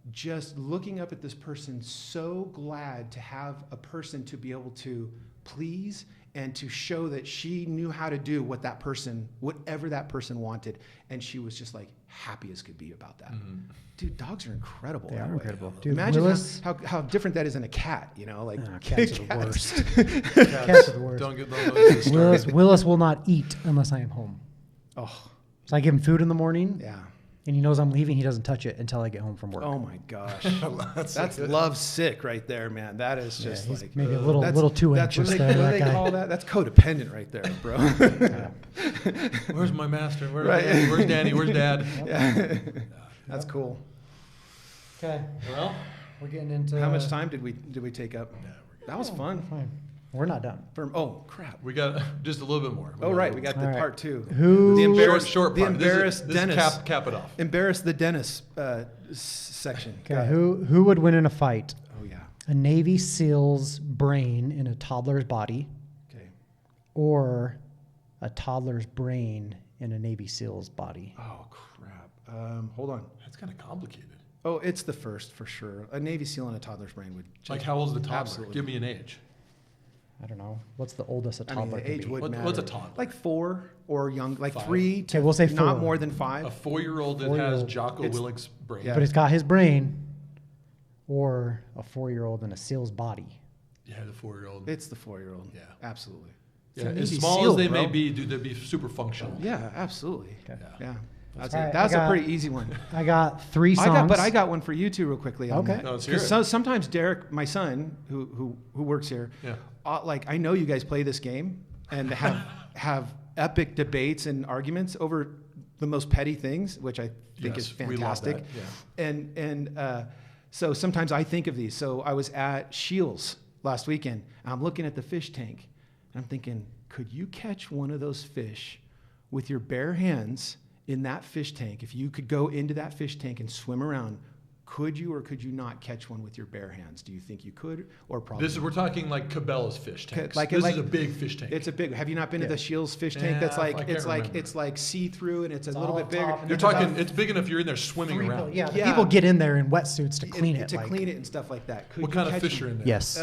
Speaker 3: Just looking up at this person, so glad to have a person to be able to please and to show that she knew how to do whatever that person wanted. And she was just like happy as could be about that.
Speaker 2: Mm-hmm.
Speaker 3: Dude, dogs are incredible.
Speaker 1: They
Speaker 3: that
Speaker 1: are
Speaker 3: way.
Speaker 1: incredible. Dude,
Speaker 3: Imagine
Speaker 1: Willis,
Speaker 3: how different that is than a cat, you know? Like
Speaker 1: cats are the worst.
Speaker 2: Cats,
Speaker 1: Cats are the worst.
Speaker 2: Don't get those started.
Speaker 1: Willis will not eat unless I am home.
Speaker 3: Oh,
Speaker 1: So I give him food in the morning,
Speaker 3: yeah.
Speaker 1: and he knows I'm leaving. He doesn't touch it until I get home from work.
Speaker 3: Oh my gosh.
Speaker 2: That's
Speaker 3: That's
Speaker 2: good.
Speaker 3: love sick right there, man. That is just
Speaker 1: he's
Speaker 3: like
Speaker 1: maybe a little too
Speaker 3: that's
Speaker 1: anxious
Speaker 3: what
Speaker 1: there.
Speaker 3: they, what
Speaker 1: That
Speaker 3: do they
Speaker 1: guy.
Speaker 3: call that? That's codependent right there, bro.
Speaker 2: Where's my master?
Speaker 3: Right.
Speaker 2: Where's Danny? Where's Dad?
Speaker 3: Yeah. That's cool.
Speaker 1: Okay,
Speaker 2: Well,
Speaker 1: we're getting into
Speaker 3: How much time did we take up? That was fun.
Speaker 1: Fine. We're not done.
Speaker 3: Oh crap.
Speaker 2: we got just a little bit more.
Speaker 3: Oh right, we got the
Speaker 1: All right.
Speaker 3: part 2.
Speaker 1: Who-
Speaker 3: The embarrassed,
Speaker 2: short
Speaker 3: the
Speaker 2: part.
Speaker 3: embarrassed
Speaker 2: This is
Speaker 3: Dennis.
Speaker 2: cap it off.
Speaker 3: Embarrass the Dennis section. Go
Speaker 1: Okay,
Speaker 3: ahead.
Speaker 1: who would win in a fight?
Speaker 3: Oh yeah.
Speaker 1: A Navy SEAL's brain in a toddler's body,
Speaker 3: Okay.
Speaker 1: or a toddler's brain in a Navy SEAL's body?
Speaker 3: Oh crap. Hold on.
Speaker 2: That's kind of complicated.
Speaker 3: Oh, it's the first for sure. A Navy SEAL and a toddler's brain would.
Speaker 2: Like, how old's the toddler?
Speaker 3: Absolutely.
Speaker 2: Give me an age.
Speaker 1: I don't know. What's the oldest a
Speaker 3: I
Speaker 1: toddler
Speaker 3: mean, the
Speaker 1: can
Speaker 3: age
Speaker 1: be?
Speaker 3: would matter.
Speaker 2: What's a toddler?
Speaker 3: Like 4 or young, like
Speaker 2: 5.
Speaker 3: 3 to
Speaker 1: Okay, we'll say
Speaker 3: not
Speaker 1: 4.
Speaker 3: more than 5.
Speaker 2: A 4-year-old that has
Speaker 1: 4-year-old.
Speaker 2: Jocko
Speaker 3: It's-
Speaker 2: Willick's brain.
Speaker 3: Yeah.
Speaker 1: But it's got his brain, or a 4-year-old in a SEAL's body.
Speaker 2: Yeah, the 4-year-old.
Speaker 3: It's the 4-year-old.
Speaker 2: Yeah.
Speaker 3: Absolutely.
Speaker 2: Yeah,
Speaker 3: It's a
Speaker 2: as
Speaker 3: Navy
Speaker 2: small
Speaker 3: SEAL,
Speaker 2: as they
Speaker 3: bro.
Speaker 2: may be, dude, they'd be super functional.
Speaker 3: Yeah, absolutely.
Speaker 1: Okay.
Speaker 3: Yeah. That's
Speaker 1: All
Speaker 3: it.
Speaker 1: right,
Speaker 3: That's
Speaker 1: I
Speaker 3: a
Speaker 1: got-
Speaker 3: pretty easy one.
Speaker 1: I got 3 songs.
Speaker 3: I got one for you too, real quickly. On
Speaker 1: Okay.
Speaker 3: that.
Speaker 2: No, let's hear
Speaker 3: 'Cause
Speaker 2: it.
Speaker 3: sometimes Derek, my son, who works here,
Speaker 2: Yeah.
Speaker 3: like I know you guys play this game and have epic debates and arguments over the most petty things, which I think is
Speaker 2: Yes, we love
Speaker 3: fantastic.
Speaker 2: that,
Speaker 3: And so sometimes I think of these. So I was at Shields last weekend. And I'm looking at the fish tank, and I'm thinking, could you catch one of those fish with your bare hands in that fish tank? If you could go into that fish tank and swim around, could you or could you not catch one with your bare hands? Do you think you could or probably?
Speaker 2: We're talking like Cabela's fish tanks.
Speaker 3: Like-
Speaker 2: This
Speaker 3: like-
Speaker 2: is a big fish tank.
Speaker 3: It's a big. Have you not been to
Speaker 1: Yeah.
Speaker 3: the Shields fish tank? That's
Speaker 2: Yeah,
Speaker 3: like
Speaker 2: I can't
Speaker 3: it's
Speaker 2: remember.
Speaker 3: like see through and it's a little
Speaker 1: all
Speaker 3: bit bigger.
Speaker 1: top and
Speaker 2: You're
Speaker 1: it's about
Speaker 2: talking, it's big enough you're in there swimming around.
Speaker 1: Yeah,
Speaker 3: Yeah.
Speaker 1: people get in there in wetsuits to clean it.
Speaker 3: to
Speaker 1: like-
Speaker 3: clean it and stuff like that. Could
Speaker 2: What
Speaker 3: you
Speaker 2: kind of
Speaker 3: catch
Speaker 2: fish
Speaker 3: them?
Speaker 2: are in there?
Speaker 1: Yes.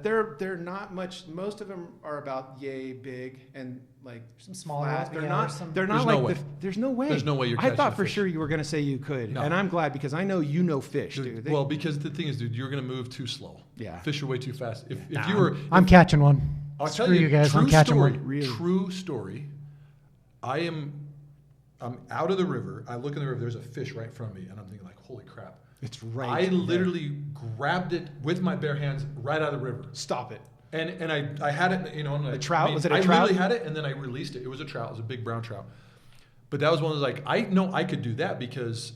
Speaker 3: They're not much. Most of them are about yay big and like
Speaker 1: Some smaller
Speaker 3: flat.
Speaker 1: ones,
Speaker 3: They're
Speaker 1: yeah,
Speaker 3: not.
Speaker 1: there's some-
Speaker 3: They're
Speaker 2: There's
Speaker 3: not
Speaker 2: no
Speaker 3: like
Speaker 2: way.
Speaker 3: there's no way.
Speaker 2: There's no way you're
Speaker 3: I
Speaker 2: catching
Speaker 3: thought
Speaker 2: a
Speaker 3: for
Speaker 2: fish.
Speaker 3: sure you were gonna say you could,
Speaker 2: No.
Speaker 3: and I'm glad because I know you know fish, dude.
Speaker 2: Well, because the thing is, dude, you're going to move too slow.
Speaker 3: Yeah.
Speaker 2: Fish are way too fast. If
Speaker 3: Nah,
Speaker 2: you were,
Speaker 1: I'm catching one.
Speaker 2: I'll
Speaker 1: Screw
Speaker 2: tell
Speaker 1: you guys.
Speaker 2: true
Speaker 1: I'm catching
Speaker 2: story,
Speaker 1: one.
Speaker 3: Really?
Speaker 2: True story. I'm out of the river. I look in the river. There's a fish right in front of me, and I'm thinking like, holy crap.
Speaker 3: it's right.
Speaker 2: I
Speaker 3: there.
Speaker 2: literally grabbed it with my bare hands right out of the river.
Speaker 3: Stop it.
Speaker 2: And I had it, you know. And
Speaker 3: A trout? Was it a
Speaker 2: I
Speaker 3: trout?
Speaker 2: literally had it, and then I released it. It was a trout. It was a big brown trout. But that was one of those like, I know I could do that because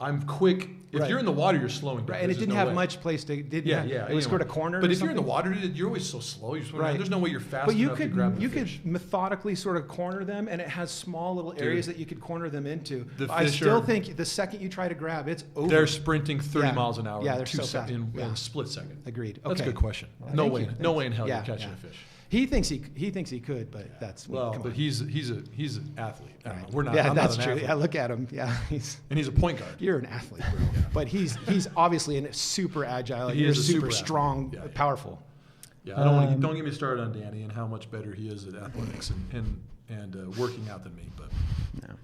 Speaker 2: I'm quick. If
Speaker 3: Right.
Speaker 2: you're in the water, you're slowing down.
Speaker 3: Right, and it
Speaker 2: There's
Speaker 3: didn't
Speaker 2: no
Speaker 3: have
Speaker 2: way.
Speaker 3: much place to. Didn't
Speaker 2: Yeah,
Speaker 3: have,
Speaker 2: yeah.
Speaker 3: It was sort of
Speaker 2: anyway.
Speaker 3: cornered.
Speaker 2: But
Speaker 3: or
Speaker 2: if you're in the
Speaker 3: something?
Speaker 2: water, dude, you're always so slow. You're swimming around.
Speaker 3: Right.
Speaker 2: There's no way you're fast
Speaker 3: But you
Speaker 2: enough to
Speaker 3: could
Speaker 2: grab the
Speaker 3: you
Speaker 2: fish.
Speaker 3: could methodically sort of corner them, and it has small little areas
Speaker 2: Dude.
Speaker 3: that you could corner them into.
Speaker 2: The
Speaker 3: I
Speaker 2: fish
Speaker 3: still
Speaker 2: are-
Speaker 3: think the second you try to grab, it's over.
Speaker 2: They're sprinting 30
Speaker 3: Yeah.
Speaker 2: miles an hour
Speaker 3: Yeah,
Speaker 2: in
Speaker 3: they're so fast.
Speaker 2: in
Speaker 3: Yeah.
Speaker 2: a split second.
Speaker 3: Agreed.
Speaker 2: That's
Speaker 3: Okay.
Speaker 2: a good question.
Speaker 3: Well,
Speaker 2: no
Speaker 3: thank
Speaker 2: way,
Speaker 3: you.
Speaker 2: no
Speaker 3: Thank
Speaker 2: way in hell
Speaker 3: Yeah,
Speaker 2: you're catching
Speaker 3: yeah.
Speaker 2: a fish.
Speaker 3: He thinks he could, but that's
Speaker 2: Well,
Speaker 3: come
Speaker 2: but
Speaker 3: on.
Speaker 2: he's an athlete. I don't know. We're not.
Speaker 3: Yeah,
Speaker 2: I'm
Speaker 3: that's
Speaker 2: not an
Speaker 3: true.
Speaker 2: athlete.
Speaker 3: Yeah, look at him. Yeah,
Speaker 2: And he's a point guard.
Speaker 3: you're an athlete, bro. But he's obviously super agile. And
Speaker 2: He
Speaker 3: you're
Speaker 2: is a
Speaker 3: super
Speaker 2: super athlete.
Speaker 3: strong,
Speaker 2: Yeah, yeah.
Speaker 3: powerful.
Speaker 2: Yeah, don't get me started on Danny and how much better he is at athletics and working out than me. But
Speaker 1: No. All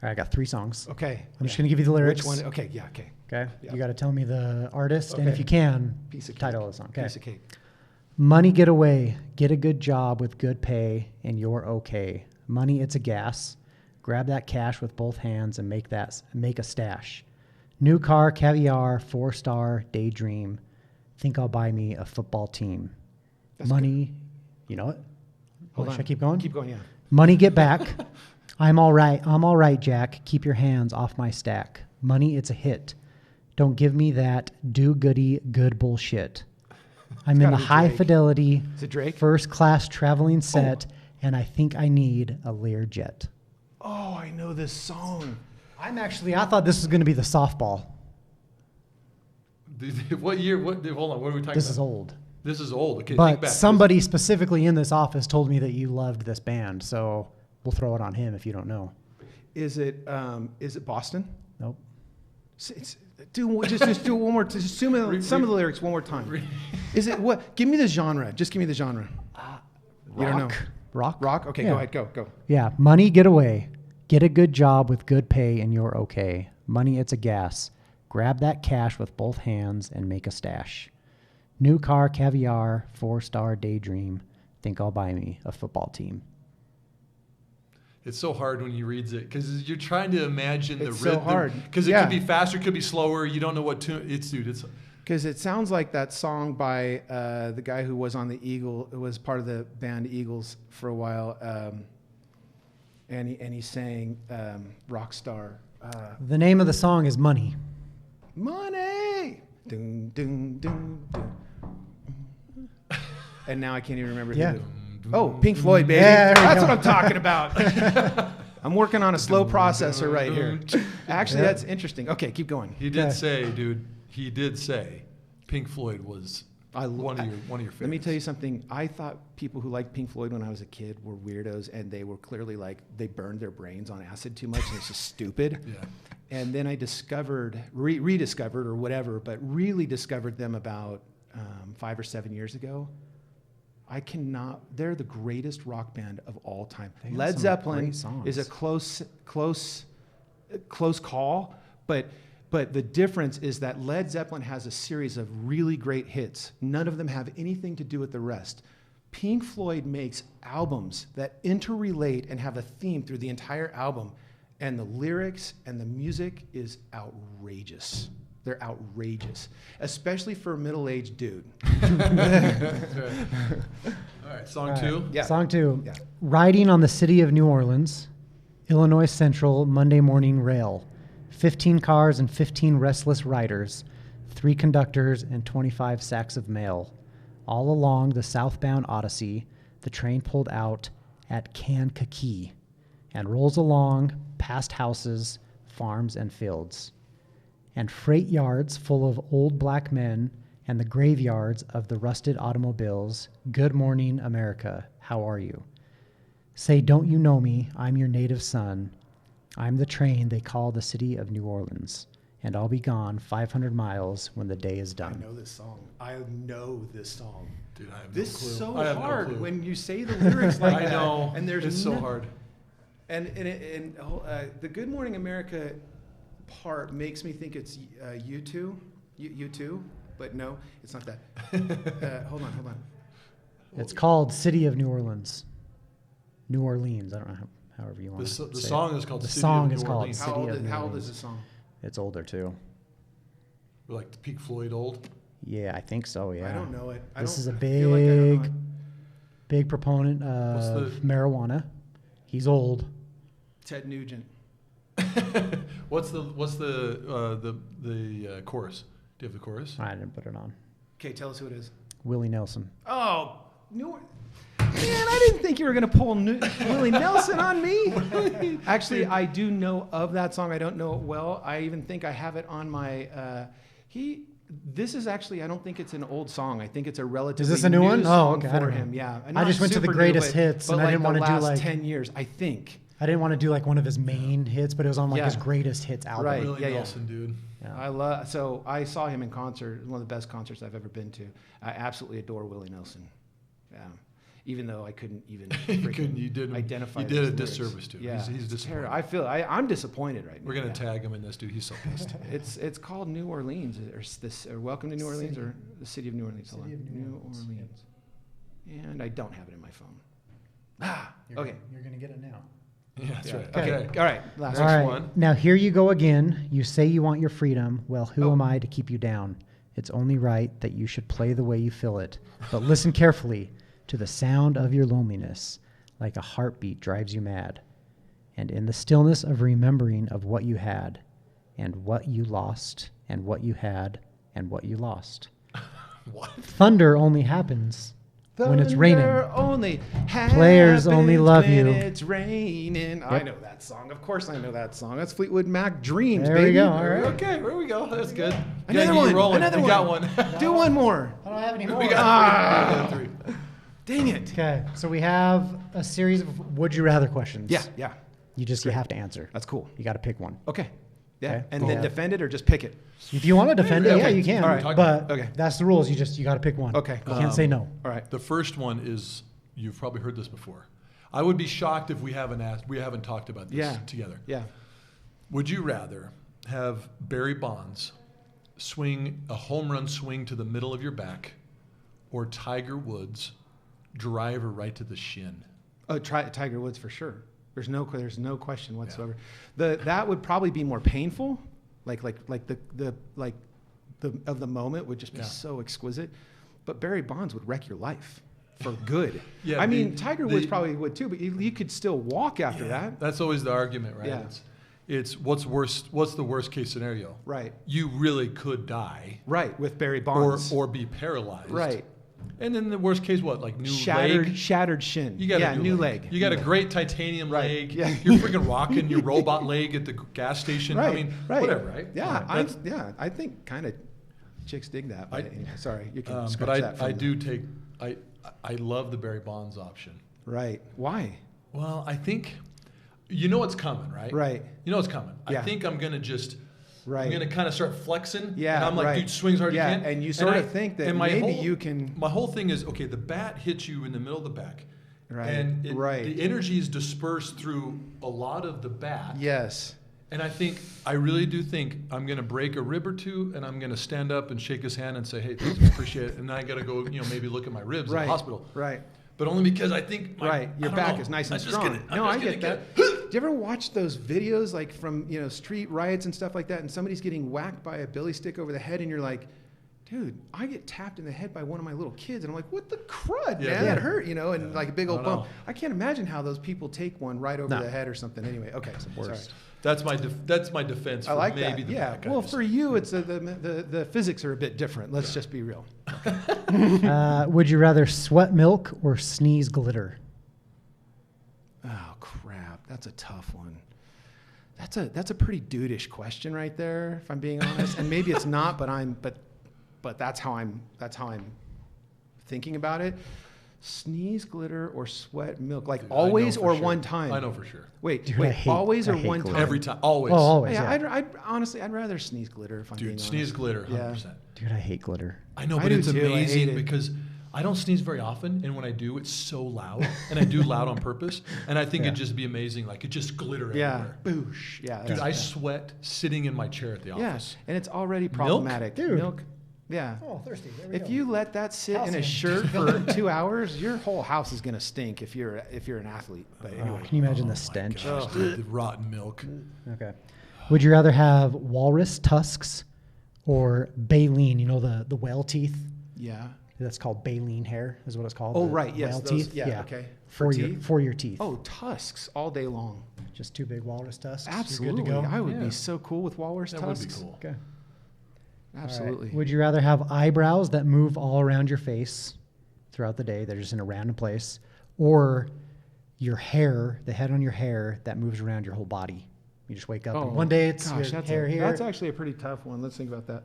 Speaker 1: right, I got 3 songs.
Speaker 3: Okay.
Speaker 1: I'm just going to give you the lyrics.
Speaker 3: Which one? Okay. Yeah. Okay.
Speaker 1: Okay.
Speaker 3: Yeah.
Speaker 1: You got to tell me the artist, and
Speaker 3: Okay.
Speaker 1: if you can,
Speaker 3: Piece of cake.
Speaker 1: title of the song. Okay.
Speaker 3: Piece of cake.
Speaker 1: Money get away, get a good job with good pay, and you're okay. Money, it's a gas. Grab that cash with both hands and make a stash. New car, caviar, 4-star, daydream. Think I'll buy me a football team.
Speaker 3: That's
Speaker 1: Money, you know it?
Speaker 3: Hold
Speaker 1: Should
Speaker 3: on.
Speaker 1: I keep going?
Speaker 3: Keep going. Yeah.
Speaker 1: Money, get back. I'm all right, Jack. Keep your hands off my stack. Money, it's a hit. Don't give me that do-goody good bullshit. I'm in
Speaker 3: gotta
Speaker 1: the
Speaker 3: be
Speaker 1: high
Speaker 3: Drake.
Speaker 1: fidelity
Speaker 3: Is it Drake?
Speaker 1: first class traveling set, and I think I need a Learjet.
Speaker 3: Oh, I know this song.
Speaker 1: I thought this was going to be the softball.
Speaker 2: What year? Hold on. What are we talking
Speaker 1: This
Speaker 2: about?
Speaker 1: is old.
Speaker 2: This is old. Okay, think
Speaker 1: But
Speaker 2: back.
Speaker 1: somebody specifically in this office told me that you loved this band, so we'll throw it on him if you don't know.
Speaker 3: Is it Boston?
Speaker 1: Nope.
Speaker 3: Just do it one more. Just some of the lyrics one more time. Is it what? Give me the genre. Just give me the genre. You don't know.
Speaker 1: Rock?
Speaker 3: Rock. Okay,
Speaker 1: Yeah.
Speaker 3: go ahead. Go.
Speaker 1: Yeah. Money, get away. Get a good job with good pay and you're okay. Money, it's a gas. Grab that cash with both hands and make a stash. New car, caviar, 4-star daydream. Think I'll buy me a football team.
Speaker 2: It's so hard when you read it because you're trying to imagine the
Speaker 3: It's so
Speaker 2: rhythm.
Speaker 3: hard.
Speaker 2: Because it
Speaker 3: Yeah.
Speaker 2: could be faster, it could be slower. You don't know what tune. It's
Speaker 3: Because it sounds like that song by the guy who was on the Eagle, who was part of the band Eagles for a while, and he sang Rockstar.
Speaker 1: The name of the song is Money.
Speaker 3: Money! Dun, dun, dun, dun. And now I can't even remember
Speaker 1: Yeah.
Speaker 3: who. Oh, Pink Floyd, baby.
Speaker 1: Yeah, there we
Speaker 3: That's
Speaker 1: go.
Speaker 3: what I'm talking about. I'm working on a slow processor right here. Actually,
Speaker 1: Yeah.
Speaker 3: that's interesting. Okay, keep going.
Speaker 2: He did
Speaker 1: Okay.
Speaker 2: say, dude. He did say, Pink Floyd was one of your favorites.
Speaker 3: Let me tell you something. I thought people who liked Pink Floyd when I was a kid were weirdos, and they were clearly like they burned their brains on acid too much, and it's just stupid.
Speaker 2: Yeah.
Speaker 3: And then I discovered, rediscovered or whatever, but really discovered them about 5 or 7 years ago. They're the greatest rock band of all time.
Speaker 1: They have
Speaker 3: Led
Speaker 1: some
Speaker 3: Zeppelin
Speaker 1: great songs.
Speaker 3: is a close call, but the difference is that Led Zeppelin has a series of really great hits. None of them have anything to do with the rest. Pink Floyd makes albums that interrelate and have a theme through the entire album, and the lyrics and the music is outrageous. They're outrageous, especially for a middle-aged dude.
Speaker 2: That's right. All right, song
Speaker 1: All right.
Speaker 2: two.
Speaker 3: Yeah.
Speaker 1: Song 2.
Speaker 3: Yeah.
Speaker 1: Riding on the City of New Orleans, Illinois Central Monday morning rail. 15 cars and 15 restless riders, 3 conductors and 25 sacks of mail. All along the southbound Odyssey, the train pulled out at Kankakee and rolls along past houses, farms, and fields, and freight yards full of old black men and the graveyards of the rusted automobiles. Good morning, America. How are you? Say, don't you know me? I'm your native son. I'm the train they call the city of New Orleans, and I'll be gone 500 miles when the day is
Speaker 3: I
Speaker 1: done.
Speaker 3: know this song. I know this song.
Speaker 2: Dude, I have
Speaker 3: This
Speaker 2: no clue.
Speaker 3: is so
Speaker 2: I have no
Speaker 3: hard
Speaker 2: clue.
Speaker 3: when you say the lyrics like
Speaker 2: I
Speaker 3: that.
Speaker 2: know.
Speaker 3: And there's
Speaker 2: it's so
Speaker 3: no-
Speaker 2: hard.
Speaker 3: And the Good Morning America part makes me think it's U2, U2, but no, it's not that. Hold on.
Speaker 1: It's called City of New Orleans. New Orleans. I don't know however you want
Speaker 2: The
Speaker 1: to say
Speaker 2: song
Speaker 1: it.
Speaker 2: is called
Speaker 1: The
Speaker 2: City
Speaker 1: song
Speaker 2: of
Speaker 1: is
Speaker 2: New
Speaker 1: called
Speaker 2: Orleans.
Speaker 1: City of New
Speaker 3: How old
Speaker 1: Orleans.
Speaker 3: is the song?
Speaker 1: It's older too.
Speaker 2: We're like Pink Floyd old.
Speaker 1: Yeah, I think so. Yeah.
Speaker 3: I don't know it.
Speaker 1: This is a
Speaker 3: feel like I don't know
Speaker 1: big,
Speaker 3: it.
Speaker 1: big proponent of marijuana. He's old.
Speaker 3: Ted Nugent.
Speaker 2: What's the chorus? Do you have the chorus?
Speaker 1: I didn't put it on.
Speaker 3: Okay, tell us who it is.
Speaker 1: Willie Nelson.
Speaker 3: Oh, Man, I didn't think you were going to pull Willie Nelson on me. Actually, I do know of that song. I don't know it well. I even think I have it on my. This is actually. I don't think it's an old song. I think it's a relatively
Speaker 1: Is this a new one? Oh,
Speaker 3: song
Speaker 1: okay. I
Speaker 3: for
Speaker 1: don't know.
Speaker 3: him. Yeah.
Speaker 1: I just went to the
Speaker 3: super new,
Speaker 1: greatest
Speaker 3: but-
Speaker 1: hits,
Speaker 3: but
Speaker 1: and I
Speaker 3: like
Speaker 1: didn't
Speaker 3: the
Speaker 1: wanna do,
Speaker 3: last
Speaker 1: like-
Speaker 3: 10 years. I think.
Speaker 1: I didn't want to do like one of his main hits, but it was on like his
Speaker 3: Yeah.
Speaker 1: greatest hits album.
Speaker 3: Right.
Speaker 2: Willie
Speaker 3: yeah, yeah.
Speaker 2: Nelson, dude.
Speaker 1: Yeah.
Speaker 3: So I saw him in concert. One of the best concerts I've ever been to. I absolutely adore Willie Nelson. Yeah. Even though I couldn't even freaking
Speaker 2: You did
Speaker 3: identify.
Speaker 2: You did
Speaker 3: those
Speaker 2: a
Speaker 3: lyrics.
Speaker 2: disservice to him.
Speaker 3: Yeah,
Speaker 2: He's
Speaker 3: it's
Speaker 2: disappointed.
Speaker 3: terrible. I'm disappointed right now.
Speaker 2: We're gonna
Speaker 3: Yeah.
Speaker 2: tag him in this, dude. He's so pissed.
Speaker 3: It's called New Orleans, or Welcome to New Orleans, or the City of New Orleans. Hold
Speaker 1: City
Speaker 3: on.
Speaker 1: of New
Speaker 3: New
Speaker 1: Orleans.
Speaker 3: Orleans. And I don't have it in my phone. Okay.
Speaker 1: You're gonna get it now.
Speaker 2: Yeah, that's
Speaker 3: Yeah.
Speaker 2: right.
Speaker 3: Okay.
Speaker 2: Okay.
Speaker 3: All right. Last
Speaker 1: All
Speaker 3: one.
Speaker 1: right.
Speaker 2: one.
Speaker 1: Now here you go again. You say you want your freedom. Well, who am I to keep you down? It's only right that you should play the way you feel it. But listen carefully to the sound of your loneliness, like a heartbeat drives you mad. And in the stillness of remembering of what you had, and what you lost, and what you had, and what you lost.
Speaker 2: What?
Speaker 1: Thunder only happens when it's raining.
Speaker 3: Thunder only
Speaker 1: Players only
Speaker 3: happens
Speaker 1: love
Speaker 3: when
Speaker 1: you.
Speaker 3: It's raining. I know that song. Of course, I know that song. That's Fleetwood Mac Dreams,
Speaker 1: There
Speaker 3: baby.
Speaker 1: we go. All right.
Speaker 2: Okay, there we go. That's good.
Speaker 3: Another
Speaker 2: Yeah,
Speaker 3: one.
Speaker 2: you're rolling.
Speaker 3: Another
Speaker 2: we
Speaker 3: one.
Speaker 2: got one.
Speaker 3: Do one more.
Speaker 1: I don't have any
Speaker 2: we got three. We got three.
Speaker 3: Dang it.
Speaker 1: Okay, so we have a series of would you rather questions.
Speaker 3: Yeah.
Speaker 1: You have to answer.
Speaker 3: That's cool.
Speaker 1: You got to pick one.
Speaker 3: Okay. Yeah.
Speaker 1: Okay,
Speaker 3: And
Speaker 1: cool.
Speaker 3: then defend it or just pick it.
Speaker 1: If you want to defend it,
Speaker 2: Okay.
Speaker 1: yeah, you can.
Speaker 3: All right.
Speaker 1: But
Speaker 3: Okay.
Speaker 1: that's the rules. You got to pick one.
Speaker 3: Okay,
Speaker 1: You
Speaker 3: cool.
Speaker 1: can't say no.
Speaker 3: All right.
Speaker 2: The first one is, you've probably heard this before. I would be shocked if we haven't talked about this
Speaker 3: Yeah.
Speaker 2: together.
Speaker 3: Yeah.
Speaker 2: Would you rather have Barry Bonds swing a home run swing to the middle of your back, or Tiger Woods driver right to the shin?
Speaker 3: Oh, Tiger Woods for sure. There's no question whatsoever. That would probably be more painful. Like the of the moment would just be
Speaker 2: Yeah.
Speaker 3: so exquisite. But Barry Bonds would wreck your life for good.
Speaker 2: Yeah,
Speaker 3: I mean,
Speaker 2: the-
Speaker 3: Tiger Woods probably would too, but you could still walk after that.
Speaker 2: That's always the argument, right?
Speaker 3: Yeah.
Speaker 2: It's what's the worst case scenario?
Speaker 3: Right.
Speaker 2: You really could die,
Speaker 3: Right, with Barry Bonds.
Speaker 2: or be paralyzed.
Speaker 3: Right.
Speaker 2: And then the worst case, what, like new leg?
Speaker 3: Shattered shin.
Speaker 2: You got
Speaker 3: yeah,
Speaker 2: a
Speaker 3: new leg.
Speaker 2: You got a great titanium
Speaker 3: Right.
Speaker 2: leg.
Speaker 3: Yeah.
Speaker 2: You're freaking rocking your robot leg at the gas station.
Speaker 3: Right.
Speaker 2: I mean,
Speaker 3: right.
Speaker 2: whatever, right?
Speaker 3: Yeah,
Speaker 2: That's-
Speaker 3: I think kind of chicks dig that. But anyway, sorry, you can
Speaker 2: but
Speaker 3: scratch that.
Speaker 2: I
Speaker 3: from
Speaker 2: do take I love the Barry Bonds option.
Speaker 3: Right. Why?
Speaker 2: Well, I think you know what's coming, right?
Speaker 3: Right.
Speaker 2: You know what's coming.
Speaker 3: Yeah.
Speaker 2: I think I'm gonna just.
Speaker 3: Right.
Speaker 2: I'm gonna kind of start flexing.
Speaker 3: Yeah,
Speaker 2: And I'm like,
Speaker 3: right.
Speaker 2: dude, swings hard
Speaker 3: Yeah,
Speaker 2: as you can.
Speaker 3: and you sort of think that
Speaker 2: and my
Speaker 3: maybe
Speaker 2: whole-
Speaker 3: you can-
Speaker 2: My whole thing is, okay, the bat hits you in the middle of the back.
Speaker 3: Right,
Speaker 2: And
Speaker 3: right.
Speaker 2: the energy is dispersed through a lot of the bat.
Speaker 3: Yes.
Speaker 2: And I really do think I'm going to break a rib or two, and I'm going to stand up and shake his hand and say, hey, thanks, I appreciate it. And then I got to go, maybe look at my ribs in
Speaker 3: Right.
Speaker 2: the hospital.
Speaker 3: Right.
Speaker 2: But only because I think
Speaker 3: Right. Your back is nice and strong. No, I get that. Do you ever watch those videos like from, street riots and stuff like that, and somebody's getting whacked by a billy stick over the head, and you're like, dude, I get tapped in the head by one of my little kids, and I'm like, what the crud,
Speaker 2: Yeah,
Speaker 3: man?
Speaker 2: yeah.
Speaker 3: That hurt, and like a big old
Speaker 2: I don't
Speaker 3: bump.
Speaker 2: know.
Speaker 3: I can't imagine how those people take one right over
Speaker 1: No.
Speaker 3: the head or something. Anyway, okay, sorry.
Speaker 2: That's my defense.
Speaker 3: I
Speaker 2: for
Speaker 3: like
Speaker 2: maybe
Speaker 3: that.
Speaker 2: the
Speaker 3: Yeah.
Speaker 2: back.
Speaker 3: Well, for you, it's the physics are a bit different. Let's just be real.
Speaker 1: Would you rather sweat milk or sneeze glitter?
Speaker 3: Oh crap, that's a tough one. That's a pretty dudeish question right there, if I'm being honest. And maybe it's not, but that's how I'm thinking about it. Sneeze glitter or sweat milk, like
Speaker 2: Dude, I
Speaker 3: always
Speaker 2: know for
Speaker 3: or
Speaker 2: sure.
Speaker 3: one time.
Speaker 2: I know for sure.
Speaker 3: Wait,
Speaker 1: Dude, I
Speaker 3: wait,
Speaker 1: hate-
Speaker 3: always
Speaker 1: I
Speaker 3: or
Speaker 1: hate
Speaker 3: one
Speaker 1: glitter.
Speaker 3: time?
Speaker 2: Every time, always.
Speaker 1: Oh, always.
Speaker 3: Yeah,
Speaker 1: Yeah.
Speaker 3: I'd honestly, I'd rather sneeze glitter if I'm being
Speaker 2: Dude,
Speaker 3: honest.
Speaker 2: sneeze glitter, 100%.
Speaker 3: Yeah.
Speaker 1: Dude, I hate glitter.
Speaker 2: I know,
Speaker 3: I
Speaker 2: but
Speaker 3: do
Speaker 2: it's
Speaker 3: too. I hate
Speaker 2: amazing
Speaker 3: it.
Speaker 2: because I don't sneeze very often, and when I do, it's so loud, and I do loud on purpose, and I think
Speaker 1: Yeah.
Speaker 2: it'd just be amazing, like it just glitter
Speaker 3: Yeah,
Speaker 2: everywhere.
Speaker 3: boosh. Yeah,
Speaker 2: Dude,
Speaker 3: that's-
Speaker 2: I sweat sitting in my chair at the
Speaker 3: yeah,
Speaker 2: office.
Speaker 3: and it's already problematic.
Speaker 1: Dude.
Speaker 3: Milk, yeah.
Speaker 1: Oh, thirsty. There
Speaker 3: If you let that sit in a
Speaker 1: Calcium.
Speaker 3: shirt for 2 hours, your whole house is gonna stink if you're an athlete. But anyway,
Speaker 1: Can you imagine
Speaker 2: Oh
Speaker 1: the
Speaker 2: my
Speaker 1: stench?
Speaker 2: gosh, dude, the rotten milk.
Speaker 1: Okay. Would you rather have walrus tusks or baleen? You know the whale teeth?
Speaker 3: yeah.
Speaker 1: That's called baleen hair, is what it's called.
Speaker 3: Oh
Speaker 1: the
Speaker 3: right, yes.
Speaker 1: Whale
Speaker 3: Those,
Speaker 1: teeth.
Speaker 3: yeah, okay.
Speaker 1: For
Speaker 3: For
Speaker 1: your
Speaker 3: teeth?
Speaker 1: for your teeth.
Speaker 3: Oh, tusks all day long.
Speaker 1: Just two big walrus tusks.
Speaker 3: Absolutely,
Speaker 1: You're good to go.
Speaker 3: I would
Speaker 2: Yeah.
Speaker 3: be so cool with walrus
Speaker 2: That would be
Speaker 3: tusks.
Speaker 2: cool.
Speaker 1: Okay. All right.
Speaker 3: Absolutely.
Speaker 1: Would you rather have eyebrows that move all around your face throughout the day? They're just in a random place, or your hair, the head on your hair that moves around your whole body? You just wake up and one day it's your hair here.
Speaker 3: That's actually a pretty tough one. Let's think about that.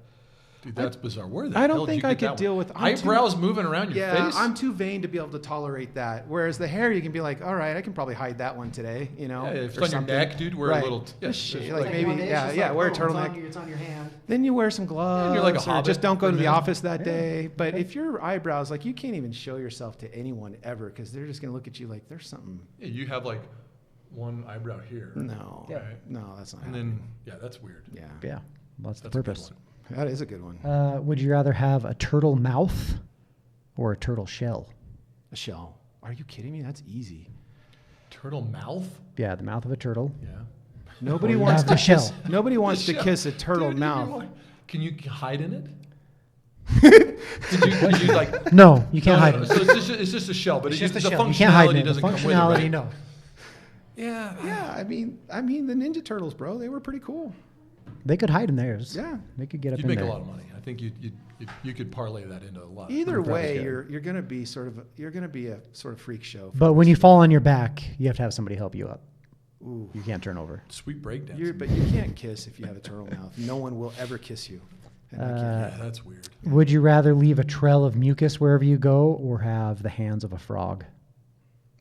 Speaker 2: Dude, that's bizarre. Where the
Speaker 3: I don't
Speaker 2: hell did
Speaker 3: think
Speaker 2: you
Speaker 3: I
Speaker 2: get
Speaker 3: could
Speaker 2: that one?
Speaker 3: deal with- I'm too-
Speaker 2: eyebrows moving around your
Speaker 3: Yeah,
Speaker 2: face.
Speaker 3: I'm too vain to be able to tolerate that. Whereas the hair, you can be like, all right, I can probably hide that one today,
Speaker 2: Yeah, if it's
Speaker 3: or
Speaker 2: on your
Speaker 3: something.
Speaker 2: neck, dude, wear
Speaker 3: Right.
Speaker 2: a little. Yeah,
Speaker 3: Just shit,
Speaker 2: just
Speaker 3: like
Speaker 2: like-
Speaker 3: maybe, wear a turtleneck.
Speaker 1: It's on your hand.
Speaker 3: Then you wear some gloves.
Speaker 2: you're like a
Speaker 3: or
Speaker 2: hobbit
Speaker 3: just don't go
Speaker 2: for
Speaker 3: to
Speaker 2: a
Speaker 3: the
Speaker 2: minute.
Speaker 3: office that
Speaker 1: Yeah.
Speaker 3: day. But if your eyebrows, like you can't even show yourself to anyone ever because they're just gonna look at you like there's something.
Speaker 2: Yeah, you have like one eyebrow here.
Speaker 3: No,
Speaker 1: Yeah.
Speaker 3: no, that's not.
Speaker 2: And
Speaker 3: happening.
Speaker 2: then, yeah, that's weird.
Speaker 3: yeah,
Speaker 1: Yeah, well, that's the
Speaker 2: That's a good
Speaker 1: purpose.
Speaker 2: one.
Speaker 3: that is a good one.
Speaker 1: Would you rather have a turtle mouth or a turtle shell?
Speaker 3: A shell. Are you kidding me? That's easy.
Speaker 2: Turtle mouth?
Speaker 1: Yeah, the mouth of a turtle.
Speaker 2: Yeah.
Speaker 3: Nobody
Speaker 1: Or you
Speaker 3: wants
Speaker 1: have
Speaker 3: to
Speaker 1: the shell.
Speaker 3: kiss. Nobody wants to
Speaker 2: shell.
Speaker 3: kiss a turtle
Speaker 2: Dude,
Speaker 3: mouth.
Speaker 2: Can you hide in it? Could you like?
Speaker 1: No, you can't
Speaker 2: No,
Speaker 1: hide
Speaker 2: no,
Speaker 1: it.
Speaker 2: So it's just a shell, but
Speaker 1: It's
Speaker 2: it's
Speaker 1: just a
Speaker 2: the
Speaker 1: shell. You can't hide
Speaker 2: functionality
Speaker 1: it. The
Speaker 2: doesn't come with it,
Speaker 1: functionality,
Speaker 2: right?
Speaker 1: no.
Speaker 2: Yeah.
Speaker 3: Yeah, I mean the Ninja Turtles, bro. They were pretty cool.
Speaker 1: They could hide in theirs.
Speaker 3: Yeah.
Speaker 1: They could get up
Speaker 2: You'd
Speaker 1: in
Speaker 2: make
Speaker 1: there.
Speaker 2: a lot of money. I think you could parlay that into a lot.
Speaker 3: Either
Speaker 1: probably
Speaker 3: way,
Speaker 1: could.
Speaker 3: you're going to be a sort of freak show.
Speaker 1: But when you fall on your back, you have to have somebody help you up.
Speaker 3: Ooh.
Speaker 1: You can't turn over.
Speaker 2: Sweet breakdance.
Speaker 3: But you can't kiss if you have a turtle mouth. No one will ever kiss you. And I can't.
Speaker 2: Yeah, that's weird.
Speaker 1: Would you rather leave a trail of mucus wherever you go or have the hands of a frog?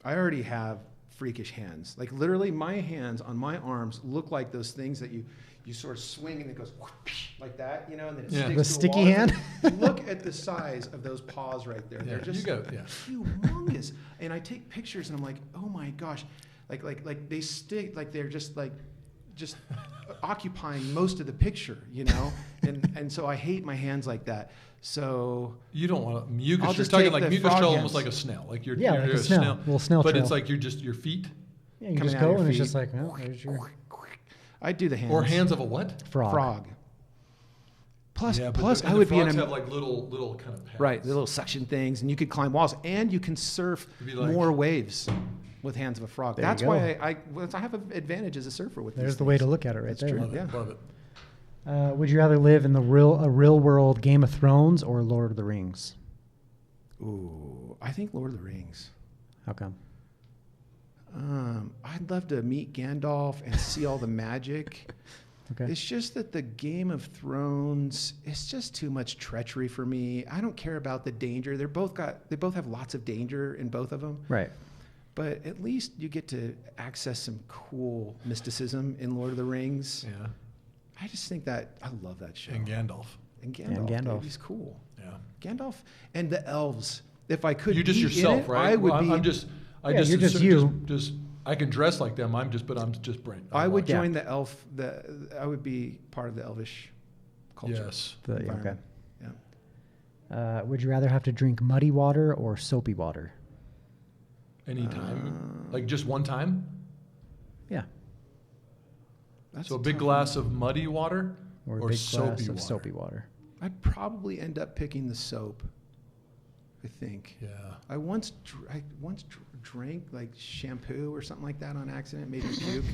Speaker 3: I already have freakish hands. Like literally my hands on my arms look like those things that you sort of swing and it goes whoosh, like that, and then it
Speaker 2: Yeah.
Speaker 3: sticks
Speaker 1: The
Speaker 3: to
Speaker 1: sticky
Speaker 3: a wall.
Speaker 1: hand?
Speaker 3: Look at the size of those paws right there.
Speaker 2: Yeah,
Speaker 3: They're just
Speaker 2: yeah.
Speaker 3: humongous. And I take pictures and I'm like, oh my gosh, like they stick, like they're just occupying most of the picture, and so I hate my hands like that. So
Speaker 2: You don't want mucus.
Speaker 3: I'll
Speaker 2: You're
Speaker 3: just
Speaker 2: talking
Speaker 3: take
Speaker 2: like
Speaker 3: the
Speaker 2: mucus
Speaker 3: frog
Speaker 2: trail,
Speaker 3: hands.
Speaker 2: almost like a snail. Like you're
Speaker 1: Yeah,
Speaker 2: you're
Speaker 1: like a snail. Little snail
Speaker 2: But
Speaker 1: trail.
Speaker 2: it's like you're just your feet
Speaker 1: Yeah, you
Speaker 3: Coming
Speaker 1: just
Speaker 3: out of
Speaker 1: go
Speaker 3: your
Speaker 1: and it's
Speaker 3: feet.
Speaker 1: just like, well, there's your
Speaker 3: I do the hands.
Speaker 2: or hands of a what?
Speaker 1: frog.
Speaker 3: Plus,
Speaker 2: Yeah, but
Speaker 3: plus
Speaker 2: the,
Speaker 3: I
Speaker 2: and
Speaker 3: would
Speaker 2: the
Speaker 3: be in
Speaker 2: frogs
Speaker 3: a
Speaker 2: have like little kind of pads.
Speaker 3: right, the little suction things, and you could climb walls, and you can surf
Speaker 2: It'd be like-
Speaker 3: more waves with hands of a frog.
Speaker 1: There you
Speaker 3: That's
Speaker 1: go.
Speaker 3: why I have an advantage as a surfer with
Speaker 1: There's
Speaker 3: these
Speaker 1: the way
Speaker 3: things.
Speaker 1: to look at it right
Speaker 3: That's
Speaker 1: there.
Speaker 3: true.
Speaker 2: Love it.
Speaker 3: Yeah.
Speaker 2: Love it.
Speaker 1: Would you rather live in a real world Game of Thrones or Lord of the Rings?
Speaker 3: Ooh, I think Lord of the Rings.
Speaker 1: How come?
Speaker 3: I'd love to meet Gandalf and see all the magic.
Speaker 1: Okay.
Speaker 3: It's just that the Game of Thrones, it's just too much treachery for me. I don't care about the danger. They both have lots of danger in both of them.
Speaker 1: Right.
Speaker 3: But at least you get to access some cool mysticism in Lord of the Rings.
Speaker 2: Yeah.
Speaker 3: I just think that I love that show.
Speaker 2: And Gandalf.
Speaker 3: And Gandalf,
Speaker 1: Gandalf.
Speaker 3: dude, he's cool.
Speaker 2: Yeah.
Speaker 3: Gandalf and the elves. If I could
Speaker 2: You just
Speaker 3: be
Speaker 2: yourself,
Speaker 3: in it,
Speaker 2: right?
Speaker 3: I would
Speaker 2: Well,
Speaker 3: be.
Speaker 2: I'm just. I
Speaker 1: Yeah,
Speaker 2: just,
Speaker 1: you're just you.
Speaker 2: Just I can dress like them. I'm just brain.
Speaker 3: I would
Speaker 1: Yeah.
Speaker 3: join the elf. I would be part of the elvish culture.
Speaker 2: Yes.
Speaker 1: Okay.
Speaker 3: environment. Yeah.
Speaker 1: Would you rather have to drink muddy water or soapy water?
Speaker 2: Anytime. Like just one time.
Speaker 1: Yeah.
Speaker 3: That's
Speaker 2: So a
Speaker 3: a
Speaker 2: big
Speaker 3: tough
Speaker 2: glass of muddy water
Speaker 1: Or a
Speaker 2: or
Speaker 1: big
Speaker 2: soapy
Speaker 1: glass of
Speaker 2: water.
Speaker 1: soapy water.
Speaker 3: I'd probably end up picking the soap. I think.
Speaker 2: Yeah.
Speaker 3: I once drank like shampoo or something like that on accident, made me puke.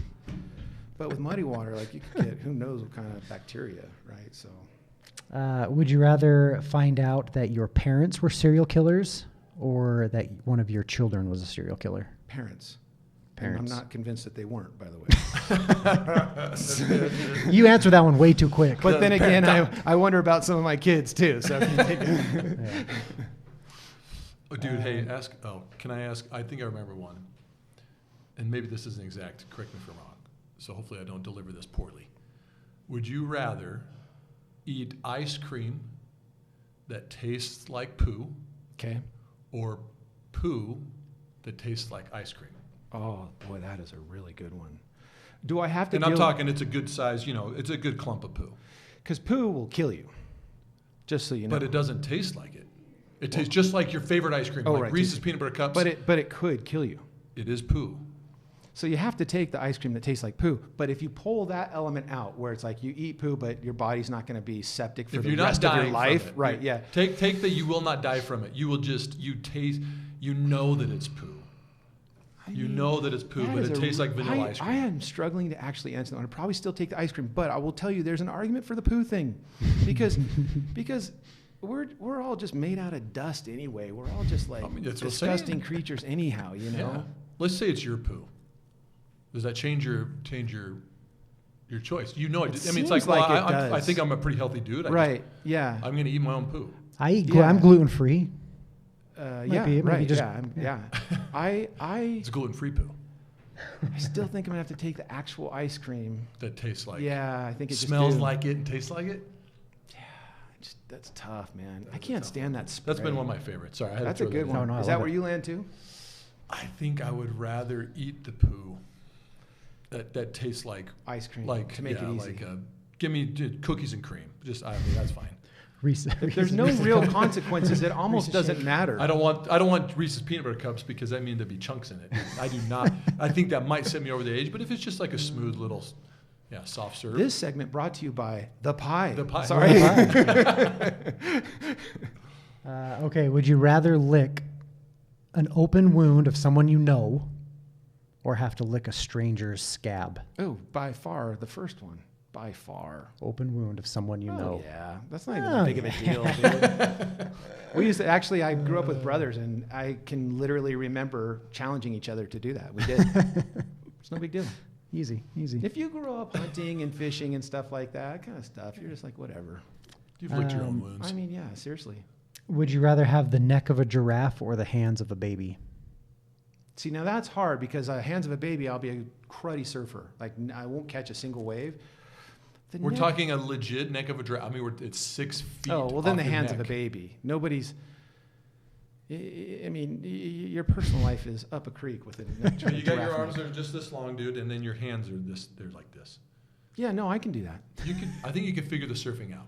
Speaker 3: But with muddy water, like you could get who knows what kind of bacteria, right? So
Speaker 1: Would you rather find out that your parents were serial killers or that one of your children was a serial killer?
Speaker 3: parents. And
Speaker 1: Parents.
Speaker 3: I'm not convinced that they weren't, by the way.
Speaker 1: You answered that one way too quick.
Speaker 3: But then again, I wonder about some of my kids too. So if you take
Speaker 1: Yeah.
Speaker 2: Oh, dude, hey, can I ask? I think I remember one. And maybe this isn't exact. Correct me if I'm wrong. So hopefully I don't deliver this poorly. Would you rather eat ice cream that tastes like poo
Speaker 3: okay.
Speaker 2: or poo that tastes like ice cream?
Speaker 3: Oh boy, that is a really good one. Do I have to?
Speaker 2: And I'm talking, it's a good size, it's a good clump of poo.
Speaker 3: Because poo will kill you. Just so you know.
Speaker 2: But it doesn't taste like it. It tastes just like your favorite ice cream,
Speaker 3: Oh,
Speaker 2: like
Speaker 3: right,
Speaker 2: Reese's
Speaker 3: tastes-
Speaker 2: peanut butter cups.
Speaker 3: but it could kill you.
Speaker 2: It is poo.
Speaker 3: So you have to take the ice cream that tastes like poo. But if you pull that element out, where it's like you eat poo, but your body's not going to be septic for
Speaker 2: If
Speaker 3: the
Speaker 2: you're not
Speaker 3: rest of
Speaker 2: dying
Speaker 3: your life,
Speaker 2: from it,
Speaker 3: right? Yeah.
Speaker 2: Take that you will not die from it. You will just you know that it's poo. You know that it's poo,
Speaker 3: That
Speaker 2: but
Speaker 3: is
Speaker 2: it
Speaker 3: a-
Speaker 2: tastes like vanilla ice
Speaker 3: I
Speaker 2: cream.
Speaker 3: am struggling to actually answer that one. I'd probably still take the ice cream, but I will tell you there's an argument for the poo thing, because we're all just made out of dust anyway. We're all just like
Speaker 2: I mean, that's what I'm saying.
Speaker 3: disgusting creatures anyhow, you know.
Speaker 2: Yeah. Let's say it's your poo. Does that change your choice? You know, I mean,
Speaker 3: seems
Speaker 2: it's like,
Speaker 3: like
Speaker 2: well,
Speaker 3: it
Speaker 2: I
Speaker 3: does.
Speaker 2: think I'm a pretty healthy dude.
Speaker 3: Right? Yeah.
Speaker 2: I'm going to eat my own poo.
Speaker 3: Yeah.
Speaker 1: I'm gluten free.
Speaker 3: Yeah.
Speaker 1: be- it might be
Speaker 3: Right.
Speaker 1: just-
Speaker 3: Yeah. I
Speaker 2: It's gluten-free poo
Speaker 3: still think I'm gonna have to take the actual ice cream.
Speaker 2: that tastes like,
Speaker 3: Yeah, I think it just
Speaker 2: smells
Speaker 3: do.
Speaker 2: like it and tastes like it.
Speaker 3: That's tough, man. I
Speaker 2: That's a
Speaker 3: can't
Speaker 2: tough
Speaker 3: stand that spray.
Speaker 2: That's been one of my favorites. Sorry, I had
Speaker 3: That's
Speaker 2: to
Speaker 3: a
Speaker 2: throw
Speaker 3: good
Speaker 2: that in.
Speaker 3: one.
Speaker 1: No, I
Speaker 3: Is
Speaker 1: love
Speaker 3: that where
Speaker 1: it.
Speaker 3: you land too?
Speaker 2: I think I would rather eat the poo that tastes like
Speaker 3: Ice cream.
Speaker 2: like
Speaker 3: to make
Speaker 2: yeah,
Speaker 3: it easy.
Speaker 2: like give me cookies and cream. Just I mean that's fine.
Speaker 3: If there's no real consequences, it almost doesn't matter.
Speaker 2: I don't want Reese's peanut butter cups because I mean there'd be chunks in it. I do not. I think that might set me over the edge. But if it's just like a smooth little, soft serve.
Speaker 3: This segment brought to you by The Pie.
Speaker 2: The Pie.
Speaker 3: Sorry.
Speaker 1: Okay, would you rather lick an open wound of someone you know or have to lick a stranger's scab?
Speaker 3: Oh, by far the first one. by far.
Speaker 1: Open wound of someone you know.
Speaker 3: Yeah, that's not even that big of a deal, dude. We used to, actually, I grew up with brothers, and I can literally remember challenging each other to do that. We did. It's no big deal.
Speaker 1: Easy.
Speaker 3: If you grew up hunting and fishing and stuff like that kind of stuff, you're just like, whatever.
Speaker 2: You've licked your own wounds.
Speaker 3: I mean, yeah, seriously.
Speaker 1: Would you rather have the neck of a giraffe or the hands of a baby?
Speaker 3: See, now that's hard because hands of a baby, I'll be a cruddy surfer. Like, I won't catch a single wave.
Speaker 2: We're talking a legit neck of a giraffe. I mean, it's 6 feet.
Speaker 3: Oh, well, then
Speaker 2: off
Speaker 3: the
Speaker 2: your
Speaker 3: hands
Speaker 2: neck.
Speaker 3: of a baby. Nobody's. I mean, your personal life is up a creek with a
Speaker 2: You got your
Speaker 3: giraffe
Speaker 2: arms
Speaker 3: neck.
Speaker 2: that are just this long, dude, and then your hands are this. They're like this.
Speaker 3: Yeah, no, I can do that.
Speaker 2: I think you can figure the surfing out.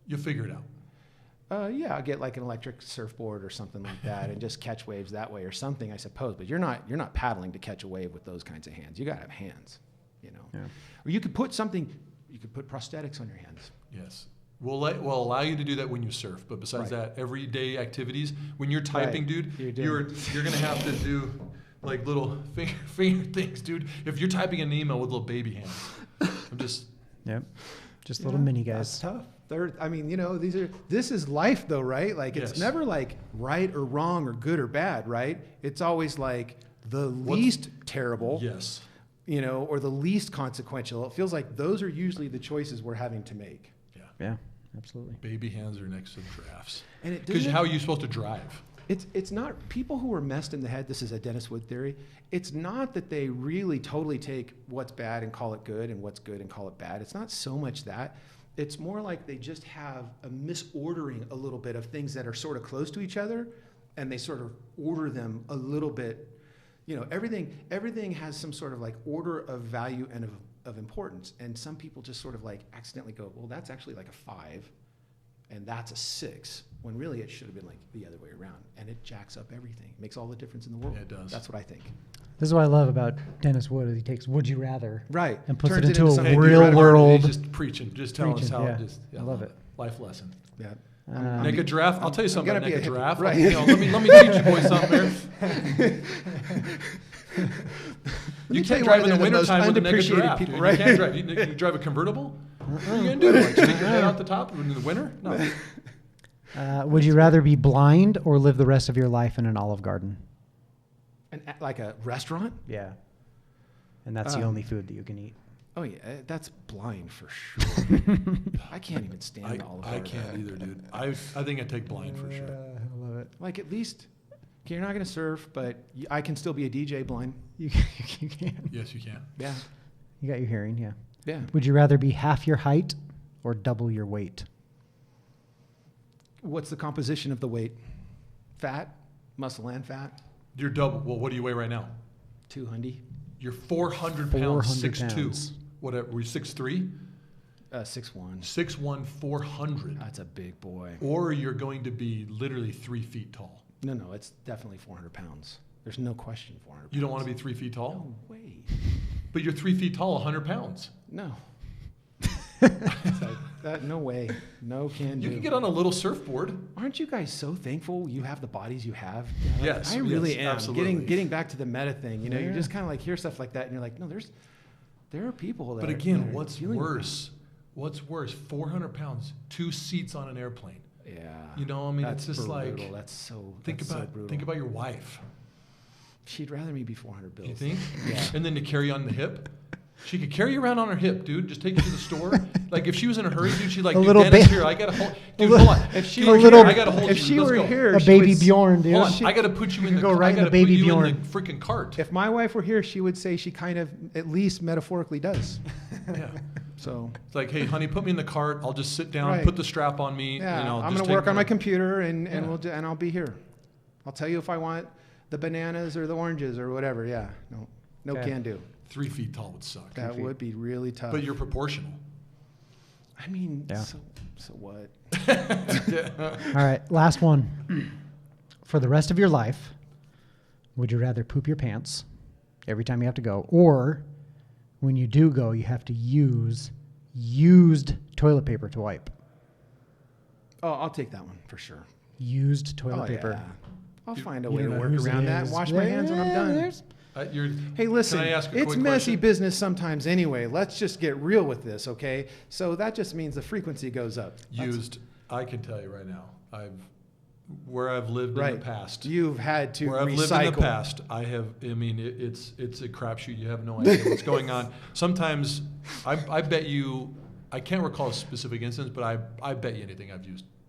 Speaker 2: You'll figure it out.
Speaker 3: Yeah, I'll get like an electric surfboard or something like that, and just catch waves that way or something, I suppose. But you're not paddling to catch a wave with those kinds of hands. You gotta have hands, you know.
Speaker 1: Yeah.
Speaker 3: Or you could put something. You could put prosthetics on your hands.
Speaker 2: Yes. We'll allow you to do that when you surf, but besides that, everyday activities, when you're typing, dude, you're gonna have to do like little finger things, dude. If you're typing an email with little baby hands, I'm just.
Speaker 1: Yep. Just little mini
Speaker 3: That's
Speaker 1: guys.
Speaker 3: tough. I mean, you know, this is life though, right? Like it's
Speaker 2: Yes.
Speaker 3: never like right or wrong or good or bad, right? It's always like the least terrible,
Speaker 2: Yes.
Speaker 3: you know, or the least consequential. It feels like those are usually the choices we're having to make.
Speaker 1: Yeah, absolutely.
Speaker 2: Baby hands are next to giraffes.
Speaker 3: And it
Speaker 2: Because
Speaker 3: doesn't-
Speaker 2: how are you supposed to drive?
Speaker 3: It's not people who are messed in the head. This is a Dennis Wood theory. It's not that they really totally take what's bad and call it good and what's good and call it bad. It's not so much that. It's more like they just have a misordering a little bit of things that are sort of close to each other, and they sort of order them a little bit. You know, everything has some sort of like order of value and of importance. And some people just sort of like accidentally go, well, that's actually like a 5, and that's a 6, when really it should have been like the other way around. And it jacks up everything. It makes all the difference in the world.
Speaker 2: Yeah, it does.
Speaker 3: That's what I think.
Speaker 1: This is what I love about Dennis Wood is he takes "Would you rather"
Speaker 3: Right.
Speaker 1: and puts
Speaker 3: Turns
Speaker 1: it into a
Speaker 3: something-
Speaker 2: Hey, dude,
Speaker 1: real
Speaker 2: right on,
Speaker 1: world.
Speaker 2: he's just preaching, just telling us
Speaker 1: Preaching,
Speaker 2: how.
Speaker 1: yeah.
Speaker 2: Just,
Speaker 1: I love it.
Speaker 2: Life lesson.
Speaker 3: Yeah.
Speaker 2: Naked giraffe. I'll tell you something
Speaker 3: gonna
Speaker 2: about
Speaker 3: be a
Speaker 2: naked
Speaker 3: hippie,
Speaker 2: giraffe.
Speaker 3: right.
Speaker 2: You know, let me teach you boys something here. You can't drive in the wintertime with a naked giraffe.
Speaker 3: People,
Speaker 2: Dude.
Speaker 3: right?
Speaker 2: You can't drive. You can drive a convertible? What are you going to do? Like, stick your head out the top in the winter? No.
Speaker 1: Would you rather be blind or live the rest of your life in an Olive Garden?
Speaker 3: Like a restaurant?
Speaker 1: Yeah. And that's the only food that you can eat.
Speaker 3: Oh yeah, that's blind for sure. I can't even stand Olive
Speaker 2: I
Speaker 3: Garden.
Speaker 2: can't either, dude. I think I'd take blind for sure.
Speaker 1: I love it.
Speaker 3: Like at least, okay, you're not gonna surf, but I can still be a DJ blind.
Speaker 1: You can.
Speaker 2: Yes, you can.
Speaker 3: Yeah,
Speaker 1: You got your hearing, yeah.
Speaker 3: yeah.
Speaker 1: Would you rather be half your height or double your weight?
Speaker 3: What's the composition of the weight? Fat, muscle, and fat.
Speaker 2: You're double. Well, what do you weigh right now?
Speaker 3: 200,
Speaker 2: You're 400 pounds,
Speaker 1: 400
Speaker 2: 6'2".
Speaker 1: pounds.
Speaker 2: Whatever. Were you 6'3"?
Speaker 3: 6'1".
Speaker 2: 6'1", 400.
Speaker 3: That's a big boy.
Speaker 2: Or you're going to be literally 3 feet tall.
Speaker 3: No, it's definitely 400 pounds. There's no question 400 pounds.
Speaker 2: You don't want to be 3 feet tall?
Speaker 3: No way.
Speaker 2: But you're 3 feet tall, 100 pounds.
Speaker 3: No. No way. No can do.
Speaker 2: You can get on a little surfboard.
Speaker 3: Aren't you guys so thankful you have the bodies you have?
Speaker 2: Yes,
Speaker 3: I really
Speaker 2: yes,
Speaker 3: am.
Speaker 2: absolutely.
Speaker 3: Getting back to the meta thing, you know,
Speaker 1: Yeah.
Speaker 3: you just kind of like hear stuff like that, and you're like, no, there are people that.
Speaker 2: But
Speaker 3: are-
Speaker 2: again,
Speaker 3: that are
Speaker 2: what's
Speaker 3: dealing with
Speaker 2: worse? What's worse? 400 pounds, 2 seats on an airplane.
Speaker 3: that. Yeah.
Speaker 2: You know, I mean,
Speaker 3: That's
Speaker 2: it's just
Speaker 3: brutal.
Speaker 2: like
Speaker 3: That's so.
Speaker 2: think
Speaker 3: that's so
Speaker 2: about
Speaker 3: brutal.
Speaker 2: your wife.
Speaker 3: She'd rather me be 400 bills.
Speaker 2: You think?
Speaker 3: Yeah.
Speaker 2: And then to carry on the hip. She could carry you around on her hip, dude. Just take you to the store. Like if she was in a hurry, dude, she'd like,
Speaker 1: A
Speaker 2: dude,
Speaker 1: little
Speaker 2: Dennis,
Speaker 1: ba-
Speaker 2: here, I gotta hold. Dude,
Speaker 1: li-
Speaker 2: hold on.
Speaker 3: If she
Speaker 2: Dude,
Speaker 1: were
Speaker 2: here,
Speaker 1: here-
Speaker 2: I gotta hold
Speaker 3: If
Speaker 2: you.
Speaker 3: she
Speaker 2: Let's
Speaker 3: were
Speaker 2: go.
Speaker 3: here,
Speaker 1: A
Speaker 3: she
Speaker 1: baby
Speaker 3: would s-
Speaker 1: Bjorn, dude.
Speaker 2: Hold on.
Speaker 3: She-
Speaker 2: I gotta put you in
Speaker 1: could
Speaker 2: the.
Speaker 1: go right
Speaker 2: I
Speaker 1: in
Speaker 2: gotta
Speaker 1: the baby
Speaker 2: put you in
Speaker 1: Bjorn.
Speaker 2: the freaking cart.
Speaker 3: If my wife were here, she would say she kind of, at least metaphorically, does.
Speaker 2: Yeah.
Speaker 3: So.
Speaker 2: It's like, hey, honey, put me in the cart. I'll just sit down,
Speaker 3: Right.
Speaker 2: put the strap on me.
Speaker 3: Yeah,
Speaker 2: and I'll
Speaker 3: I'm
Speaker 2: just
Speaker 3: gonna
Speaker 2: take
Speaker 3: work on
Speaker 2: the-
Speaker 3: my computer and
Speaker 2: Yeah.
Speaker 3: and I'll be here. I'll tell you if I want the bananas or the oranges or whatever. Yeah, no
Speaker 1: Okay.
Speaker 3: can do.
Speaker 2: 3 feet tall would suck.
Speaker 3: That would be really tough.
Speaker 2: But you're proportional.
Speaker 3: I mean,
Speaker 1: Yeah.
Speaker 3: so what?
Speaker 1: All right, last one. For the rest of your life, would you rather poop your pants every time you have to go, or when you do go, you have to use used toilet paper to wipe?
Speaker 3: Oh, I'll take that one for sure.
Speaker 1: Used toilet
Speaker 3: Oh,
Speaker 1: paper.
Speaker 3: yeah. I'll find a
Speaker 1: You
Speaker 3: way to
Speaker 1: don't know
Speaker 3: work
Speaker 1: whose it
Speaker 3: around that.
Speaker 1: is.
Speaker 3: Wash my hands when I'm done.
Speaker 1: there's-
Speaker 3: Hey, listen,
Speaker 2: Can I ask a
Speaker 3: it's
Speaker 2: quick
Speaker 3: messy
Speaker 2: question?
Speaker 3: business sometimes anyway. Let's just get real with this, okay? So that just means the frequency goes up.
Speaker 2: I can tell you right now, where I've lived in
Speaker 3: Right.
Speaker 2: the past.
Speaker 3: You've had to
Speaker 2: Where I've
Speaker 3: recycle.
Speaker 2: lived in the past, it's a crapshoot. You have no idea what's going on. Sometimes, I bet you, I can't recall a specific instance, but I bet you anything I've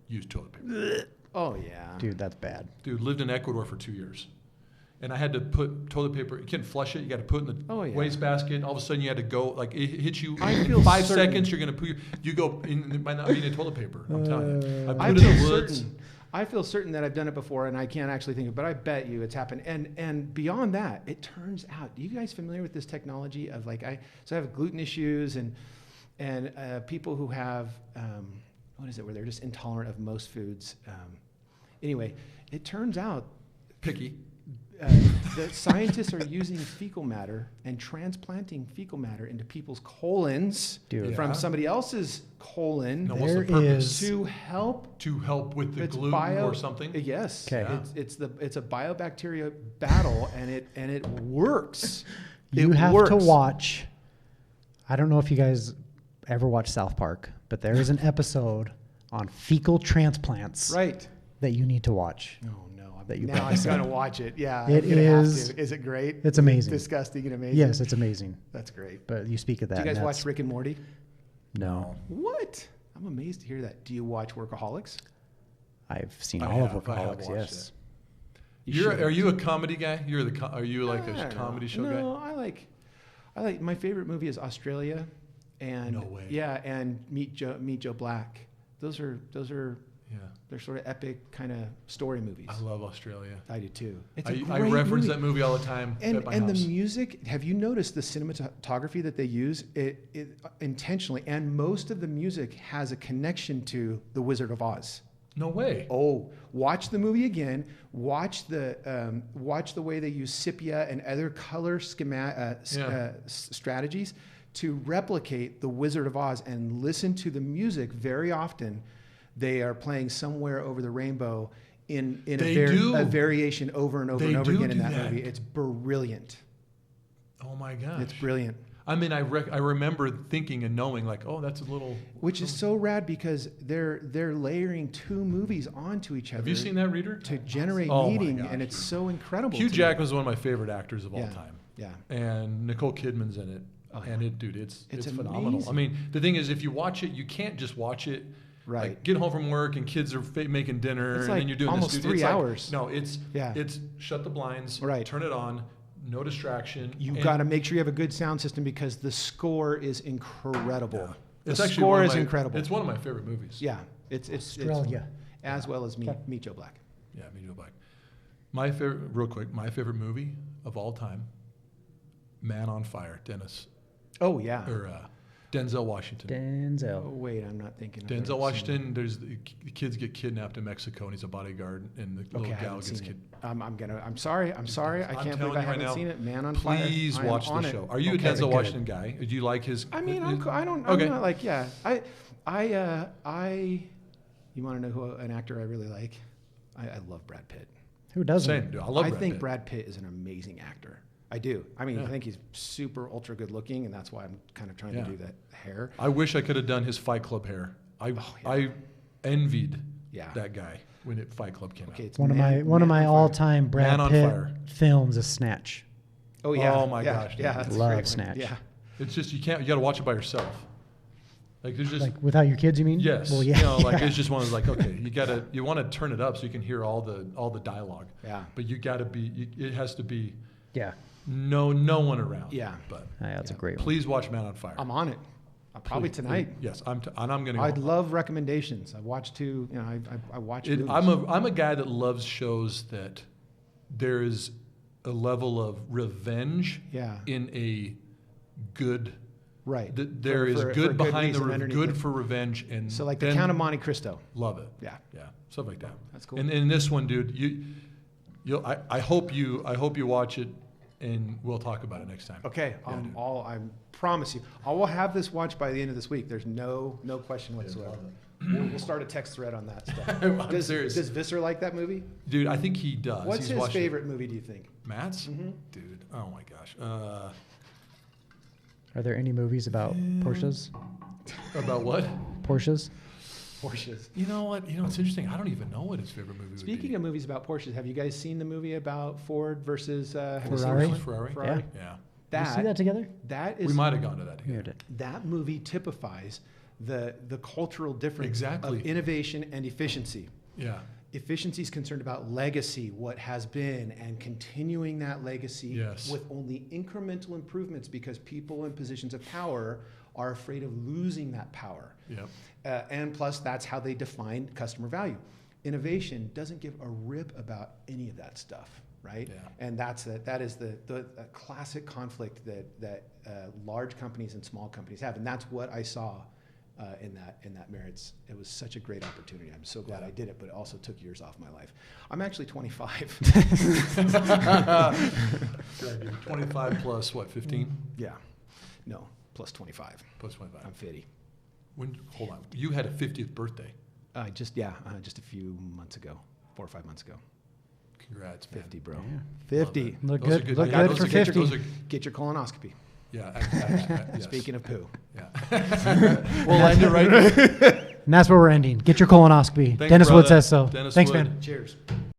Speaker 2: used toilet paper.
Speaker 3: Oh, yeah.
Speaker 1: Dude, that's bad.
Speaker 2: Dude, lived in Ecuador for 2 years. And I had to put toilet paper, you can't flush it, you got to put it in the
Speaker 3: Oh, yeah.
Speaker 2: wastebasket. And all of a sudden you had to go, like it hits you
Speaker 3: I
Speaker 2: in
Speaker 3: feel
Speaker 2: 5
Speaker 3: certain-
Speaker 2: seconds, you're going to put you go, it might not be in toilet paper. I'm telling you. I
Speaker 3: I
Speaker 2: put it in
Speaker 3: feel
Speaker 2: the woods.
Speaker 3: certain. I feel certain that I've done it before, and I can't actually think of it, but I bet you it's happened. And beyond that, it turns out, are you guys familiar with this technology of like, I have gluten issues and people who have, what is it, where they're just intolerant of most foods. Anyway, it turns out
Speaker 2: Picky.
Speaker 3: that scientists are using fecal matter and transplanting fecal matter into people's colons
Speaker 1: Dude.
Speaker 3: from
Speaker 2: Yeah.
Speaker 3: somebody else's colon
Speaker 2: No, what's the
Speaker 1: There
Speaker 2: purpose?
Speaker 1: is-
Speaker 3: to help.
Speaker 2: To help with the
Speaker 3: It's
Speaker 2: gluten or something?
Speaker 3: Yes.
Speaker 1: 'Kay.
Speaker 2: Yeah.
Speaker 3: It's a biobacteria battle, and it works.
Speaker 1: You
Speaker 3: It
Speaker 1: have
Speaker 3: works.
Speaker 1: to watch. I don't know if you guys ever watch South Park, but there is an episode on fecal transplants
Speaker 3: Right.
Speaker 1: that you need to watch.
Speaker 3: No.
Speaker 1: That you
Speaker 3: Now
Speaker 1: probably
Speaker 3: I'm
Speaker 1: said.
Speaker 3: gonna watch it. Yeah.
Speaker 1: It
Speaker 3: I'm gonna have
Speaker 1: is-
Speaker 3: to. Is it great?
Speaker 1: It's amazing.
Speaker 3: Disgusting and amazing.
Speaker 1: Yes, it's amazing.
Speaker 3: That's great.
Speaker 1: But you speak of that.
Speaker 3: Do you guys
Speaker 1: and
Speaker 3: watch
Speaker 1: that's-
Speaker 3: Rick and Morty?
Speaker 1: No,
Speaker 3: What? I'm amazed to hear that. Do you watch Workaholics?
Speaker 1: I've seen
Speaker 2: I
Speaker 1: all
Speaker 2: have
Speaker 1: of Workaholics.
Speaker 2: watched
Speaker 1: Yes.
Speaker 2: Are you a comedy guy? Are you like
Speaker 3: I
Speaker 2: a
Speaker 3: don't
Speaker 2: comedy
Speaker 3: know.
Speaker 2: show
Speaker 3: No,
Speaker 2: guy?
Speaker 3: I like my favorite movie is Australia, and
Speaker 2: No way.
Speaker 3: yeah, and Meet Joe Black. Those are
Speaker 2: Yeah.
Speaker 3: they're sort of epic kind of story movies.
Speaker 2: I love Australia.
Speaker 3: I do too. It's a
Speaker 2: I
Speaker 3: great
Speaker 2: reference
Speaker 3: movie.
Speaker 2: that movie all the time
Speaker 3: And
Speaker 2: at my
Speaker 3: and
Speaker 2: house.
Speaker 3: the music. Have you noticed the cinematography that they use? It intentionally, and most of the music has a connection to The Wizard of Oz.
Speaker 2: No way.
Speaker 3: Oh, watch the movie again. Watch the way they use sepia and other color strategies to replicate The Wizard of Oz, and listen to the music. Very often, they are playing Somewhere Over the Rainbow in
Speaker 2: They do.
Speaker 3: a variation over and over
Speaker 2: They
Speaker 3: and over
Speaker 2: do
Speaker 3: again in
Speaker 2: do
Speaker 3: that
Speaker 2: that.
Speaker 3: movie. It's brilliant.
Speaker 2: Oh my gosh.
Speaker 3: It's brilliant.
Speaker 2: I mean, I remember thinking and knowing like, oh, that's a little.
Speaker 3: Which is so rad because they're layering 2 movies onto each other.
Speaker 2: Have you seen that, Reader?
Speaker 3: To generate
Speaker 2: Oh my
Speaker 3: meaning,
Speaker 2: gosh.
Speaker 3: and it's so incredible.
Speaker 2: Hugh
Speaker 3: to me.
Speaker 2: Jackman's one of my favorite actors of all
Speaker 3: Yeah.
Speaker 2: time,
Speaker 3: Yeah.
Speaker 2: and Nicole Kidman's in it.
Speaker 3: Oh,
Speaker 2: And
Speaker 3: yeah.
Speaker 2: it's
Speaker 3: It's
Speaker 2: phenomenal.
Speaker 3: amazing.
Speaker 2: I mean, the thing is, if you watch it, you can't just watch it.
Speaker 3: Right.
Speaker 2: Like, get home from work and kids are making dinner,
Speaker 3: It's
Speaker 2: and
Speaker 3: like
Speaker 2: then you're doing
Speaker 3: almost
Speaker 2: this.
Speaker 3: 3 hours.
Speaker 2: No, it's
Speaker 3: Yeah.
Speaker 2: It's shut the blinds.
Speaker 3: Right.
Speaker 2: Turn it on. No distraction.
Speaker 3: You
Speaker 2: and-
Speaker 3: got to make sure you have a good sound system because the score is incredible.
Speaker 2: Yeah.
Speaker 3: The
Speaker 2: It's actually
Speaker 3: score
Speaker 2: one of
Speaker 3: is
Speaker 2: my-
Speaker 3: incredible.
Speaker 2: It's one of my favorite movies.
Speaker 3: Yeah, it's
Speaker 1: Australia.
Speaker 3: as well as
Speaker 1: Okay.
Speaker 3: Meet Joe Black.
Speaker 2: Yeah, me Joe Black. My favorite, real quick, my favorite movie of all time, Man on Fire,
Speaker 3: Oh yeah.
Speaker 2: Denzel Washington.
Speaker 3: Oh
Speaker 1: Denzel.
Speaker 3: wait, I'm not thinking. I've never
Speaker 2: Denzel
Speaker 3: seen
Speaker 2: Washington. There's the kids get kidnapped in Mexico, and he's a bodyguard, and the
Speaker 3: it.
Speaker 2: little
Speaker 3: Okay, I
Speaker 2: gal
Speaker 3: haven't
Speaker 2: gets
Speaker 3: seen it.
Speaker 2: kidnapped.
Speaker 3: I'm sorry. I'm sorry. I
Speaker 2: I'm
Speaker 3: can't
Speaker 2: telling
Speaker 3: believe I
Speaker 2: you right
Speaker 3: haven't
Speaker 2: now,
Speaker 3: seen it. Man on Fire.
Speaker 2: Please
Speaker 3: I am
Speaker 2: watch
Speaker 3: on
Speaker 2: the
Speaker 3: it.
Speaker 2: show. Are you
Speaker 3: Okay.
Speaker 2: a Denzel
Speaker 1: good.
Speaker 2: Washington guy? Do you like his?
Speaker 3: I mean, I'm
Speaker 2: Okay.
Speaker 3: not like, yeah. You want to know who an actor I really like? I love Brad Pitt.
Speaker 1: Who doesn't?
Speaker 2: Same. Dude, I love Brad
Speaker 3: think
Speaker 2: Pitt.
Speaker 3: Brad Pitt is an amazing actor. I do. I mean,
Speaker 2: Yeah.
Speaker 3: I think he's super ultra good looking, and that's why I'm kind of trying
Speaker 2: Yeah.
Speaker 3: to do that hair.
Speaker 2: I wish I could have done his Fight Club hair.
Speaker 3: yeah.
Speaker 2: I envied
Speaker 3: Yeah.
Speaker 2: that guy when Fight Club came
Speaker 3: Okay,
Speaker 2: out.
Speaker 3: it's
Speaker 1: One of
Speaker 3: Man-
Speaker 1: my
Speaker 3: Man on Fire.
Speaker 1: all-time Brad
Speaker 2: Man on
Speaker 1: Pitt
Speaker 2: Fire.
Speaker 1: films is Snatch.
Speaker 3: Oh yeah.
Speaker 2: Oh, my
Speaker 3: yeah,
Speaker 2: gosh,
Speaker 3: Yeah,
Speaker 2: dude.
Speaker 3: that's a
Speaker 1: Love
Speaker 3: great one.
Speaker 1: Snatch.
Speaker 3: Yeah.
Speaker 2: It's just you got to watch it by yourself. Like there's just
Speaker 1: Like without your kids, you mean?
Speaker 2: yes,
Speaker 1: Well, yeah.
Speaker 2: you know, like
Speaker 1: yeah.
Speaker 2: it's just one of those like okay, you want to turn it up so you can hear all the dialogue.
Speaker 3: Yeah.
Speaker 2: But it has to be
Speaker 1: Yeah.
Speaker 2: no one around.
Speaker 3: Yeah.
Speaker 2: But
Speaker 1: Yeah, that's a
Speaker 3: Yeah.
Speaker 1: great one.
Speaker 2: please watch Man on Fire.
Speaker 3: I'm on it. Probably
Speaker 2: Please,
Speaker 3: tonight.
Speaker 2: please. Yes, and I'm gonna.
Speaker 3: I'd
Speaker 2: go.
Speaker 3: love recommendations. I watch too. You know, I watch. movies.
Speaker 2: I'm a guy that loves shows that there is a level of revenge
Speaker 3: Yeah.
Speaker 2: in a good.
Speaker 3: Right.
Speaker 2: There is
Speaker 3: For
Speaker 2: good behind
Speaker 3: reason underneath
Speaker 2: good
Speaker 3: it.
Speaker 2: for revenge and
Speaker 3: So like the
Speaker 2: then
Speaker 3: Count of Monte Cristo.
Speaker 2: love it.
Speaker 3: Yeah.
Speaker 2: Yeah, stuff like that.
Speaker 3: That's cool.
Speaker 2: And in this one, dude, I hope you watch it, and we'll talk about it next time.
Speaker 3: Okay.
Speaker 2: Yeah, dude.
Speaker 3: I promise you, I will have this watched by the end of this week. There's no question whatsoever. We'll start a text thread on that stuff.
Speaker 2: I'm serious.
Speaker 3: Does Visser like that movie?
Speaker 2: Dude, I think he does.
Speaker 3: What's
Speaker 2: He's
Speaker 3: his
Speaker 2: watched it.
Speaker 3: favorite movie, do you think?
Speaker 2: Matt's?
Speaker 3: Mhm.
Speaker 2: Dude, oh my gosh.
Speaker 1: Are there any movies about Porsches?
Speaker 2: About what?
Speaker 1: Porsches?
Speaker 3: Porsches.
Speaker 2: You know what? You know, it's interesting. I don't even know what his favorite movie would be.
Speaker 3: Speaking of movies about Porsches, have you guys seen the movie about Ford versus have you seen
Speaker 1: Ferrari?
Speaker 3: this one?
Speaker 2: Ferrari?
Speaker 3: Ferrari?
Speaker 2: Yeah.
Speaker 1: Did you see that together?
Speaker 3: That is
Speaker 2: We might have gone to that
Speaker 1: Yeah,
Speaker 2: together.
Speaker 1: did.
Speaker 3: that movie typifies the cultural difference
Speaker 2: Exactly.
Speaker 3: of innovation and efficiency.
Speaker 2: Yeah.
Speaker 3: Efficiency is concerned about legacy, what has been, and continuing that legacy
Speaker 2: Yes.
Speaker 3: with only incremental improvements because people in positions of power are afraid of losing that power.
Speaker 2: Yep.
Speaker 3: And plus, that's how they define customer value. Innovation doesn't give a rip about any of that stuff, right?
Speaker 2: Yeah.
Speaker 3: And that is the classic conflict that large companies and small companies have, and that's what I saw in that Merits. It was such a great opportunity. I'm so glad I did it, but it also took years off my life. I'm actually 25.
Speaker 2: Good idea. 25 plus what, 15?
Speaker 3: Yeah, no, plus 25.
Speaker 2: Plus 25.
Speaker 3: I'm 50.
Speaker 2: Hold on. You had a 50th birthday.
Speaker 3: Just a few months ago, 4 or 5 months ago.
Speaker 2: Congrats, man.
Speaker 3: 50, bro.
Speaker 1: Yeah.
Speaker 3: 50.
Speaker 1: Look
Speaker 2: Those are
Speaker 1: good.
Speaker 2: good.
Speaker 1: Look
Speaker 2: Yeah,
Speaker 1: good
Speaker 2: those
Speaker 1: for
Speaker 2: are good.
Speaker 1: 50.
Speaker 2: Those are-
Speaker 3: Get your colonoscopy.
Speaker 2: Yeah. Yes.
Speaker 3: Speaking of poo.
Speaker 2: Yeah. We'll end it right there.
Speaker 1: And that's where we're ending. Get your colonoscopy.
Speaker 2: Thanks,
Speaker 1: Dennis Wood
Speaker 2: brother.
Speaker 1: says so.
Speaker 2: Dennis
Speaker 1: Thanks,
Speaker 2: Wood.
Speaker 1: man.
Speaker 3: Cheers.